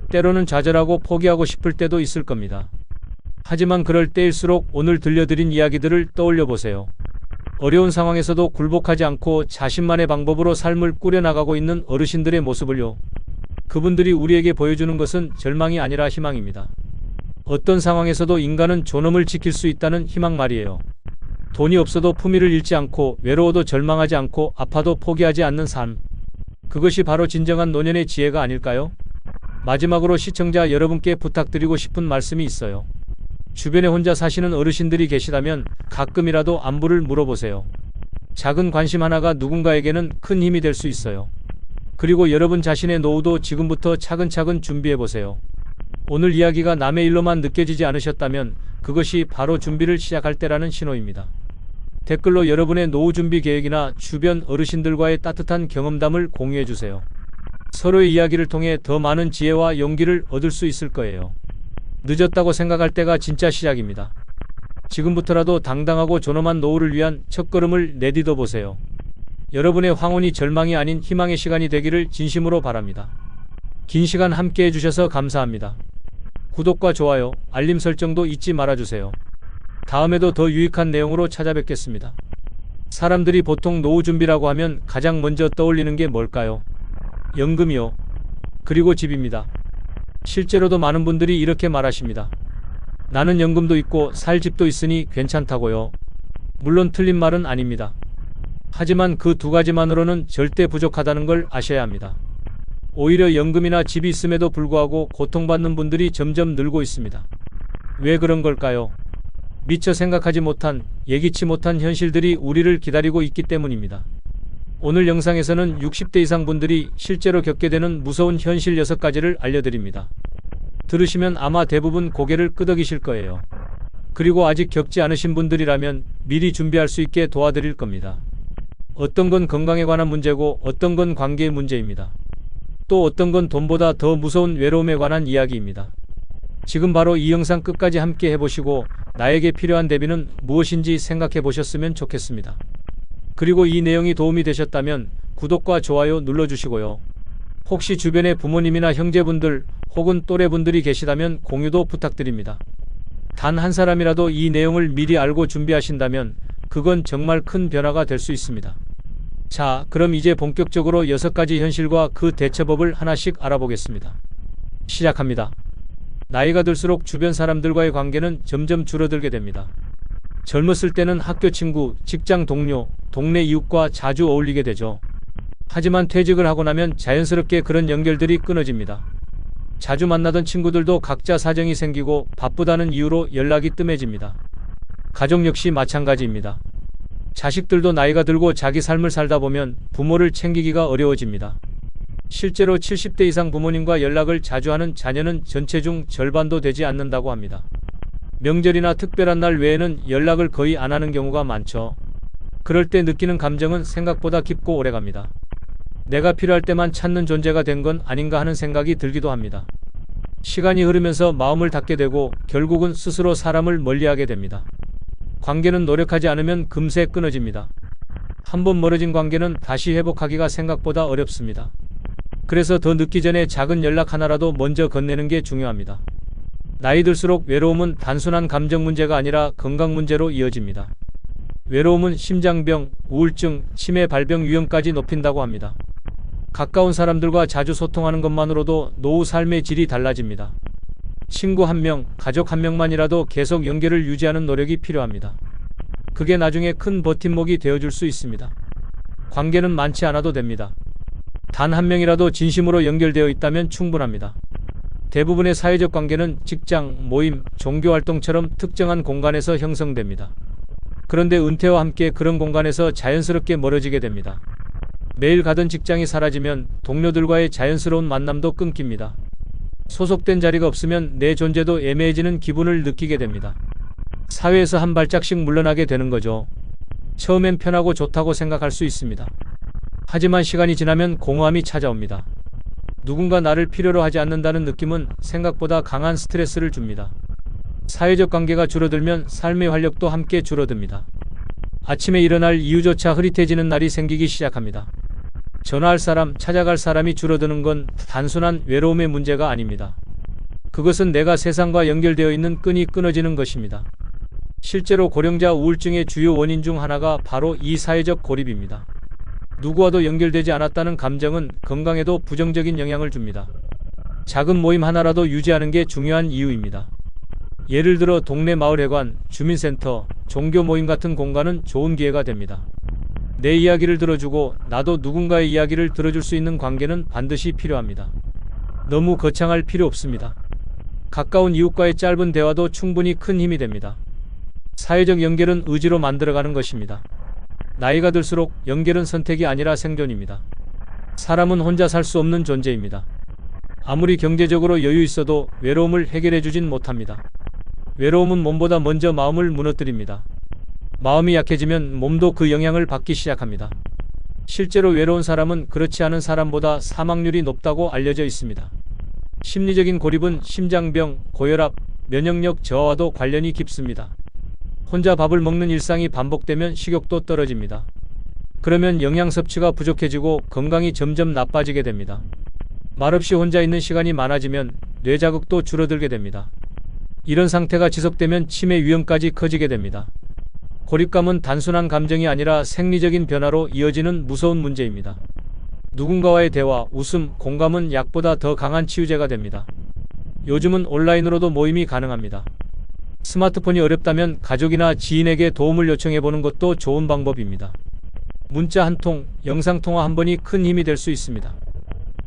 때로는 좌절하고 포기하고 싶을 때도 있을 겁니다. 하지만 그럴 때일수록 오늘 들려드린 이야기들을 떠올려 보세요. 어려운 상황에서도 굴복하지 않고 자신만의 방법으로 삶을 꾸려나가고 있는 어르신들의 모습을요. 그분들이 우리에게 보여주는 것은 절망이 아니라 희망입니다. 어떤 상황에서도 인간은 존엄을 지킬 수 있다는 희망 말이에요. 돈이 없어도 품위를 잃지 않고 외로워도 절망하지 않고 아파도 포기하지 않는 삶. 그것이 바로 진정한 노년의 지혜가 아닐까요? 마지막으로 시청자 여러분께 부탁드리고 싶은 말씀이 있어요. 주변에 혼자 사시는 어르신들이 계시다면 가끔이라도 안부를 물어보세요. 작은 관심 하나가 누군가에게는 큰 힘이 될 수 있어요. 그리고 여러분 자신의 노후도 지금부터 차근차근 준비해보세요. 오늘 이야기가 남의 일로만 느껴지지 않으셨다면 그것이 바로 준비를 시작할 때라는 신호입니다. 댓글로 여러분의 노후 준비 계획이나 주변 어르신들과의 따뜻한 경험담을 공유해주세요. 서로의 이야기를 통해 더 많은 지혜와 용기를 얻을 수 있을 거예요. 늦었다고 생각할 때가 진짜 시작입니다. 지금부터라도 당당하고 존엄한 노후를 위한 첫걸음을 내딛어 보세요. 여러분의 황혼이 절망이 아닌 희망의 시간이 되기를 진심으로 바랍니다. 긴 시간 함께 해주셔서 감사합니다. 구독과 좋아요, 알림 설정도 잊지 말아주세요. 다음에도 더 유익한 내용으로 찾아뵙겠습니다. 사람들이 보통 노후 준비라고 하면 가장 먼저 떠올리는 게 뭘까요? 연금이요. 그리고 집입니다. 실제로도 많은 분들이 이렇게 말하십니다. 나는 연금도 있고 살 집도 있으니 괜찮다고요. 물론 틀린 말은 아닙니다. 하지만 그 두 가지만으로는 절대 부족하다는 걸 아셔야 합니다. 오히려 연금이나 집이 있음에도 불구하고 고통받는 분들이 점점 늘고 있습니다. 왜 그런 걸까요? 미처 생각하지 못한, 예기치 못한 현실들이 우리를 기다리고 있기 때문입니다. 오늘 영상에서는 60대 이상 분들이 실제로 겪게 되는 무서운 현실 6가지를 알려드립니다. 들으시면 아마 대부분 고개를 끄덕이실 거예요. 그리고 아직 겪지 않으신 분들이라면 미리 준비할 수 있게 도와드릴 겁니다. 어떤 건 건강에 관한 문제고 어떤 건 관계의 문제입니다. 또 어떤 건 돈보다 더 무서운 외로움에 관한 이야기입니다. 지금 바로 이 영상 끝까지 함께 해보시고 나에게 필요한 대비는 무엇인지 생각해 보셨으면 좋겠습니다. 그리고 이 내용이 도움이 되셨다면 구독과 좋아요 눌러주시고요. 혹시 주변에 부모님이나 형제분들 혹은 또래분들이 계시다면 공유도 부탁드립니다. 단 한 사람이라도 이 내용을 미리 알고 준비하신다면 그건 정말 큰 변화가 될 수 있습니다. 자, 그럼 이제 본격적으로 6가지 현실과 그 대처법을 하나씩 알아보겠습니다. 시작합니다. 나이가 들수록 주변 사람들과의 관계는 점점 줄어들게 됩니다. 젊었을 때는 학교 친구, 직장 동료, 동네 이웃과 자주 어울리게 되죠. 하지만 퇴직을 하고 나면 자연스럽게 그런 연결들이 끊어집니다. 자주 만나던 친구들도 각자 사정이 생기고 바쁘다는 이유로 연락이 뜸해집니다. 가족 역시 마찬가지입니다. 자식들도 나이가 들고 자기 삶을 살다 보면 부모를 챙기기가 어려워집니다. 실제로 70대 이상 부모님과 연락을 자주 하는 자녀는 전체 중 절반도 되지 않는다고 합니다. 명절이나 특별한 날 외에는 연락을 거의 안 하는 경우가 많죠. 그럴 때 느끼는 감정은 생각보다 깊고 오래갑니다. 내가 필요할 때만 찾는 존재가 된 건 아닌가 하는 생각이 들기도 합니다. 시간이 흐르면서 마음을 닫게 되고 결국은 스스로 사람을 멀리하게 됩니다. 관계는 노력하지 않으면 금세 끊어집니다. 한번 멀어진 관계는 다시 회복하기가 생각보다 어렵습니다. 그래서 더 늦기 전에 작은 연락 하나라도 먼저 건네는 게 중요합니다. 나이 들수록 외로움은 단순한 감정 문제가 아니라 건강 문제로 이어집니다. 외로움은 심장병, 우울증, 치매 발병 위험까지 높인다고 합니다. 가까운 사람들과 자주 소통하는 것만으로도 노후 삶의 질이 달라집니다. 친구 한 명, 가족 한 명만이라도 계속 연결을 유지하는 노력이 필요합니다. 그게 나중에 큰 버팀목이 되어줄 수 있습니다. 관계는 많지 않아도 됩니다. 단 한 명이라도 진심으로 연결되어 있다면 충분합니다. 대부분의 사회적 관계는 직장, 모임, 종교활동처럼 특정한 공간에서 형성됩니다. 그런데 은퇴와 함께 그런 공간에서 자연스럽게 멀어지게 됩니다. 매일 가던 직장이 사라지면 동료들과의 자연스러운 만남도 끊깁니다. 소속된 자리가 없으면 내 존재도 애매해지는 기분을 느끼게 됩니다. 사회에서 한 발짝씩 물러나게 되는 거죠. 처음엔 편하고 좋다고 생각할 수 있습니다. 하지만 시간이 지나면 공허함이 찾아옵니다. 누군가 나를 필요로 하지 않는다는 느낌은 생각보다 강한 스트레스를 줍니다. 사회적 관계가 줄어들면 삶의 활력도 함께 줄어듭니다. 아침에 일어날 이유조차 흐릿해지는 날이 생기기 시작합니다. 전화할 사람, 찾아갈 사람이 줄어드는 건 단순한 외로움의 문제가 아닙니다. 그것은 내가 세상과 연결되어 있는 끈이 끊어지는 것입니다. 실제로 고령자 우울증의 주요 원인 중 하나가 바로 이 사회적 고립입니다. 누구와도 연결되지 않았다는 감정은 건강에도 부정적인 영향을 줍니다. 작은 모임 하나라도 유지하는 게 중요한 이유입니다. 예를 들어 동네 마을회관, 주민센터, 종교 모임 같은 공간은 좋은 기회가 됩니다. 내 이야기를 들어주고 나도 누군가의 이야기를 들어줄 수 있는 관계는 반드시 필요합니다. 너무 거창할 필요 없습니다. 가까운 이웃과의 짧은 대화도 충분히 큰 힘이 됩니다. 사회적 연결은 의지로 만들어가는 것입니다. 나이가 들수록 연결은 선택이 아니라 생존입니다. 사람은 혼자 살 수 없는 존재입니다. 아무리 경제적으로 여유 있어도 외로움을 해결해 주진 못합니다. 외로움은 몸보다 먼저 마음을 무너뜨립니다. 마음이 약해지면 몸도 그 영향을 받기 시작합니다. 실제로 외로운 사람은 그렇지 않은 사람보다 사망률이 높다고 알려져 있습니다. 심리적인 고립은 심장병, 고혈압, 면역력 저하와도 관련이 깊습니다. 혼자 밥을 먹는 일상이 반복되면 식욕도 떨어집니다. 그러면 영양 섭취가 부족해지고 건강이 점점 나빠지게 됩니다. 말없이 혼자 있는 시간이 많아지면 뇌 자극도 줄어들게 됩니다. 이런 상태가 지속되면 치매 위험까지 커지게 됩니다. 고립감은 단순한 감정이 아니라 생리적인 변화로 이어지는 무서운 문제입니다. 누군가와의 대화, 웃음, 공감은 약보다 더 강한 치유제가 됩니다. 요즘은 온라인으로도 모임이 가능합니다. 스마트폰이 어렵다면 가족이나 지인에게 도움을 요청해보는 것도 좋은 방법입니다. 문자 한 통, 영상통화 한 번이 큰 힘이 될 수 있습니다.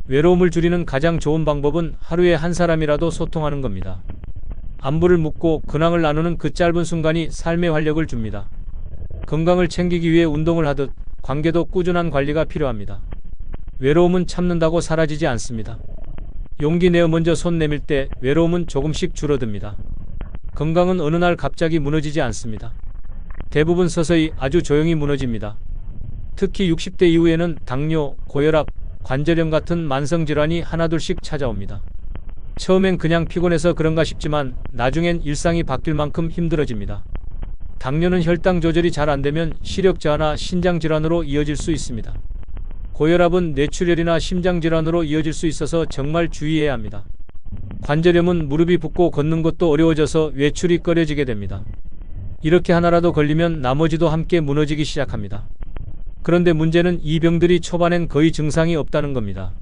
외로움을 줄이는 가장 좋은 방법은 하루에 한 사람이라도 소통하는 겁니다. 안부를 묻고 근황을 나누는 그 짧은 순간이 삶의 활력을 줍니다. 건강을 챙기기 위해 운동을 하듯 관계도 꾸준한 관리가 필요합니다. 외로움은 참는다고 사라지지 않습니다. 용기 내어 먼저 손 내밀 때 외로움은 조금씩 줄어듭니다. 건강은 어느 날 갑자기 무너지지 않습니다. 대부분 서서히 아주 조용히 무너집니다. 특히 60대 이후에는 당뇨, 고혈압, 관절염 같은 만성질환이 하나둘씩 찾아옵니다. 처음엔 그냥 피곤해서 그런가 싶지만 나중엔 일상이 바뀔 만큼 힘들어집니다. 당뇨는 혈당 조절이 잘 안되면 시력 저하나 신장 질환으로 이어질 수 있습니다. 고혈압은 뇌출혈이나 심장 질환으로 이어질 수 있어서 정말 주의해야 합니다. 관절염은 무릎이 붓고 걷는 것도 어려워져서 외출이 꺼려지게 됩니다. 이렇게 하나라도 걸리면 나머지도 함께 무너지기 시작합니다. 그런데 문제는 이 병들이 초반엔 거의 증상이 없다는 겁니다.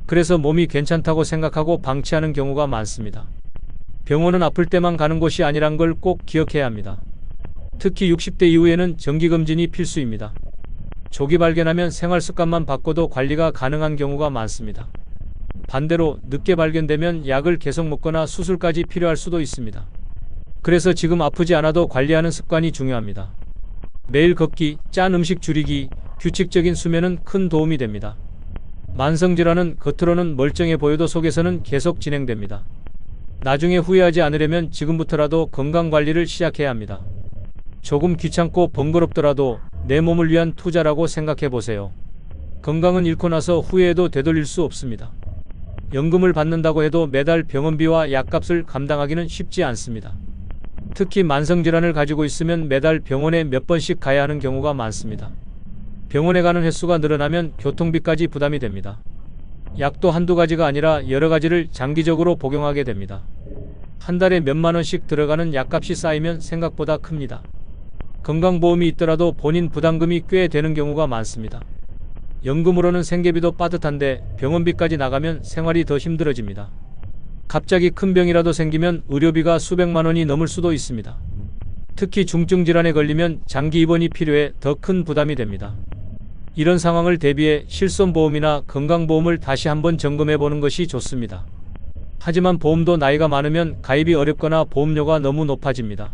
그래서 몸이 괜찮다고 생각하고 방치하는 경우가 많습니다. 병원은 아플 때만 가는 곳이 아니란 걸 꼭 기억해야 합니다. 특히 60대 이후에는 정기검진이 필수입니다. 조기 발견하면 생활습관만 바꿔도 관리가 가능한 경우가 많습니다. 반대로 늦게 발견되면 약을 계속 먹거나 수술까지 필요할 수도 있습니다. 그래서 지금 아프지 않아도 관리하는 습관이 중요합니다. 매일 걷기, 짠 음식 줄이기, 규칙적인 수면은 큰 도움이 됩니다. 만성질환은 겉으로는 멀쩡해 보여도 속에서는 계속 진행됩니다. 나중에 후회하지 않으려면 지금부터라도 건강관리를 시작해야 합니다. 조금 귀찮고 번거롭더라도 내 몸을 위한 투자라고 생각해 보세요. 건강은 잃고 나서 후회해도 되돌릴 수 없습니다. 연금을 받는다고 해도 매달 병원비와 약값을 감당하기는 쉽지 않습니다. 특히 만성질환을 가지고 있으면 매달 병원에 몇 번씩 가야 하는 경우가 많습니다. 병원에 가는 횟수가 늘어나면 교통비까지 부담이 됩니다. 약도 한두 가지가 아니라 여러 가지를 장기적으로 복용하게 됩니다. 한 달에 몇만 원씩 들어가는 약값이 쌓이면 생각보다 큽니다. 건강보험이 있더라도 본인 부담금이 꽤 되는 경우가 많습니다. 연금으로는 생계비도 빠듯한데 병원비까지 나가면 생활이 더 힘들어집니다. 갑자기 큰 병이라도 생기면 의료비가 수백만 원이 넘을 수도 있습니다. 특히 중증 질환에 걸리면 장기 입원이 필요해 더 큰 부담이 됩니다. 이런 상황을 대비해 실손보험이나 건강보험을 다시 한번 점검해 보는 것이 좋습니다. 하지만 보험도 나이가 많으면 가입이 어렵거나 보험료가 너무 높아집니다.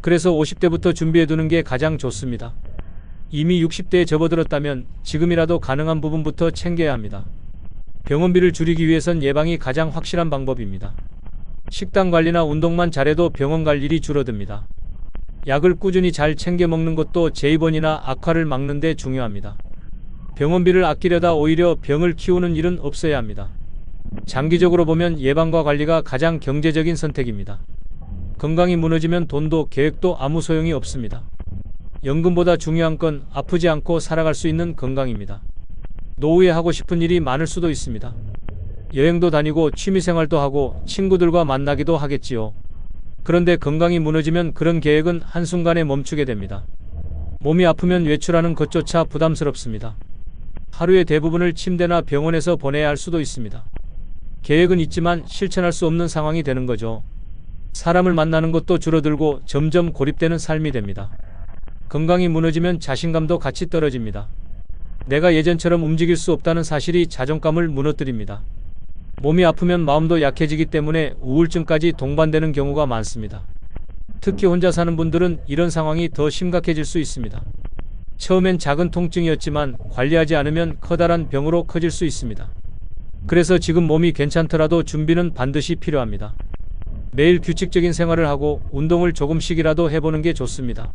그래서 50대부터 준비해 두는 게 가장 좋습니다. 이미 60대에 접어들었다면 지금이라도 가능한 부분부터 챙겨야 합니다. 병원비를 줄이기 위해선 예방이 가장 확실한 방법입니다. 식단 관리나 운동만 잘해도 병원 갈 일이 줄어듭니다. 약을 꾸준히 잘 챙겨 먹는 것도 재입원이나 악화를 막는 데 중요합니다. 병원비를 아끼려다 오히려 병을 키우는 일은 없어야 합니다. 장기적으로 보면 예방과 관리가 가장 경제적인 선택입니다. 건강이 무너지면 돈도 계획도 아무 소용이 없습니다. 연금보다 중요한 건 아프지 않고 살아갈 수 있는 건강입니다. 노후에 하고 싶은 일이 많을 수도 있습니다. 여행도 다니고 취미생활도 하고 친구들과 만나기도 하겠지요. 그런데 건강이 무너지면 그런 계획은 한순간에 멈추게 됩니다. 몸이 아프면 외출하는 것조차 부담스럽습니다. 하루의 대부분을 침대나 병원에서 보내야 할 수도 있습니다. 계획은 있지만 실천할 수 없는 상황이 되는 거죠. 사람을 만나는 것도 줄어들고 점점 고립되는 삶이 됩니다. 건강이 무너지면 자신감도 같이 떨어집니다. 내가 예전처럼 움직일 수 없다는 사실이 자존감을 무너뜨립니다. 몸이 아프면 마음도 약해지기 때문에 우울증까지 동반되는 경우가 많습니다. 특히 혼자 사는 분들은 이런 상황이 더 심각해질 수 있습니다. 처음엔 작은 통증이었지만 관리하지 않으면 커다란 병으로 커질 수 있습니다. 그래서 지금 몸이 괜찮더라도 준비는 반드시 필요합니다. 매일 규칙적인 생활을 하고 운동을 조금씩이라도 해보는 게 좋습니다.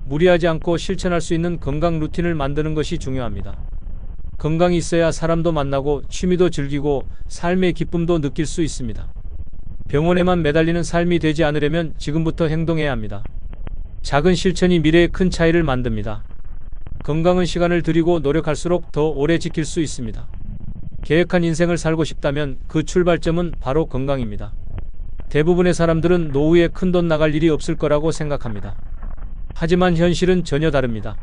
무리하지 않고 실천할 수 있는 건강 루틴을 만드는 것이 중요합니다. 건강이 있어야 사람도 만나고 취미도 즐기고 삶의 기쁨도 느낄 수 있습니다. 병원에만 매달리는 삶이 되지 않으려면 지금부터 행동해야 합니다. 작은 실천이 미래에 큰 차이를 만듭니다. 건강은 시간을 들이고 노력할수록 더 오래 지킬 수 있습니다. 계획한 인생을 살고 싶다면 그 출발점은 바로 건강입니다. 대부분의 사람들은 노후에 큰돈 나갈 일이 없을 거라고 생각합니다. 하지만 현실은 전혀 다릅니다.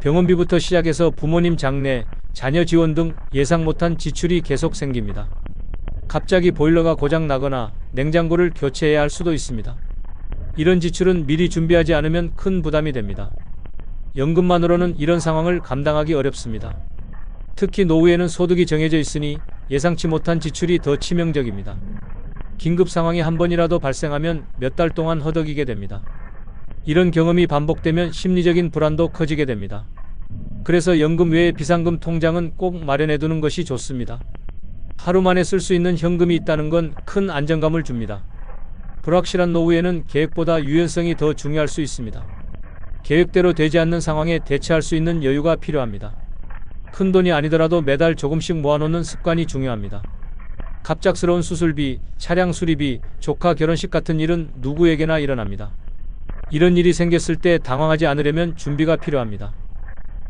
병원비부터 시작해서 부모님 장례, 자녀 지원 등 예상 못한 지출이 계속 생깁니다. 갑자기 보일러가 고장 나거나 냉장고를 교체해야 할 수도 있습니다. 이런 지출은 미리 준비하지 않으면 큰 부담이 됩니다. 연금만으로는 이런 상황을 감당하기 어렵습니다. 특히 노후에는 소득이 정해져 있으니 예상치 못한 지출이 더 치명적입니다. 긴급 상황이 한 번이라도 발생하면 몇 달 동안 허덕이게 됩니다. 이런 경험이 반복되면 심리적인 불안도 커지게 됩니다. 그래서 연금 외에 비상금 통장은 꼭 마련해 두는 것이 좋습니다. 하루 만에 쓸 수 있는 현금이 있다는 건 큰 안정감을 줍니다. 불확실한 노후에는 계획보다 유연성이 더 중요할 수 있습니다. 계획대로 되지 않는 상황에 대처할 수 있는 여유가 필요합니다. 큰 돈이 아니더라도 매달 조금씩 모아놓는 습관이 중요합니다. 갑작스러운 수술비, 차량 수리비, 조카 결혼식 같은 일은 누구에게나 일어납니다. 이런 일이 생겼을 때 당황하지 않으려면 준비가 필요합니다.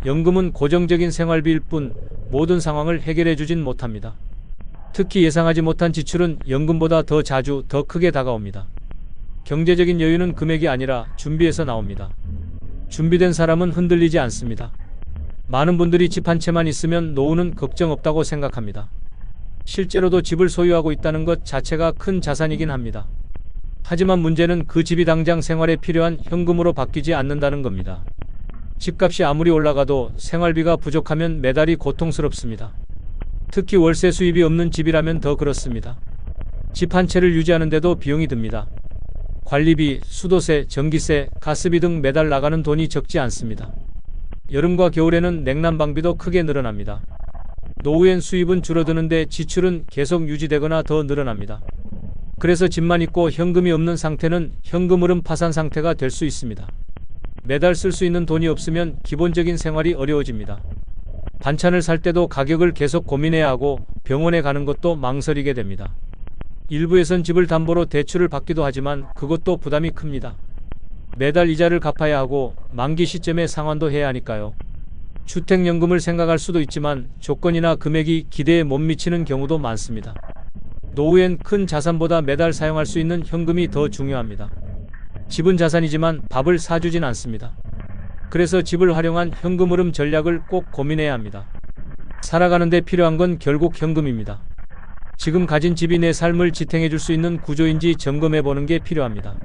연금은 고정적인 생활비일 뿐 모든 상황을 해결해 주진 못합니다. 특히 예상하지 못한 지출은 연금보다 더 자주 더 크게 다가옵니다. 경제적인 여유는 금액이 아니라 준비에서 나옵니다. 준비된 사람은 흔들리지 않습니다. 많은 분들이 집 한 채만 있으면 노후는 걱정 없다고 생각합니다. 실제로도 집을 소유하고 있다는 것 자체가 큰 자산이긴 합니다. 하지만 문제는 그 집이 당장 생활에 필요한 현금으로 바뀌지 않는다는 겁니다. 집값이 아무리 올라가도 생활비가 부족하면 매달이 고통스럽습니다. 특히 월세 수입이 없는 집이라면 더 그렇습니다. 집 한 채를 유지하는데도 비용이 듭니다. 관리비, 수도세, 전기세, 가스비 등 매달 나가는 돈이 적지 않습니다. 여름과 겨울에는 냉난방비도 크게 늘어납니다. 노후엔 수입은 줄어드는데 지출은 계속 유지되거나 더 늘어납니다. 그래서 집만 있고 현금이 없는 상태는 현금 흐름 파산 상태가 될 수 있습니다. 매달 쓸 수 있는 돈이 없으면 기본적인 생활이 어려워집니다. 반찬을 살 때도 가격을 계속 고민해야 하고 병원에 가는 것도 망설이게 됩니다. 일부에선 집을 담보로 대출을 받기도 하지만 그것도 부담이 큽니다. 매달 이자를 갚아야 하고 만기 시점에 상환도 해야 하니까요. 주택연금을 생각할 수도 있지만 조건이나 금액이 기대에 못 미치는 경우도 많습니다. 노후엔 큰 자산보다 매달 사용할 수 있는 현금이 더 중요합니다. 집은 자산이지만 밥을 사주진 않습니다. 그래서 집을 활용한 현금 흐름 전략을 꼭 고민해야 합니다. 살아가는 데 필요한 건 결국 현금입니다. 지금 가진 집이 내 삶을 지탱해 줄 수 있는 구조인지 점검해 보는 게 필요합니다.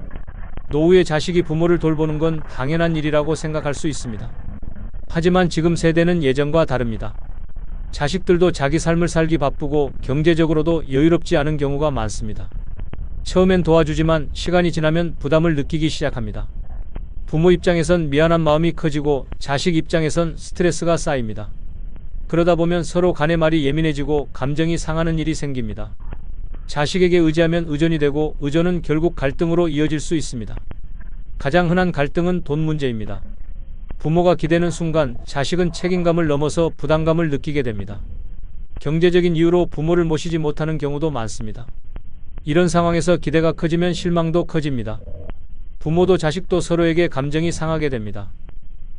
노후에 자식이 부모를 돌보는 건 당연한 일이라고 생각할 수 있습니다. 하지만 지금 세대는 예전과 다릅니다. 자식들도 자기 삶을 살기 바쁘고 경제적으로도 여유롭지 않은 경우가 많습니다. 처음엔 도와주지만 시간이 지나면 부담을 느끼기 시작합니다. 부모 입장에선 미안한 마음이 커지고 자식 입장에선 스트레스가 쌓입니다. 그러다 보면 서로 간의 말이 예민해지고 감정이 상하는 일이 생깁니다. 자식에게 의지하면 의존이 되고 의존은 결국 갈등으로 이어질 수 있습니다. 가장 흔한 갈등은 돈 문제입니다. 부모가 기대는 순간 자식은 책임감을 넘어서 부담감을 느끼게 됩니다. 경제적인 이유로 부모를 모시지 못하는 경우도 많습니다. 이런 상황에서 기대가 커지면 실망도 커집니다. 부모도 자식도 서로에게 감정이 상하게 됩니다.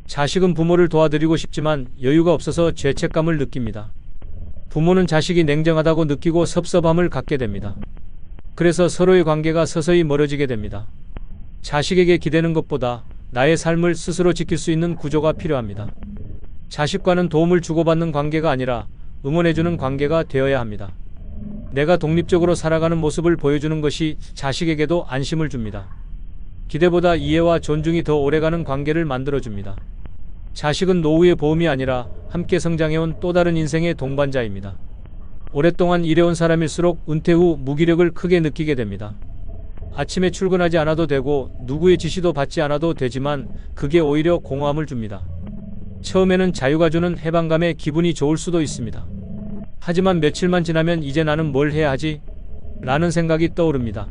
자식은 부모를 도와드리고 싶지만 여유가 없어서 죄책감을 느낍니다. 부모는 자식이 냉정하다고 느끼고 섭섭함을 갖게 됩니다. 그래서 서로의 관계가 서서히 멀어지게 됩니다. 자식에게 기대는 것보다 나의 삶을 스스로 지킬 수 있는 구조가 필요합니다. 자식과는 도움을 주고받는 관계가 아니라 응원해주는 관계가 되어야 합니다. 내가 독립적으로 살아가는 모습을 보여주는 것이 자식에게도 안심을 줍니다. 기대보다 이해와 존중이 더 오래가는 관계를 만들어줍니다. 자식은 노후의 보험이 아니라 함께 성장해온 또 다른 인생의 동반자입니다. 오랫동안 일해온 사람일수록 은퇴 후 무기력을 크게 느끼게 됩니다. 아침에 출근하지 않아도 되고 누구의 지시도 받지 않아도 되지만 그게 오히려 공허함을 줍니다. 처음에는 자유가 주는 해방감에 기분이 좋을 수도 있습니다. 하지만 며칠만 지나면 이제 나는 뭘 해야 하지? 라는 생각이 떠오릅니다.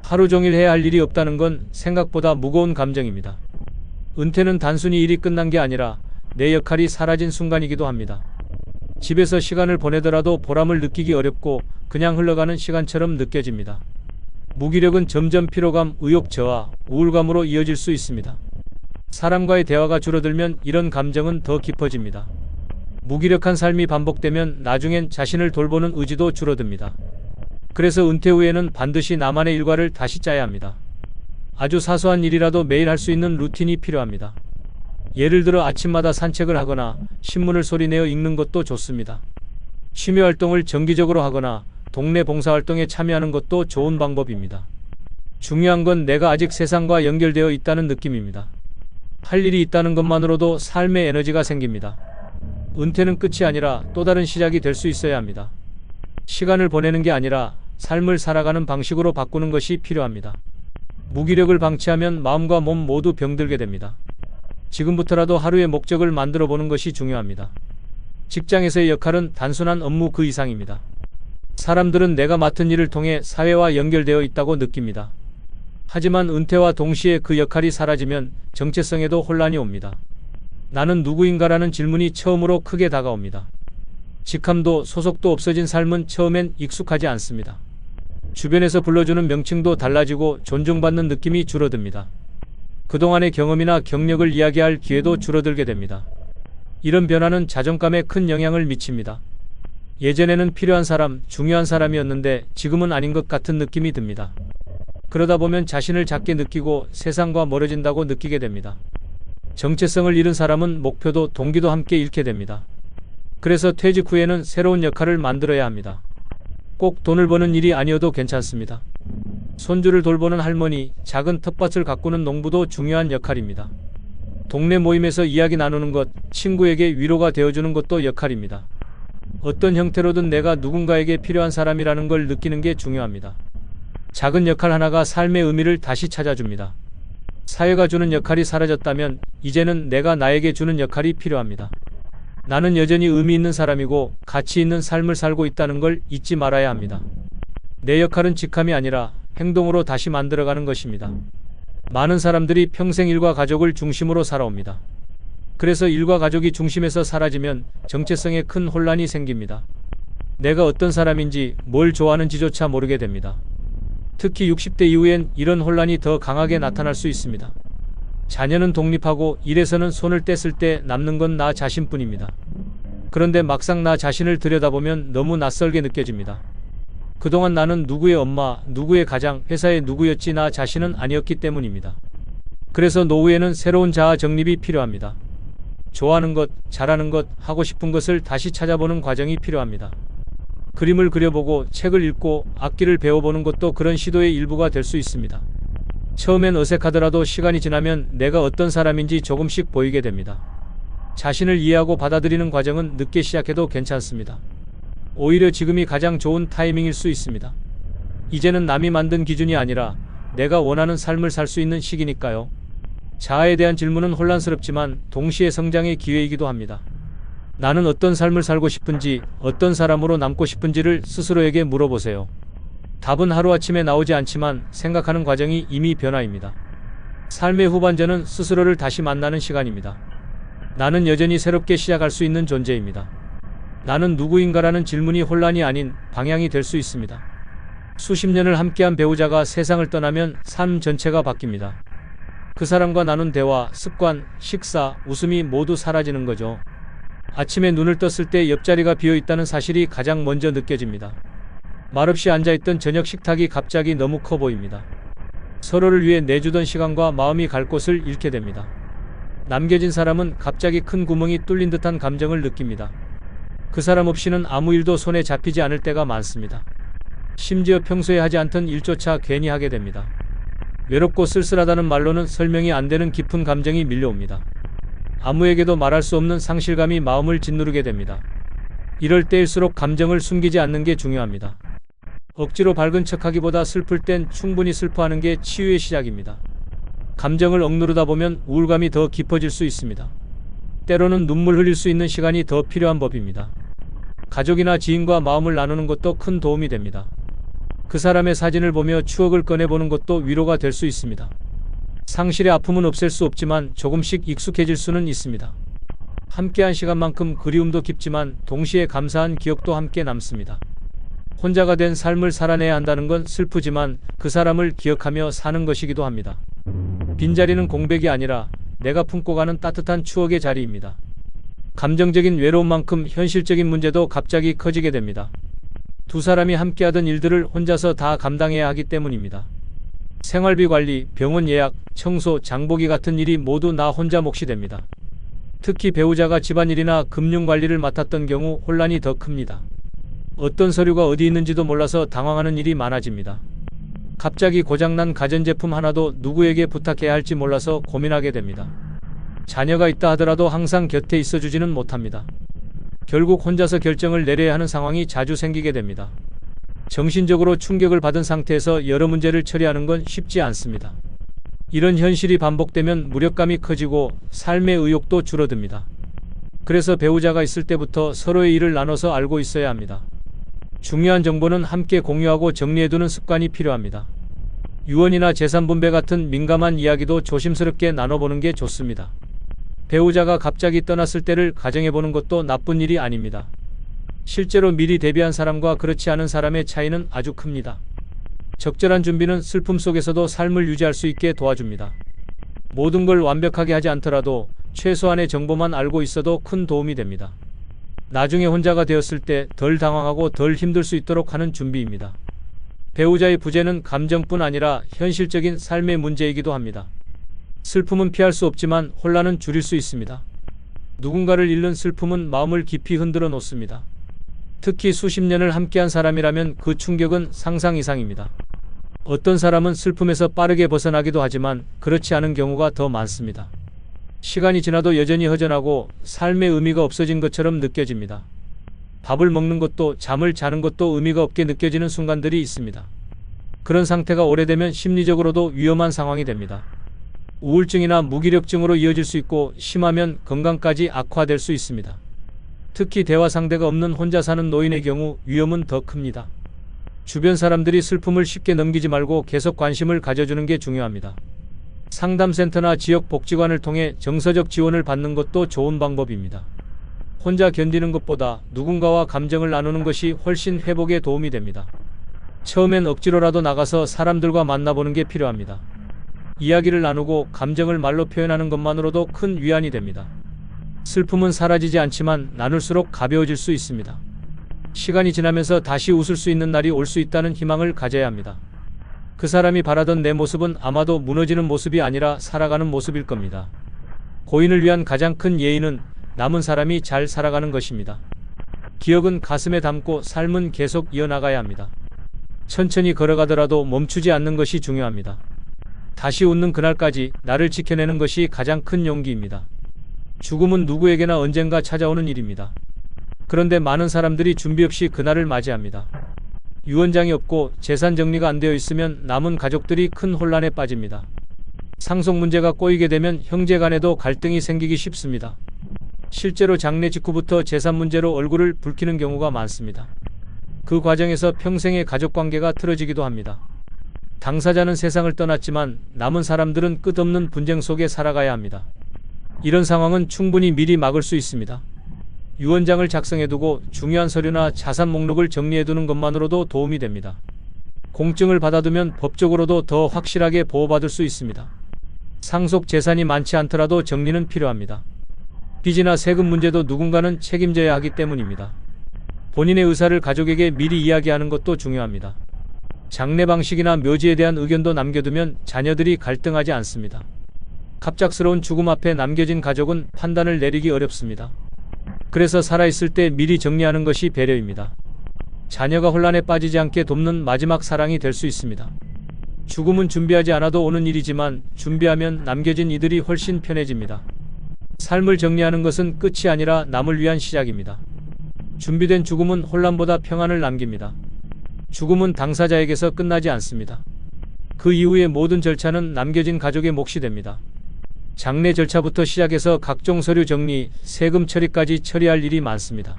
하루 종일 해야 할 일이 없다는 건 생각보다 무거운 감정입니다. 은퇴는 단순히 일이 끝난 게 아니라 내 역할이 사라진 순간이기도 합니다. 집에서 시간을 보내더라도 보람을 느끼기 어렵고 그냥 흘러가는 시간처럼 느껴집니다. 무기력은 점점 피로감, 의욕 저하, 우울감으로 이어질 수 있습니다. 사람과의 대화가 줄어들면 이런 감정은 더 깊어집니다. 무기력한 삶이 반복되면 나중엔 자신을 돌보는 의지도 줄어듭니다. 그래서 은퇴 후에는 반드시 나만의 일과를 다시 짜야 합니다. 아주 사소한 일이라도 매일 할 수 있는 루틴이 필요합니다. 예를 들어 아침마다 산책을 하거나 신문을 소리내어 읽는 것도 좋습니다. 취미 활동을 정기적으로 하거나 동네 봉사활동에 참여하는 것도 좋은 방법입니다. 중요한 건 내가 아직 세상과 연결되어 있다는 느낌입니다. 할 일이 있다는 것만으로도 삶의 에너지가 생깁니다. 은퇴는 끝이 아니라 또 다른 시작이 될 수 있어야 합니다. 시간을 보내는 게 아니라 삶을 살아가는 방식으로 바꾸는 것이 필요합니다. 무기력을 방치하면 마음과 몸 모두 병들게 됩니다. 지금부터라도 하루의 목적을 만들어 보는 것이 중요합니다. 직장에서의 역할은 단순한 업무 그 이상입니다. 사람들은 내가 맡은 일을 통해 사회와 연결되어 있다고 느낍니다. 하지만 은퇴와 동시에 그 역할이 사라지면 정체성에도 혼란이 옵니다. 나는 누구인가라는 질문이 처음으로 크게 다가옵니다. 직함도 소속도 없어진 삶은 처음엔 익숙하지 않습니다. 주변에서 불러주는 명칭도 달라지고 존중받는 느낌이 줄어듭니다. 그동안의 경험이나 경력을 이야기할 기회도 줄어들게 됩니다. 이런 변화는 자존감에 큰 영향을 미칩니다. 예전에는 필요한 사람, 중요한 사람이었는데 지금은 아닌 것 같은 느낌이 듭니다. 그러다 보면 자신을 작게 느끼고 세상과 멀어진다고 느끼게 됩니다. 정체성을 잃은 사람은 목표도 동기도 함께 잃게 됩니다. 그래서 퇴직 후에는 새로운 역할을 만들어야 합니다. 꼭 돈을 버는 일이 아니어도 괜찮습니다. 손주를 돌보는 할머니, 작은 텃밭을 가꾸는 농부도 중요한 역할입니다. 동네 모임에서 이야기 나누는 것, 친구에게 위로가 되어주는 것도 역할입니다. 어떤 형태로든 내가 누군가에게 필요한 사람이라는 걸 느끼는 게 중요합니다. 작은 역할 하나가 삶의 의미를 다시 찾아줍니다. 사회가 주는 역할이 사라졌다면 이제는 내가 나에게 주는 역할이 필요합니다. 나는 여전히 의미 있는 사람이고 가치 있는 삶을 살고 있다는 걸 잊지 말아야 합니다. 내 역할은 직함이 아니라 행동으로 다시 만들어가는 것입니다. 많은 사람들이 평생 일과 가족을 중심으로 살아옵니다. 그래서 일과 가족이 중심에서 사라지면 정체성에 큰 혼란이 생깁니다. 내가 어떤 사람인지 뭘 좋아하는지조차 모르게 됩니다. 특히 60대 이후엔 이런 혼란이 더 강하게 나타날 수 있습니다. 자녀는 독립하고 일에서는 손을 뗐을 때 남는 건 나 자신뿐입니다. 그런데 막상 나 자신을 들여다보면 너무 낯설게 느껴집니다. 그동안 나는 누구의 엄마, 누구의 가장, 회사의 누구였지 나 자신은 아니었기 때문입니다. 그래서 노후에는 새로운 자아 정립이 필요합니다. 좋아하는 것, 잘하는 것, 하고 싶은 것을 다시 찾아보는 과정이 필요합니다. 그림을 그려보고 책을 읽고 악기를 배워보는 것도 그런 시도의 일부가 될 수 있습니다. 처음엔 어색하더라도 시간이 지나면 내가 어떤 사람인지 조금씩 보이게 됩니다. 자신을 이해하고 받아들이는 과정은 늦게 시작해도 괜찮습니다. 오히려 지금이 가장 좋은 타이밍일 수 있습니다. 이제는 남이 만든 기준이 아니라 내가 원하는 삶을 살 수 있는 시기니까요. 자아에 대한 질문은 혼란스럽지만 동시에 성장의 기회이기도 합니다. 나는 어떤 삶을 살고 싶은지, 어떤 사람으로 남고 싶은지를 스스로에게 물어보세요. 답은 하루아침에 나오지 않지만 생각하는 과정이 이미 변화입니다. 삶의 후반전은 스스로를 다시 만나는 시간입니다. 나는 여전히 새롭게 시작할 수 있는 존재입니다. 나는 누구인가라는 질문이 혼란이 아닌 방향이 될 수 있습니다. 수십 년을 함께한 배우자가 세상을 떠나면 삶 전체가 바뀝니다. 그 사람과 나눈 대화, 습관, 식사, 웃음이 모두 사라지는 거죠. 아침에 눈을 떴을 때 옆자리가 비어있다는 사실이 가장 먼저 느껴집니다. 말없이 앉아있던 저녁 식탁이 갑자기 너무 커 보입니다. 서로를 위해 내주던 시간과 마음이 갈 곳을 잃게 됩니다. 남겨진 사람은 갑자기 큰 구멍이 뚫린 듯한 감정을 느낍니다. 그 사람 없이는 아무 일도 손에 잡히지 않을 때가 많습니다. 심지어 평소에 하지 않던 일조차 괜히 하게 됩니다. 외롭고 쓸쓸하다는 말로는 설명이 안 되는 깊은 감정이 밀려옵니다. 아무에게도 말할 수 없는 상실감이 마음을 짓누르게 됩니다. 이럴 때일수록 감정을 숨기지 않는 게 중요합니다. 억지로 밝은 척하기보다 슬플 땐 충분히 슬퍼하는 게 치유의 시작입니다. 감정을 억누르다 보면 우울감이 더 깊어질 수 있습니다. 때로는 눈물 흘릴 수 있는 시간이 더 필요한 법입니다. 가족이나 지인과 마음을 나누는 것도 큰 도움이 됩니다. 그 사람의 사진을 보며 추억을 꺼내보는 것도 위로가 될 수 있습니다. 상실의 아픔은 없앨 수 없지만 조금씩 익숙해질 수는 있습니다. 함께한 시간만큼 그리움도 깊지만 동시에 감사한 기억도 함께 남습니다. 혼자가 된 삶을 살아내야 한다는 건 슬프지만 그 사람을 기억하며 사는 것이기도 합니다. 빈자리는 공백이 아니라 내가 품고 가는 따뜻한 추억의 자리입니다. 감정적인 외로움만큼 현실적인 문제도 갑자기 커지게 됩니다. 두 사람이 함께하던 일들을 혼자서 다 감당해야 하기 때문입니다. 생활비 관리, 병원 예약, 청소, 장보기 같은 일이 모두 나 혼자 몫이 됩니다. 특히 배우자가 집안일이나 금융관리를 맡았던 경우 혼란이 더 큽니다. 어떤 서류가 어디 있는지도 몰라서 당황하는 일이 많아집니다. 갑자기 고장난 가전제품 하나도 누구에게 부탁해야 할지 몰라서 고민하게 됩니다. 자녀가 있다 하더라도 항상 곁에 있어주지는 못합니다. 결국 혼자서 결정을 내려야 하는 상황이 자주 생기게 됩니다. 정신적으로 충격을 받은 상태에서 여러 문제를 처리하는 건 쉽지 않습니다. 이런 현실이 반복되면 무력감이 커지고 삶의 의욕도 줄어듭니다. 그래서 배우자가 있을 때부터 서로의 일을 나눠서 알고 있어야 합니다. 중요한 정보는 함께 공유하고 정리해두는 습관이 필요합니다. 유언이나 재산 분배 같은 민감한 이야기도 조심스럽게 나눠보는 게 좋습니다. 배우자가 갑자기 떠났을 때를 가정해보는 것도 나쁜 일이 아닙니다. 실제로 미리 대비한 사람과 그렇지 않은 사람의 차이는 아주 큽니다. 적절한 준비는 슬픔 속에서도 삶을 유지할 수 있게 도와줍니다. 모든 걸 완벽하게 하지 않더라도 최소한의 정보만 알고 있어도 큰 도움이 됩니다. 나중에 혼자가 되었을 때 덜 당황하고 덜 힘들 수 있도록 하는 준비입니다. 배우자의 부재는 감정뿐 아니라 현실적인 삶의 문제이기도 합니다. 슬픔은 피할 수 없지만 혼란은 줄일 수 있습니다. 누군가를 잃는 슬픔은 마음을 깊이 흔들어 놓습니다. 특히 수십 년을 함께한 사람이라면 그 충격은 상상 이상입니다. 어떤 사람은 슬픔에서 빠르게 벗어나기도 하지만 그렇지 않은 경우가 더 많습니다. 시간이 지나도 여전히 허전하고 삶의 의미가 없어진 것처럼 느껴집니다. 밥을 먹는 것도 잠을 자는 것도 의미가 없게 느껴지는 순간들이 있습니다. 그런 상태가 오래되면 심리적으로도 위험한 상황이 됩니다. 우울증이나 무기력증으로 이어질 수 있고 심하면 건강까지 악화될 수 있습니다. 특히 대화 상대가 없는 혼자 사는 노인의 경우 위험은 더 큽니다. 주변 사람들이 슬픔을 쉽게 넘기지 말고 계속 관심을 가져주는 게 중요합니다. 상담센터나 지역 복지관을 통해 정서적 지원을 받는 것도 좋은 방법입니다. 혼자 견디는 것보다 누군가와 감정을 나누는 것이 훨씬 회복에 도움이 됩니다. 처음엔 억지로라도 나가서 사람들과 만나보는 게 필요합니다. 이야기를 나누고 감정을 말로 표현하는 것만으로도 큰 위안이 됩니다. 슬픔은 사라지지 않지만 나눌수록 가벼워질 수 있습니다. 시간이 지나면서 다시 웃을 수 있는 날이 올 수 있다는 희망을 가져야 합니다. 그 사람이 바라던 내 모습은 아마도 무너지는 모습이 아니라 살아가는 모습일 겁니다. 고인을 위한 가장 큰 예의는 남은 사람이 잘 살아가는 것입니다. 기억은 가슴에 담고 삶은 계속 이어나가야 합니다. 천천히 걸어가더라도 멈추지 않는 것이 중요합니다. 다시 웃는 그날까지 나를 지켜내는 것이 가장 큰 용기입니다. 죽음은 누구에게나 언젠가 찾아오는 일입니다. 그런데 많은 사람들이 준비 없이 그날을 맞이합니다. 유언장이 없고 재산 정리가 안 되어 있으면 남은 가족들이 큰 혼란에 빠집니다. 상속 문제가 꼬이게 되면 형제 간에도 갈등이 생기기 쉽습니다. 실제로 장례 직후부터 재산 문제로 얼굴을 붉히는 경우가 많습니다. 그 과정에서 평생의 가족관계가 틀어지기도 합니다. 당사자는 세상을 떠났지만 남은 사람들은 끝없는 분쟁 속에 살아가야 합니다. 이런 상황은 충분히 미리 막을 수 있습니다. 유언장을 작성해두고 중요한 서류나 자산 목록을 정리해두는 것만으로도 도움이 됩니다. 공증을 받아두면 법적으로도 더 확실하게 보호받을 수 있습니다. 상속 재산이 많지 않더라도 정리는 필요합니다. 빚이나 세금 문제도 누군가는 책임져야 하기 때문입니다. 본인의 의사를 가족에게 미리 이야기하는 것도 중요합니다. 장례 방식이나 묘지에 대한 의견도 남겨두면 자녀들이 갈등하지 않습니다. 갑작스러운 죽음 앞에 남겨진 가족은 판단을 내리기 어렵습니다. 그래서 살아있을 때 미리 정리하는 것이 배려입니다. 자녀가 혼란에 빠지지 않게 돕는 마지막 사랑이 될 수 있습니다. 죽음은 준비하지 않아도 오는 일이지만 준비하면 남겨진 이들이 훨씬 편해집니다. 삶을 정리하는 것은 끝이 아니라 남을 위한 시작입니다. 준비된 죽음은 혼란보다 평안을 남깁니다. 죽음은 당사자에게서 끝나지 않습니다. 그 이후의 모든 절차는 남겨진 가족의 몫이 됩니다. 장례 절차부터 시작해서 각종 서류 정리, 세금 처리까지 처리할 일이 많습니다.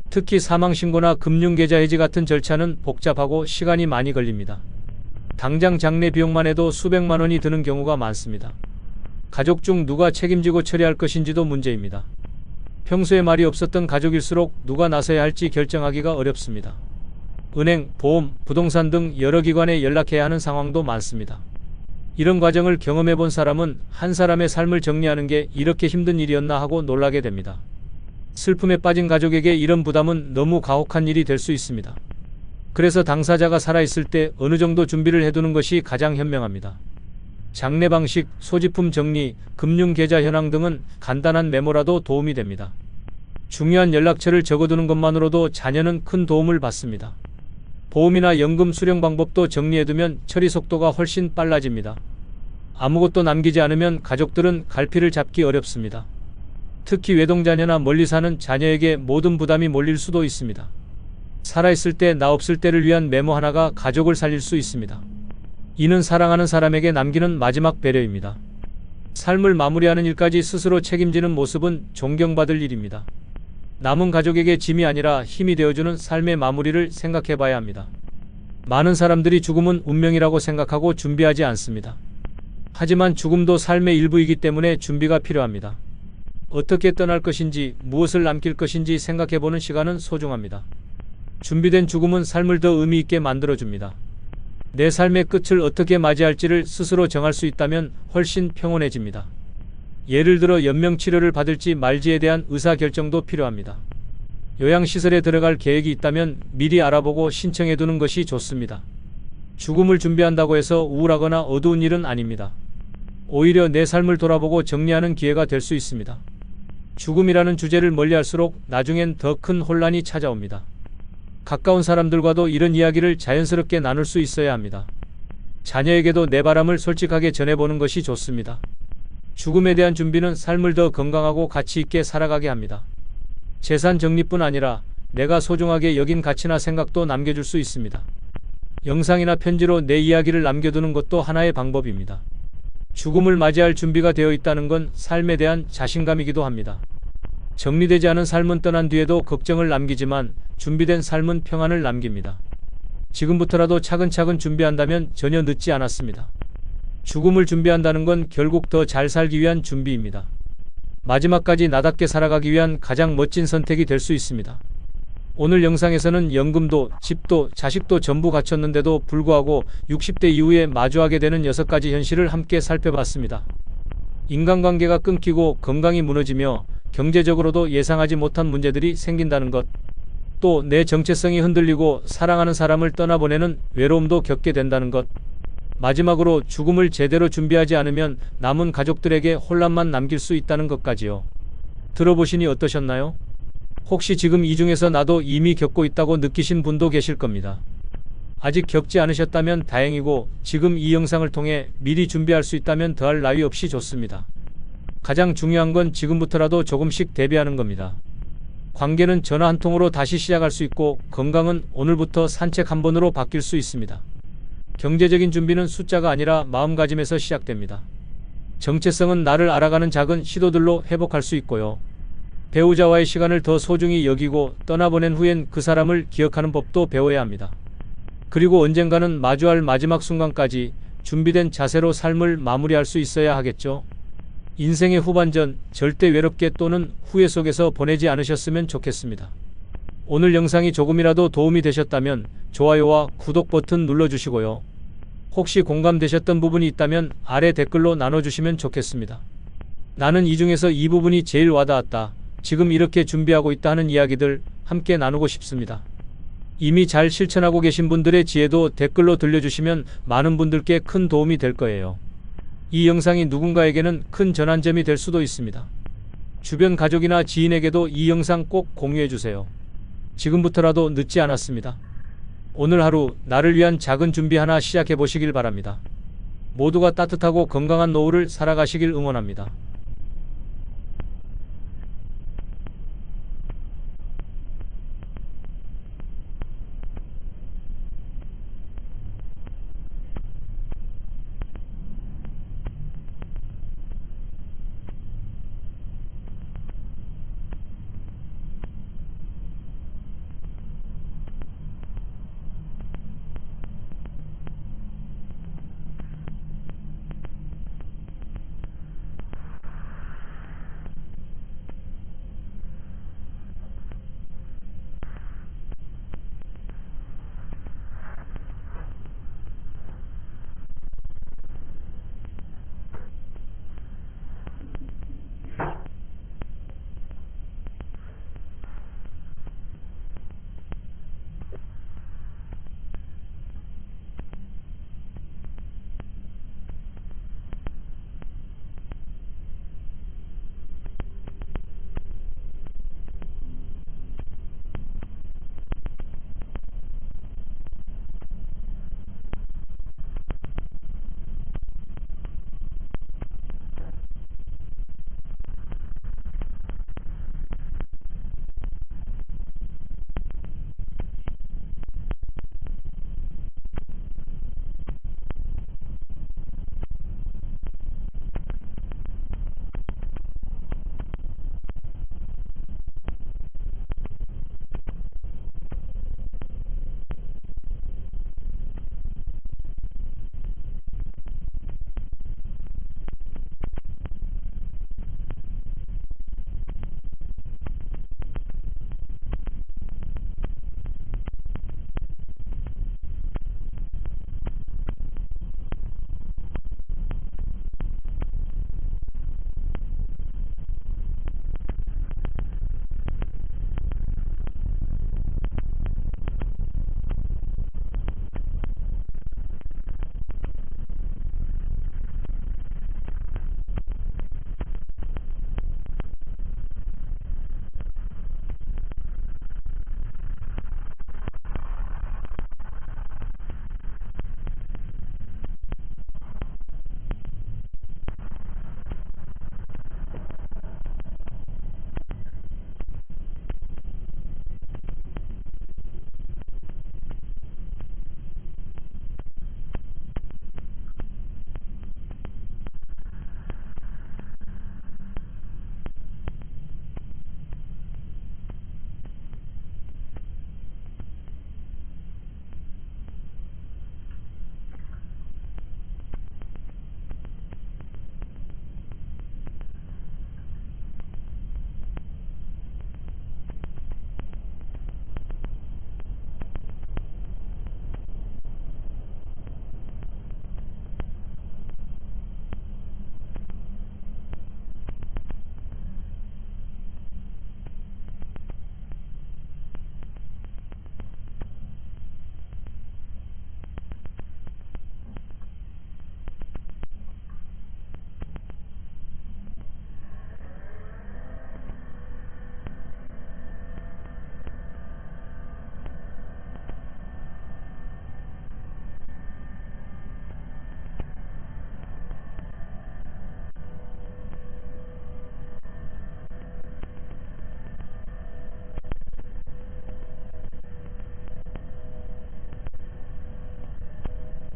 특히 사망신고나 금융계좌 해지 같은 절차는 복잡하고 시간이 많이 걸립니다. 당장 장례 비용만 해도 수백만 원이 드는 경우가 많습니다. 가족 중 누가 책임지고 처리할 것인지도 문제입니다. 평소에 말이 없었던 가족일수록 누가 나서야 할지 결정하기가 어렵습니다. 은행, 보험, 부동산 등 여러 기관에 연락해야 하는 상황도 많습니다. 이런 과정을 경험해 본 사람은 한 사람의 삶을 정리하는 게 이렇게 힘든 일이었나 하고 놀라게 됩니다. 슬픔에 빠진 가족에게 이런 부담은 너무 가혹한 일이 될 수 있습니다. 그래서 당사자가 살아있을 때 어느 정도 준비를 해두는 것이 가장 현명합니다. 장례 방식, 소지품 정리, 금융계좌 현황 등은 간단한 메모라도 도움이 됩니다. 중요한 연락처를 적어두는 것만으로도 자녀는 큰 도움을 받습니다. 보험이나 연금 수령 방법도 정리해두면 처리 속도가 훨씬 빨라집니다. 아무것도 남기지 않으면 가족들은 갈피를 잡기 어렵습니다. 특히 외동자녀나 멀리 사는 자녀에게 모든 부담이 몰릴 수도 있습니다. 살아있을 때 나 없을 때를 위한 메모 하나가 가족을 살릴 수 있습니다. 이는 사랑하는 사람에게 남기는 마지막 배려입니다. 삶을 마무리하는 일까지 스스로 책임지는 모습은 존경받을 일입니다. 남은 가족에게 짐이 아니라 힘이 되어주는 삶의 마무리를 생각해 봐야 합니다. 많은 사람들이 죽음은 운명이라고 생각하고 준비하지 않습니다. 하지만 죽음도 삶의 일부이기 때문에 준비가 필요합니다. 어떻게 떠날 것인지, 무엇을 남길 것인지 생각해 보는 시간은 소중합니다. 준비된 죽음은 삶을 더 의미 있게 만들어줍니다. 내 삶의 끝을 어떻게 맞이할지를 스스로 정할 수 있다면 훨씬 평온해집니다. 예를 들어 연명치료를 받을지 말지에 대한 의사결정도 필요합니다. 요양시설에 들어갈 계획이 있다면 미리 알아보고 신청해 두는 것이 좋습니다. 죽음을 준비한다고 해서 우울하거나 어두운 일은 아닙니다. 오히려 내 삶을 돌아보고 정리하는 기회가 될 수 있습니다. 죽음이라는 주제를 멀리할수록 나중엔 더 큰 혼란이 찾아옵니다. 가까운 사람들과도 이런 이야기를 자연스럽게 나눌 수 있어야 합니다. 자녀에게도 내 바람을 솔직하게 전해보는 것이 좋습니다. 죽음에 대한 준비는 삶을 더 건강하고 가치 있게 살아가게 합니다. 재산 정리뿐 아니라 내가 소중하게 여긴 가치나 생각도 남겨줄 수 있습니다. 영상이나 편지로 내 이야기를 남겨두는 것도 하나의 방법입니다. 죽음을 맞이할 준비가 되어 있다는 건 삶에 대한 자신감이기도 합니다. 정리되지 않은 삶은 떠난 뒤에도 걱정을 남기지만 준비된 삶은 평안을 남깁니다. 지금부터라도 차근차근 준비한다면 전혀 늦지 않았습니다. 죽음을 준비한다는 건 결국 더 잘 살기 위한 준비입니다. 마지막까지 나답게 살아가기 위한 가장 멋진 선택이 될 수 있습니다. 오늘 영상에서는 연금도, 집도, 자식도 전부 갖췄는데도 불구하고 60대 이후에 마주하게 되는 6가지 현실을 함께 살펴봤습니다. 인간관계가 끊기고 건강이 무너지며 경제적으로도 예상하지 못한 문제들이 생긴다는 것, 또 내 정체성이 흔들리고 사랑하는 사람을 떠나보내는 외로움도 겪게 된다는 것, 마지막으로 죽음을 제대로 준비하지 않으면 남은 가족들에게 혼란만 남길 수 있다는 것까지요. 들어보시니 어떠셨나요? 혹시 지금 이 중에서 나도 이미 겪고 있다고 느끼신 분도 계실 겁니다. 아직 겪지 않으셨다면 다행이고 지금 이 영상을 통해 미리 준비할 수 있다면 더할 나위 없이 좋습니다. 가장 중요한 건 지금부터라도 조금씩 대비하는 겁니다. 관계는 전화 한 통으로 다시 시작할 수 있고 건강은 오늘부터 산책 한 번으로 바뀔 수 있습니다. 경제적인 준비는 숫자가 아니라 마음가짐에서 시작됩니다. 정체성은 나를 알아가는 작은 시도들로 회복할 수 있고요. 배우자와의 시간을 더 소중히 여기고 떠나보낸 후엔 그 사람을 기억하는 법도 배워야 합니다. 그리고 언젠가는 마주할 마지막 순간까지 준비된 자세로 삶을 마무리할 수 있어야 하겠죠. 인생의 후반전 절대 외롭게 또는 후회 속에서 보내지 않으셨으면 좋겠습니다. 오늘 영상이 조금이라도 도움이 되셨다면 좋아요와 구독 버튼 눌러주시고요. 혹시 공감되셨던 부분이 있다면 아래 댓글로 나눠주시면 좋겠습니다. 나는 이 중에서 이 부분이 제일 와닿았다. 지금 이렇게 준비하고 있다 하는 이야기들 함께 나누고 싶습니다. 이미 잘 실천하고 계신 분들의 지혜도 댓글로 들려주시면 많은 분들께 큰 도움이 될 거예요. 이 영상이 누군가에게는 큰 전환점이 될 수도 있습니다. 주변 가족이나 지인에게도 이 영상 꼭 공유해주세요. 지금부터라도 늦지 않았습니다. 오늘 하루 나를 위한 작은 준비 하나 시작해 보시길 바랍니다. 모두가 따뜻하고 건강한 노후를 살아가시길 응원합니다.